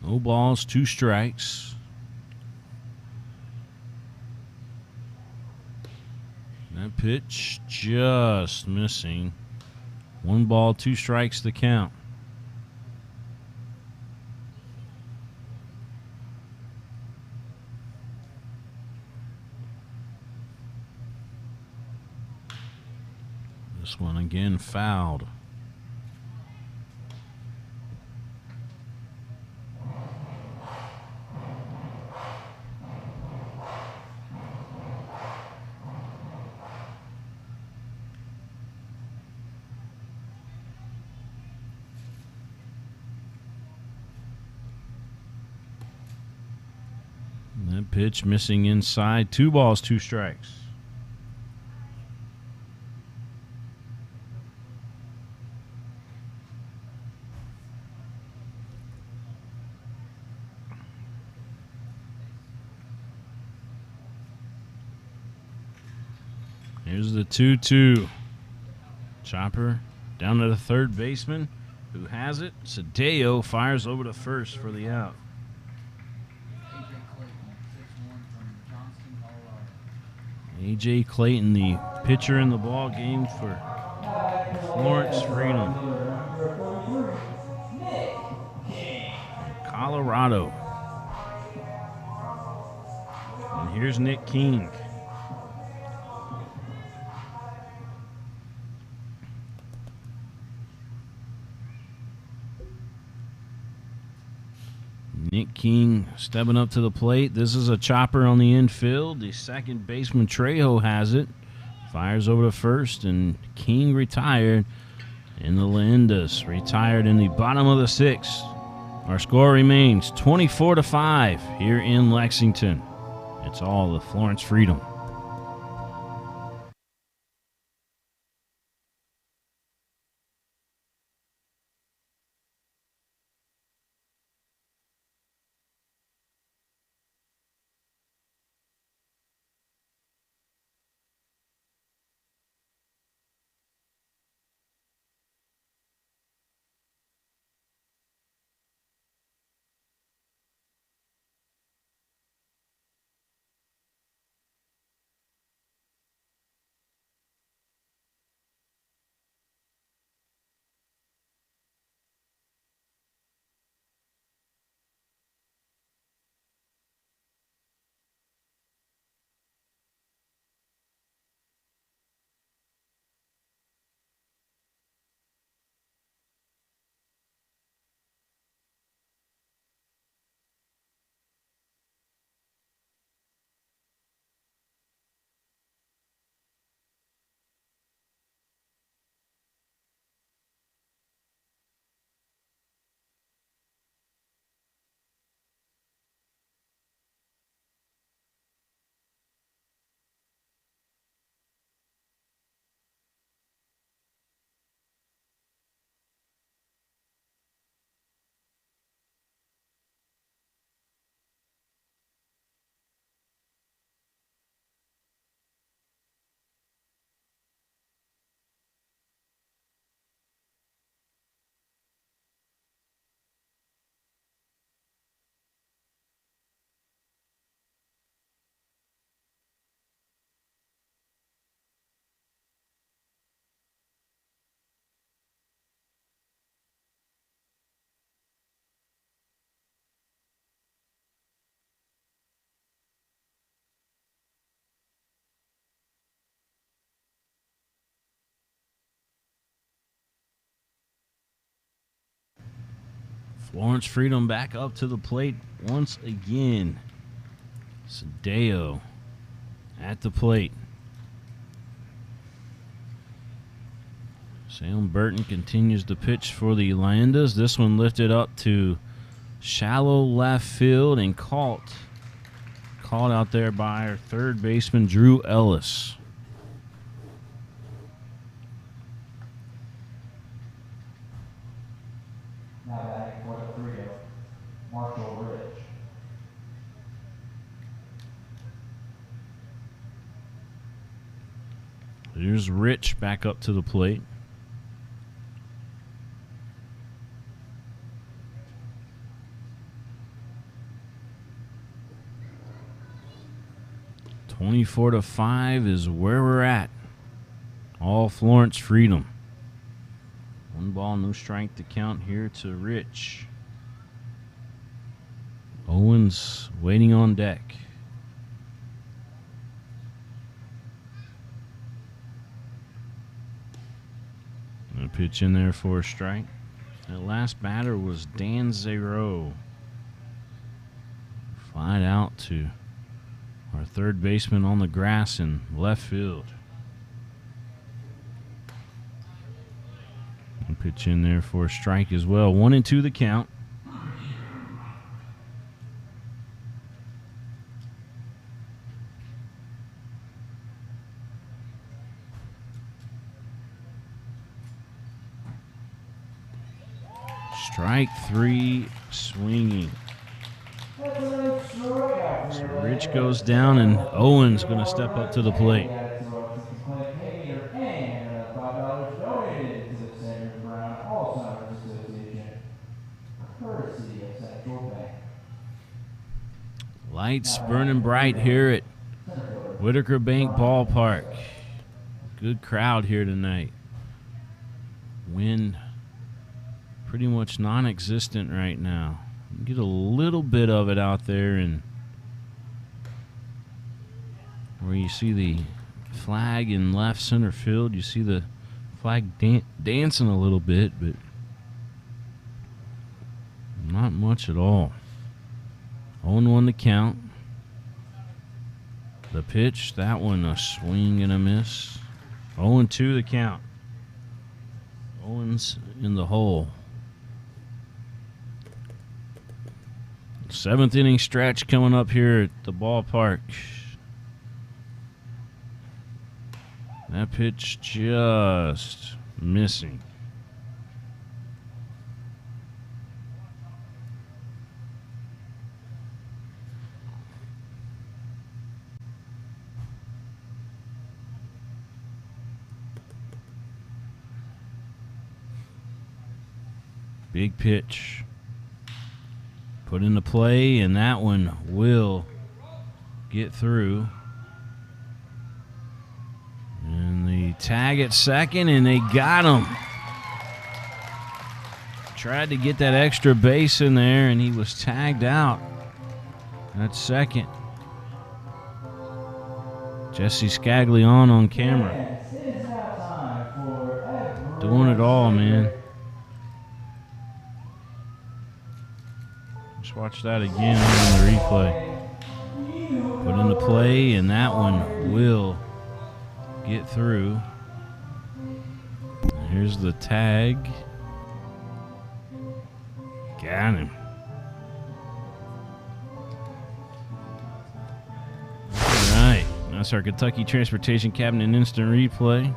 [SPEAKER 1] No balls, 2 strikes. That pitch just missing. 1 ball, 2 strikes to count. This one again fouled. That pitch missing inside. 2 balls, 2 strikes. Here's the 2-2. Chopper down to the 3rd baseman. Who has it? Sadeo fires over to first for the out. A.J. Clayton, the pitcher in the ball game for Florence Freedom. Colorado. And here's Nick King. Nick King stepping up to the plate. This is a chopper on the infield. The second baseman Trejo has it. Fires over to first, and King retired. And the Leyendas retired in the bottom of the sixth. Our score remains 24-5 here in Lexington. It's all the Florence Freedom. Florence Freedom back up to the plate once again. Sadeo at the plate. Sam Burton continues to pitch for the Leyendas. This one lifted up to shallow left field and caught out there by our third baseman Drew Ellis.
[SPEAKER 2] Now batting for the Freedom, Marshall Rich.
[SPEAKER 1] Here's Rich back up to the plate. (24-5) is where we're at. All Florence Freedom. 1 ball, no strike to count here to Rich. Owens waiting on deck. A pitch in there for a strike. That last batter was Dan Zero. Flied out to our third baseman on the grass in left field. A pitch in there for a strike as well. 1-2 the count. Strike 3, swinging. So Rich goes down, and Owens going to step up to the plate.
[SPEAKER 2] And $5 donated to the Senator Brown Alzheimer's Association, courtesy of Central Bank.
[SPEAKER 1] Lights burning bright here at Whitaker Bank Ballpark. Good crowd here tonight. Wind pretty much non-existent right now. You get a little bit of it out there, and where you see the flag in left center field, you see the flag dancing a little bit, but not much at all. 0-1 the count. The pitch, that one a swing and a miss. 0-2 the count. Owens in the hole. 7th inning stretch coming up here at the ballpark. That pitch just missing. Big pitch. Put into play, and that one will get through. And the tag at second, and they got him. Tried to get that extra base in there, and he was tagged out at second. Jesse Scaglione on camera. Doing it all, man. Just watch that again on the replay. Put into play, and that one will get through. And here's the tag. Got him. All right. That's our Kentucky Transportation Cabinet instant replay.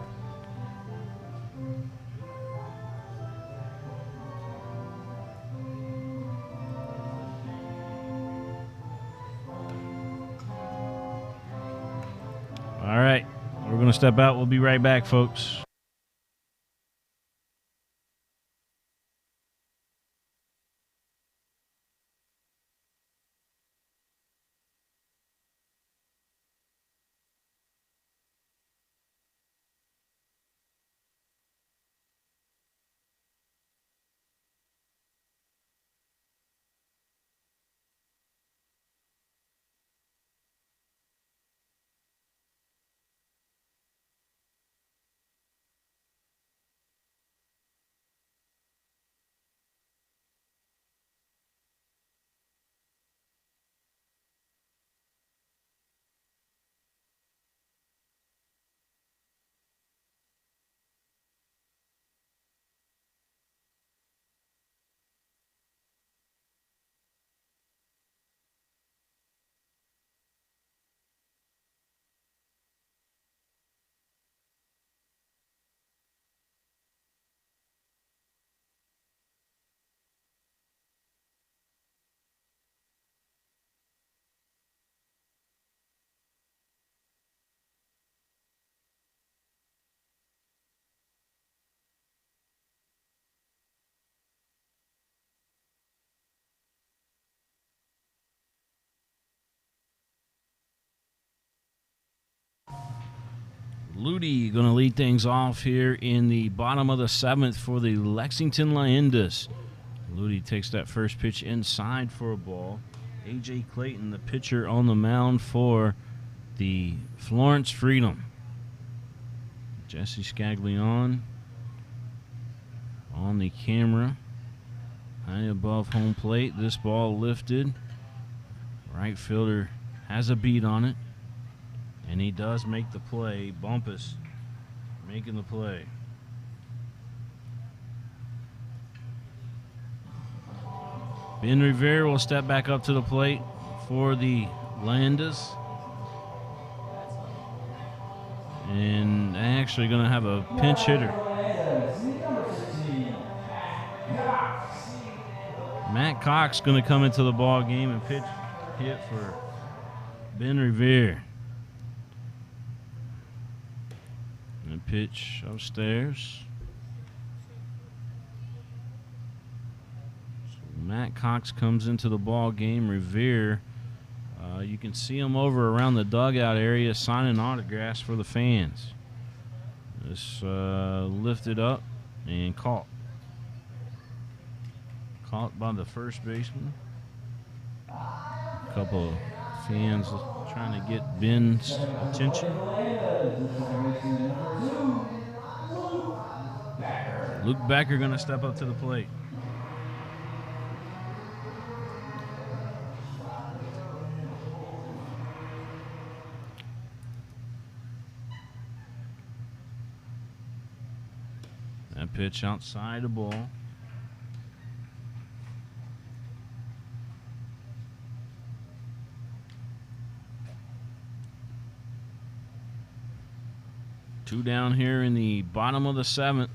[SPEAKER 1] All right, we're going to step out. We'll be right back, folks. Ludi going to lead things off here in the bottom of the 7th for the Lexington Leyendas. Ludi takes that first pitch inside for a ball. A.J. Clayton, the pitcher, on the mound for the Florence Freedom. Jesse Scaglione on the camera. High above home plate. This ball lifted. Right fielder has a beat on it. And he does make the play. Bumpus making the play. Ben Revere will step back up to the plate for the Leyendas. And actually going to have a pinch hitter. Matt Cox going to come into the ball game and pitch hit for Ben Revere. And pitch upstairs. So Matt Cox comes into the ball game. Revere, you can see him over around the dugout area signing autographs for the fans. This lifted up and caught. Caught by the first baseman. A couple of fans trying to get Ben's attention. Luke Becker going to step up to the plate. That pitch outside the ball. Two down here in the bottom of the 7th.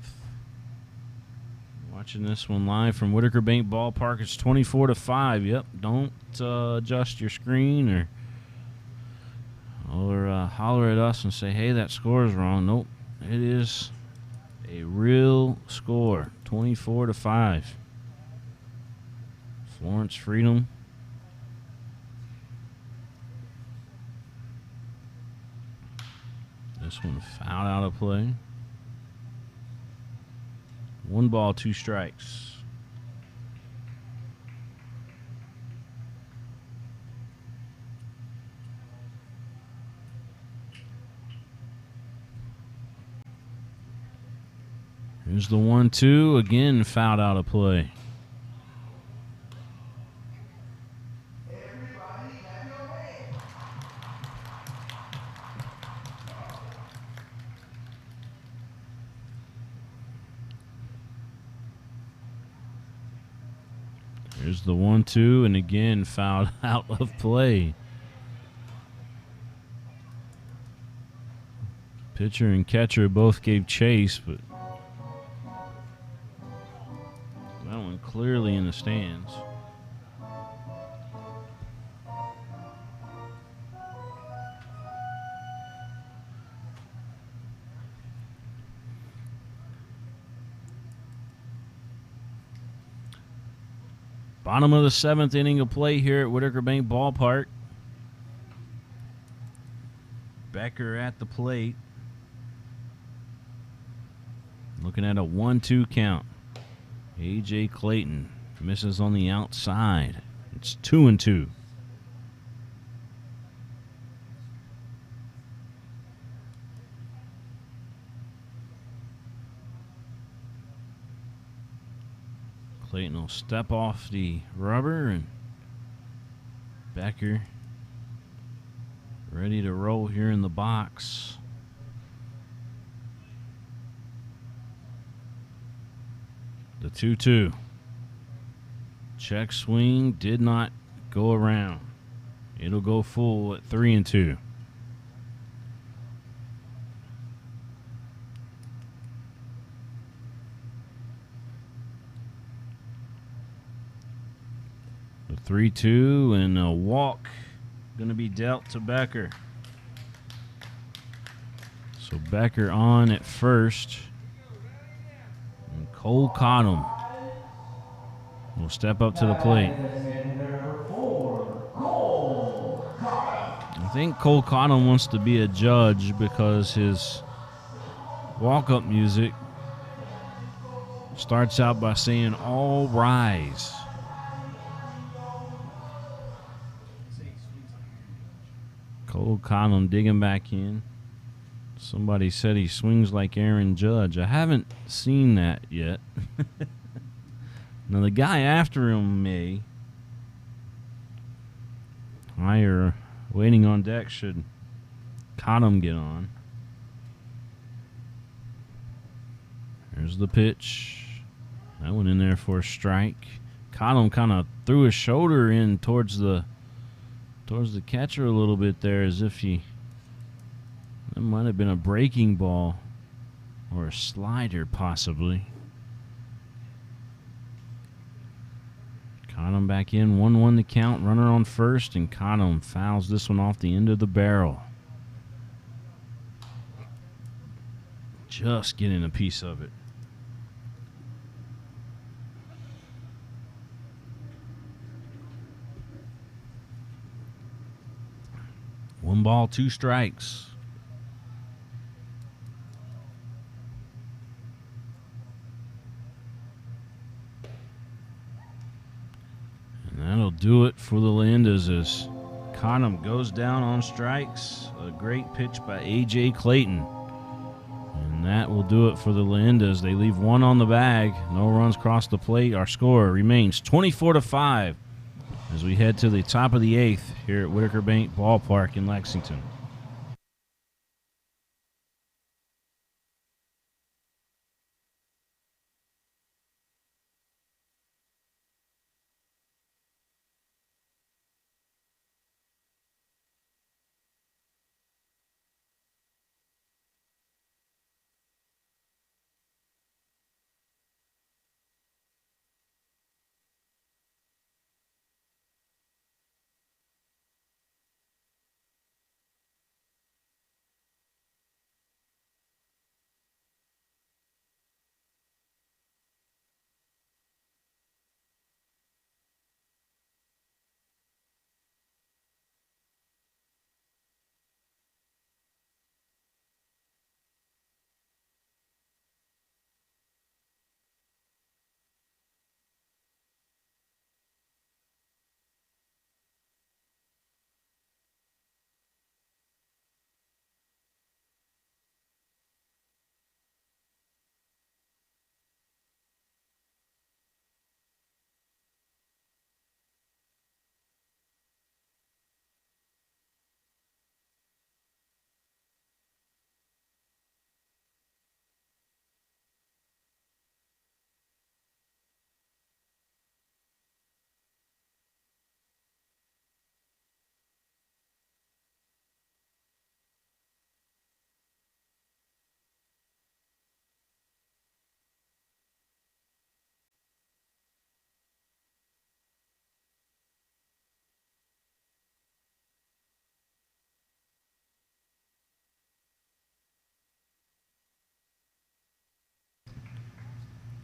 [SPEAKER 1] Watching this one live from Whitaker Bank Ballpark. It's 24-5. Yep, don't adjust your screen or holler at us and say, hey, that score is wrong. Nope, it is a real score, 24-5. Florence Freedom. This one fouled out of play. 1 ball, 2 strikes. Here's the 1-2, again fouled out of play. Here's the 1-2, and again fouled out of play. Pitcher and catcher both gave chase, but that one clearly in the stands. Bottom of the 7th inning of play here at Whitaker Bank Ballpark. Becker at the plate. Looking at a 1-2 count. A.J. Clayton misses on the outside. It's 2-2. Clayton will step off the rubber, and Becker ready to roll here in the box. The 2-2. Check swing did not go around. It'll go full at 3-2. The 3-2 and a walk going to be dealt to Becker. So Becker on at first. And Cole Cottom will step up to the plate. I think Cole Cottom wants to be a judge because his walk-up music starts out by saying, "All rise." Cole Cottom digging back in. Somebody said he swings like Aaron Judge. I haven't seen that yet. Now the guy after him may. Higher waiting on deck should Cottom get on. There's the pitch. That one in there for a strike. Cottom kind of threw his shoulder in towards the catcher a little bit there, as if that might have been a breaking ball or a slider possibly. Cottom back in, 1-1 the count, runner on first, and Cottom fouls this one off the end of the barrel. Just getting a piece of it. One ball, 2 strikes. And that'll do it for the Leyendas as Cottom goes down on strikes. A great pitch by A.J. Clayton. And that will do it for the Leyendas. They leave 1 on the bag. No runs cross the plate. Our score remains 24-5. As we head to the top of the 8th here at Whitaker Bank Ballpark in Lexington.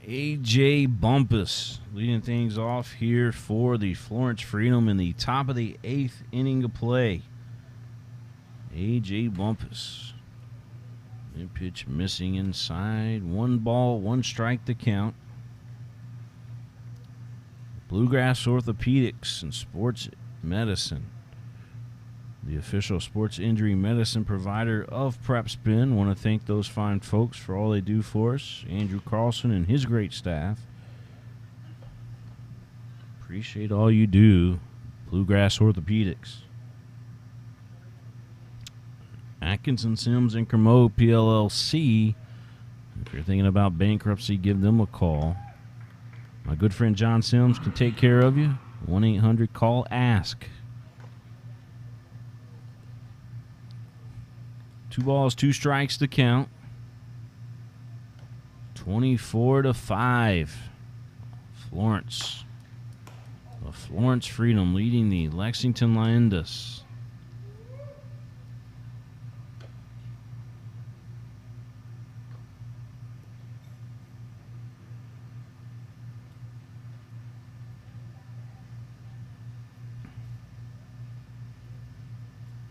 [SPEAKER 1] A.J. Bumpus leading things off here for the Florence Freedom in the top of the 8th inning of play. A.J. Bumpus. Mid pitch missing inside. 1 ball, 1 strike to count. Bluegrass Orthopedics and Sports Medicine, the official sports injury medicine provider of Prep Spin. Want to thank those fine folks for all they do for us. Andrew Carlson and his great staff. Appreciate all you do, Bluegrass Orthopedics. Atkinson, Sims, and Kermode PLLC. If you're thinking about bankruptcy, give them a call. My good friend John Sims can take care of you. 1-800-CALL-ASK. 2 balls, 2 strikes to count. 24-5. Florence. The Florence Freedom leading the Lexington Leyendas.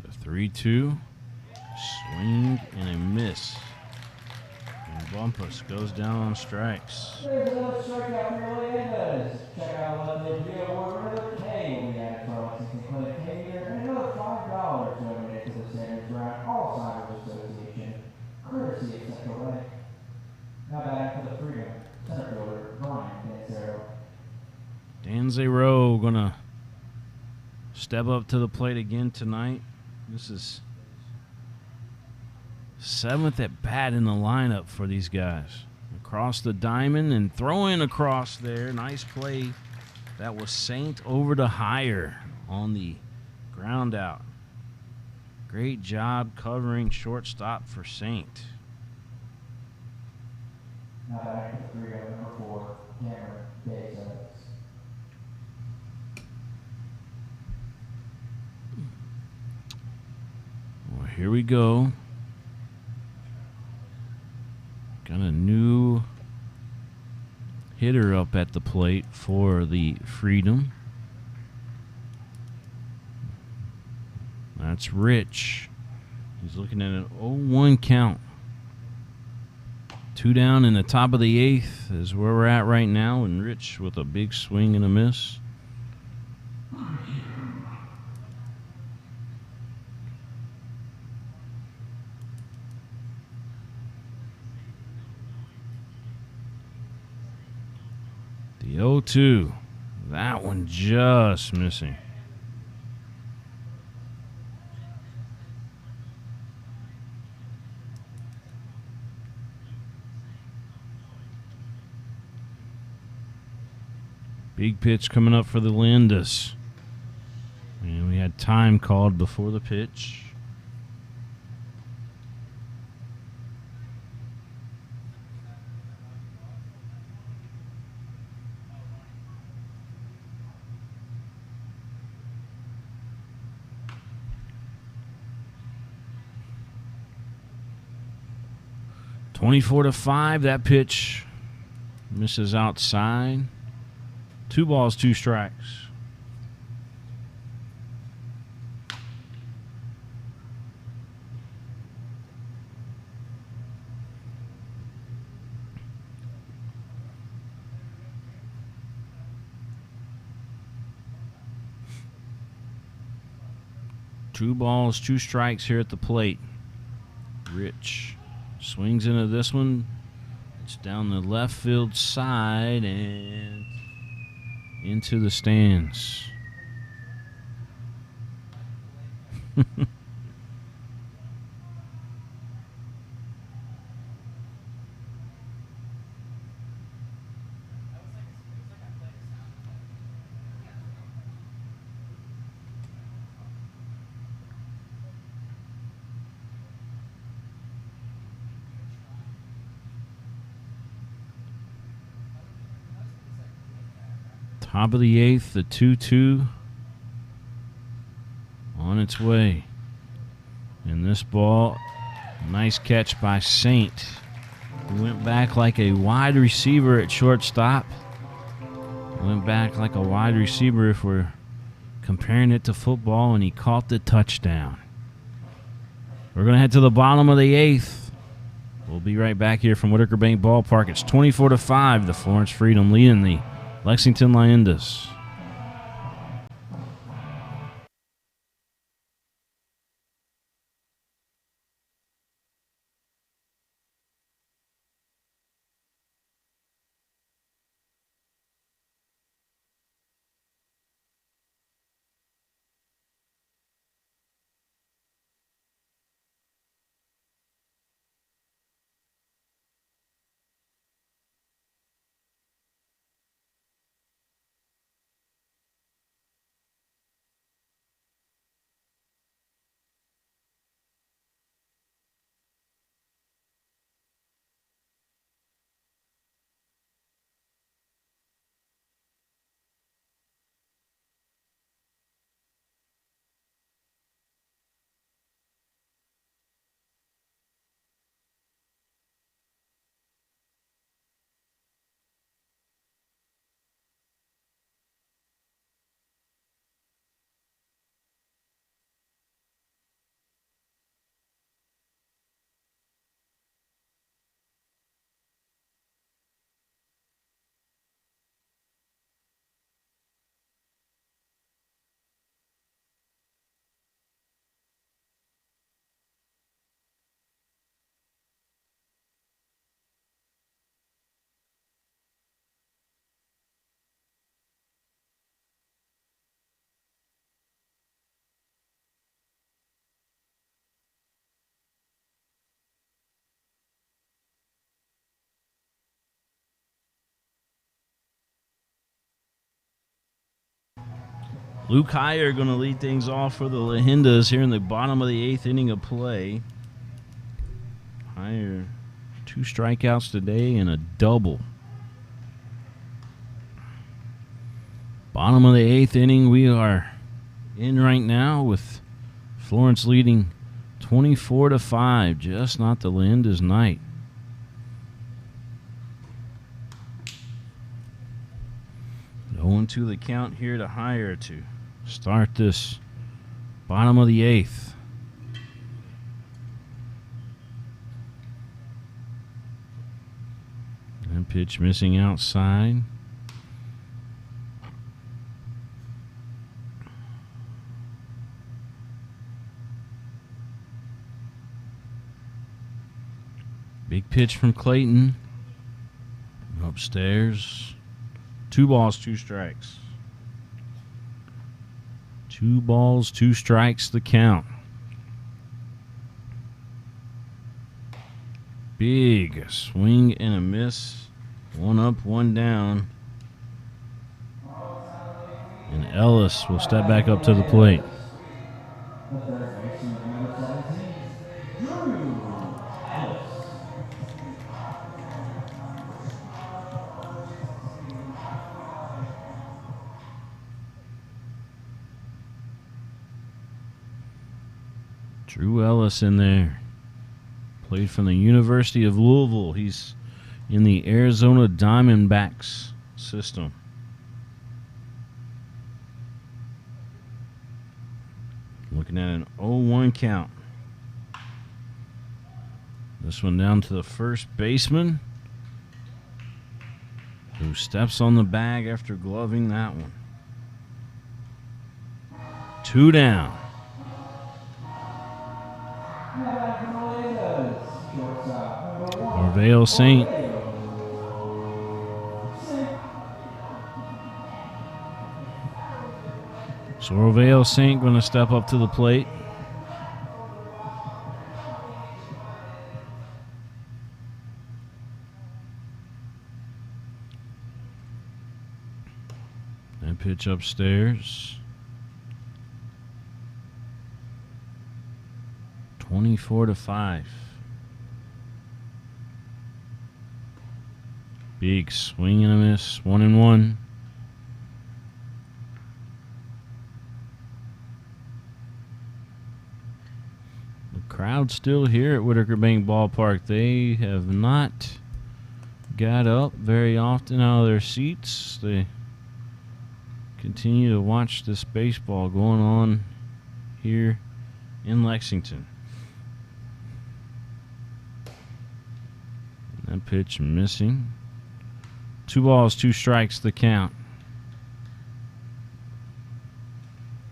[SPEAKER 1] The 3-2. Swing and a miss. And Bumpus goes down on strikes.
[SPEAKER 2] There's another strikeout for your Leyendas. Check out the video award winner K will be added to our Lexington Clinic K meter, and another $5 donated to the Standards Round Alzheimer's Association, courtesy of Central Lake. Now back to the Freedom center fielder Brian Danzero.
[SPEAKER 1] Danzero gonna step up to the plate again tonight. This is 7th at bat in the lineup for these guys. Across the diamond and throw in across there. Nice play. That was Saint over to Higher on the ground out. Great job covering shortstop for Saint.
[SPEAKER 2] Now back to the Freedom number 4, Cameron Bezos.
[SPEAKER 1] Well, here we go. Got a new hitter up at the plate for the Freedom. That's Rich. He's looking at an 0-1 count. 2 down in the top of the 8th is where we're at right now, and Rich with a big swing and a miss. The 0-2. That one just missing. Big pitch coming up for the Leyendas. And we had time called before the pitch. (24-5). That pitch misses outside. 2 balls, 2 strikes. Two balls, 2 strikes here at the plate. Rich swings into this one. It's down the left field side and into the stands. Top of the 8th, the 2-2 on its way. And this ball, nice catch by Saint. He went back like a wide receiver at shortstop. Went back like a wide receiver if we're comparing it to football, and he caught the touchdown. We're going to head to the bottom of the 8th. We'll be right back here from Whitaker Bank Ballpark. It's 24-5, the Florence Freedom leading the Lexington Leyendas. Luke Heyer going to lead things off for the Leyendas here in the bottom of the 8th inning of play. Heyer, 2 strikeouts today and a double. Bottom of the 8th inning we are in right now with Florence leading 24-5. Just not the Leyendas' night. Going to the count here to Heyer to start this bottom of the 8th. And pitch missing outside. Big pitch from Clayton. Upstairs. 2 balls, 2 strikes. 2 balls, 2 strikes, the count. Big swing and a miss. 1 up, 1 down. And Ellis will step back up to the plate. Drew Ellis in there. Played from the University of Louisville. He's in the Arizona Diamondbacks system. Looking at an 0-1 count. This one down to the first baseman, who steps on the bag after gloving that one. 2 down. Orveo Saint. So Orveo Saint going to step up to the plate. And pitch upstairs. 24-5. Big swing and a miss. 1-1. Crowd still here at Whitaker Bank Ballpark. They have not got up very often out of their seats. They continue to watch this baseball going on here in Lexington. That pitch missing. 2 balls, 2 strikes, the count.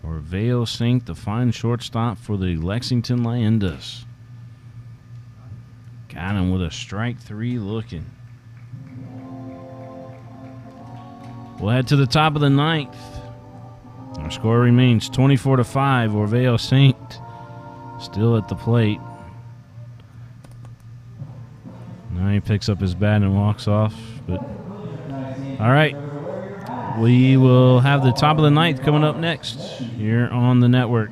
[SPEAKER 1] Orveo Sink, the fine shortstop for the Lexington Leyendas. Got him with a strike 3 looking. We'll head to the top of the 9th. Our score remains 24-5. Orveo Sink still at the plate. Now he picks up his bat and walks off. But all right. We will have the top of the 9th coming up next here on the network.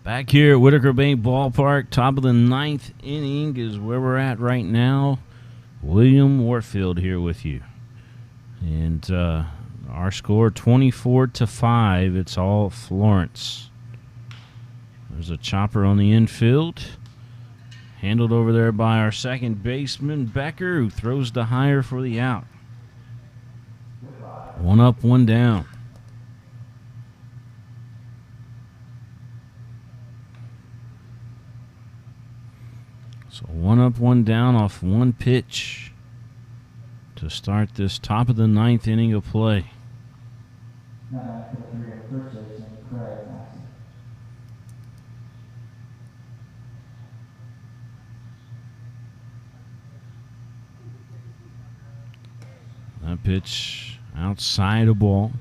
[SPEAKER 1] Back here at Whitaker Bank Ballpark, top of the 9th inning is where we're at right now. William Warfield here with you. And our score 24-5. It's all Florence. There's a chopper on the infield. Handled over there by our second baseman, Becker, who throws the higher for the out. 1 up, 1 down. So 1 up, 1 down off 1 pitch to start this top of the 9th inning of play. That pitch outside a ball.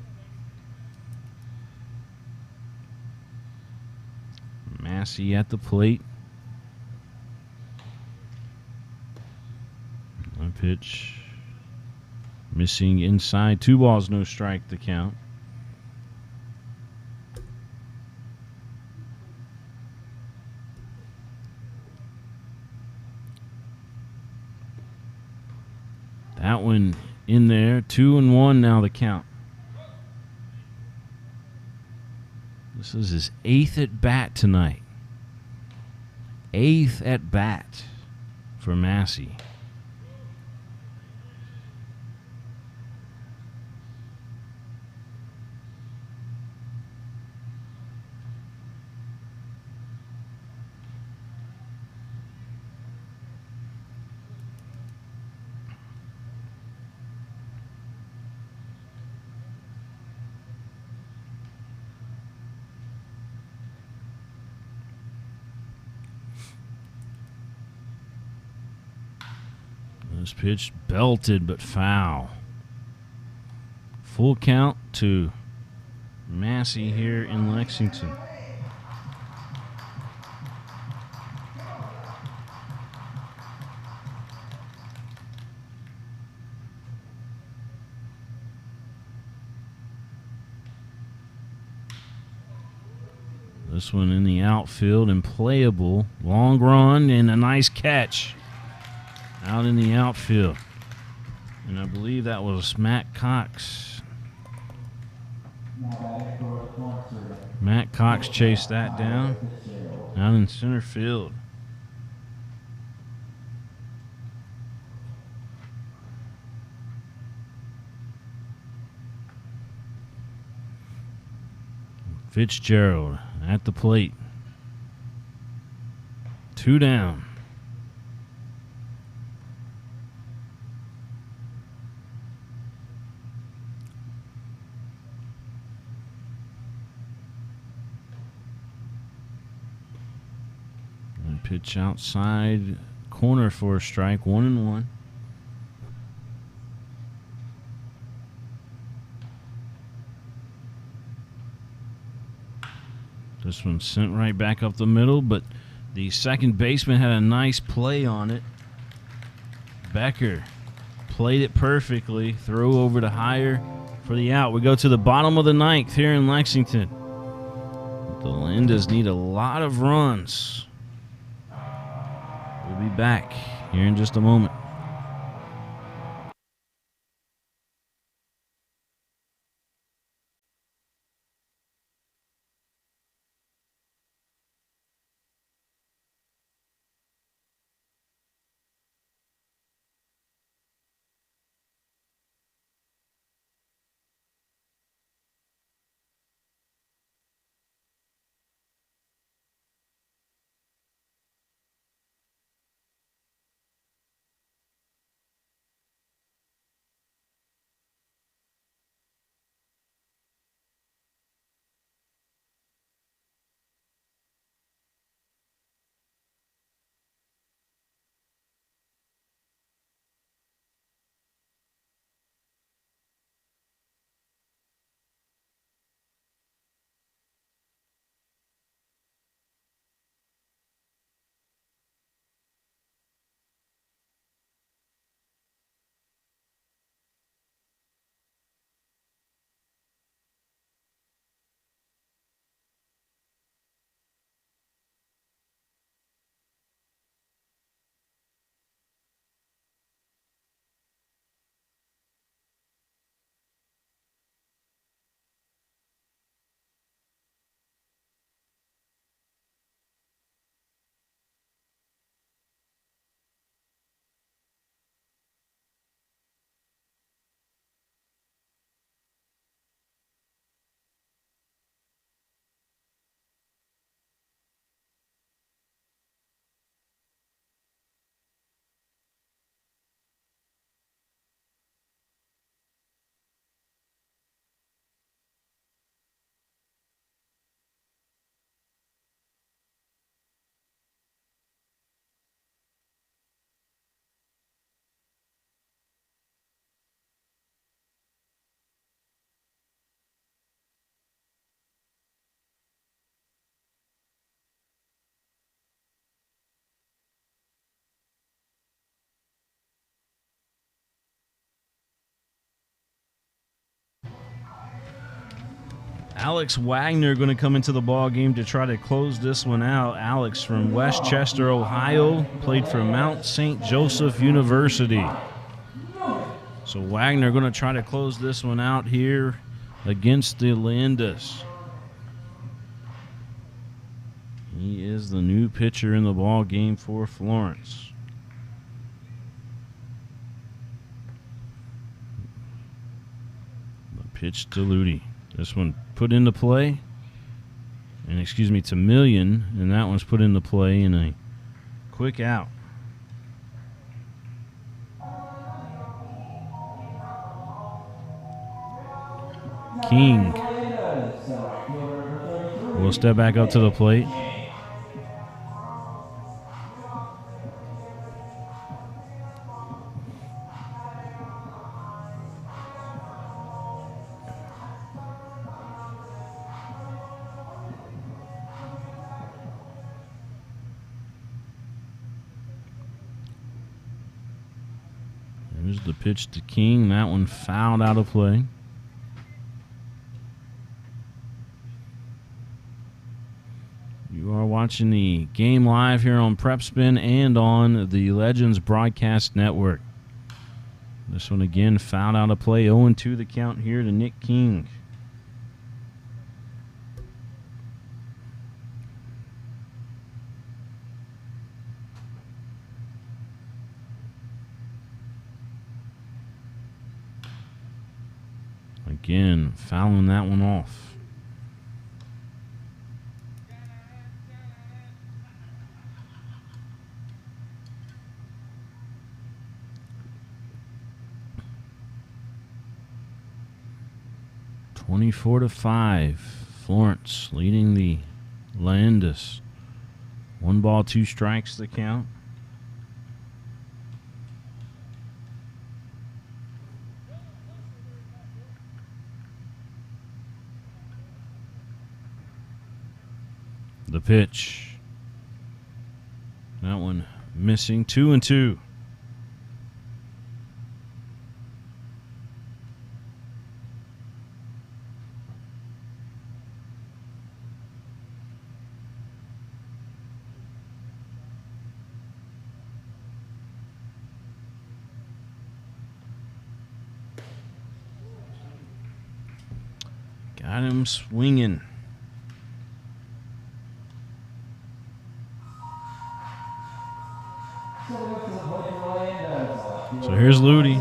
[SPEAKER 1] Massey at the plate. That pitch missing inside. 2 balls, no strike, the count. That one in there. 2-1 now the count. This is his 8th at bat tonight. 8th at bat for Massey. This pitch belted but foul. Full count to Massey here in Lexington. This one in the outfield and playable. Long run and a nice catch out in the outfield. And I believe that was Matt Cox. Matt Cox chased that down out in center field. Fitzgerald at the plate. 2 down. And pitch outside corner for a strike. 1-1. This one sent right back up the middle, but the second baseman had a nice play on it. Becker played it perfectly. Throw over to Higher for the out. We go to the bottom of the ninth here in Lexington. The Leyendas need a lot of runs. We'll be back here in just a moment. Alex Wagner going to come into the ball game to try to close this one out. Alex from Westchester, Ohio, played for Mount St. Joseph University. So Wagner going to try to close this one out here against the Leyendas. He is the new pitcher in the ball game for Florence. The pitch to Ludi. This one put into play, and to Million, and that one's put into play in a quick out. King will step back up to the plate. There's the pitch to King. That one fouled out of play. You are watching the game live here on Prep Spin and on the Legends Broadcast Network. This one again, fouled out of play. 0-2 the count here to Nick King. Again, fouling that one off. (24-5). Florence leading the Leyendas. 1 ball, 2 strikes the count. The pitch. That one missing. 2-2. Got him swinging. So here's Ludi.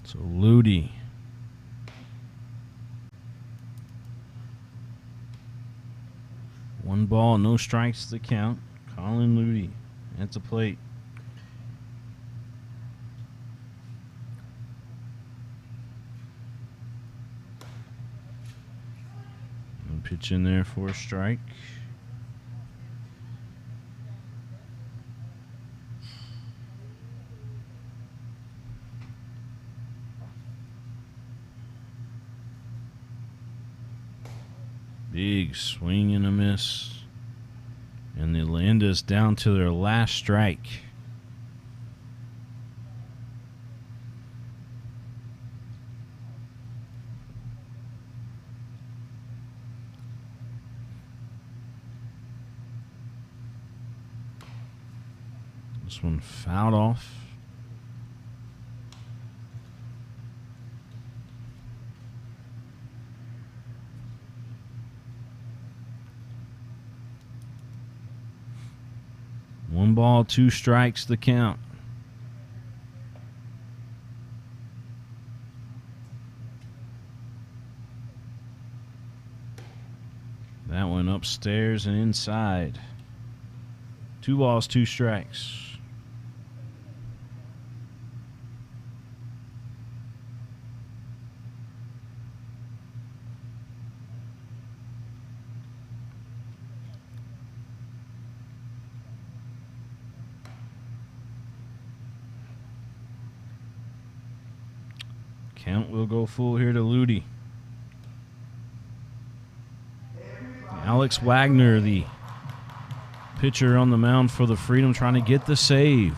[SPEAKER 1] So Ludi. One ball, no strikes to count. Colin Ludi at the plate. And pitch in there for a strike. Big swing and a miss. And the Leyendas down to their last strike. This one fouled off. One ball, 2 strikes the count. That one upstairs and inside. 2 balls, 2 strikes. Count will go full here to Ludi. Alex Wagner, the pitcher on the mound for the Freedom, trying to get the save.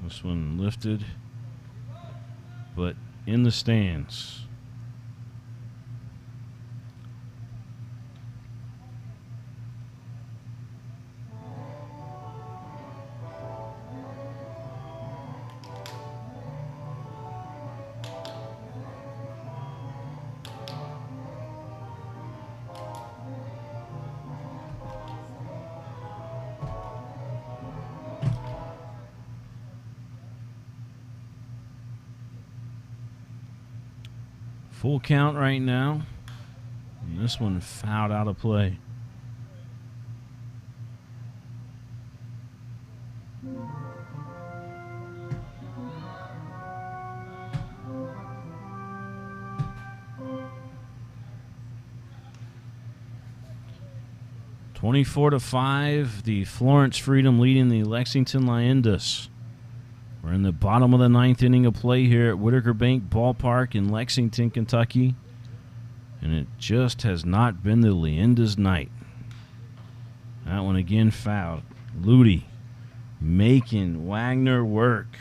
[SPEAKER 1] This one lifted, but in the stands. Full count right now. And this one fouled out of play. 24-5, the Florence Freedom leading the Lexington Leyendas. We're in the bottom of the ninth inning of play here at Whitaker Bank Ballpark in Lexington, Kentucky. And it just has not been the Leyendas' night. That one again fouled. Ludi making Wagner work.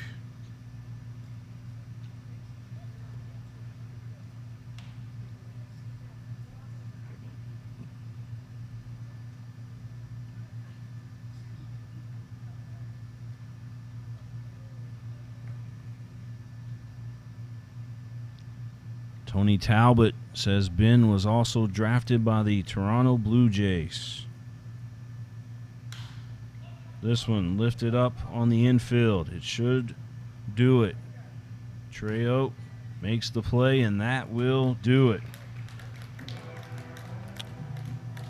[SPEAKER 1] Tony Talbot says Ben was also drafted by the Toronto Blue Jays. This one lifted up on the infield. It should do it. Trejo makes the play, and that will do it.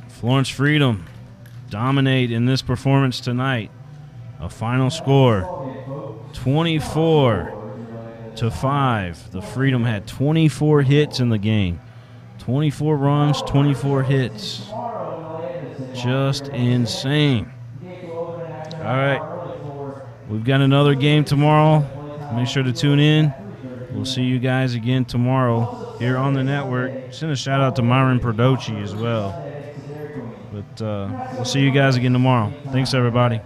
[SPEAKER 1] Florence Freedom dominate in this performance tonight. A final score, 24-5. The Freedom had 24 hits in the game. 24 runs, 24 hits. Just insane. All right. We've got another game tomorrow. Make sure to tune in. We'll see you guys again tomorrow here on the network. Send a shout out to Myron Perdoci as well. But we'll see you guys again tomorrow. Thanks, everybody.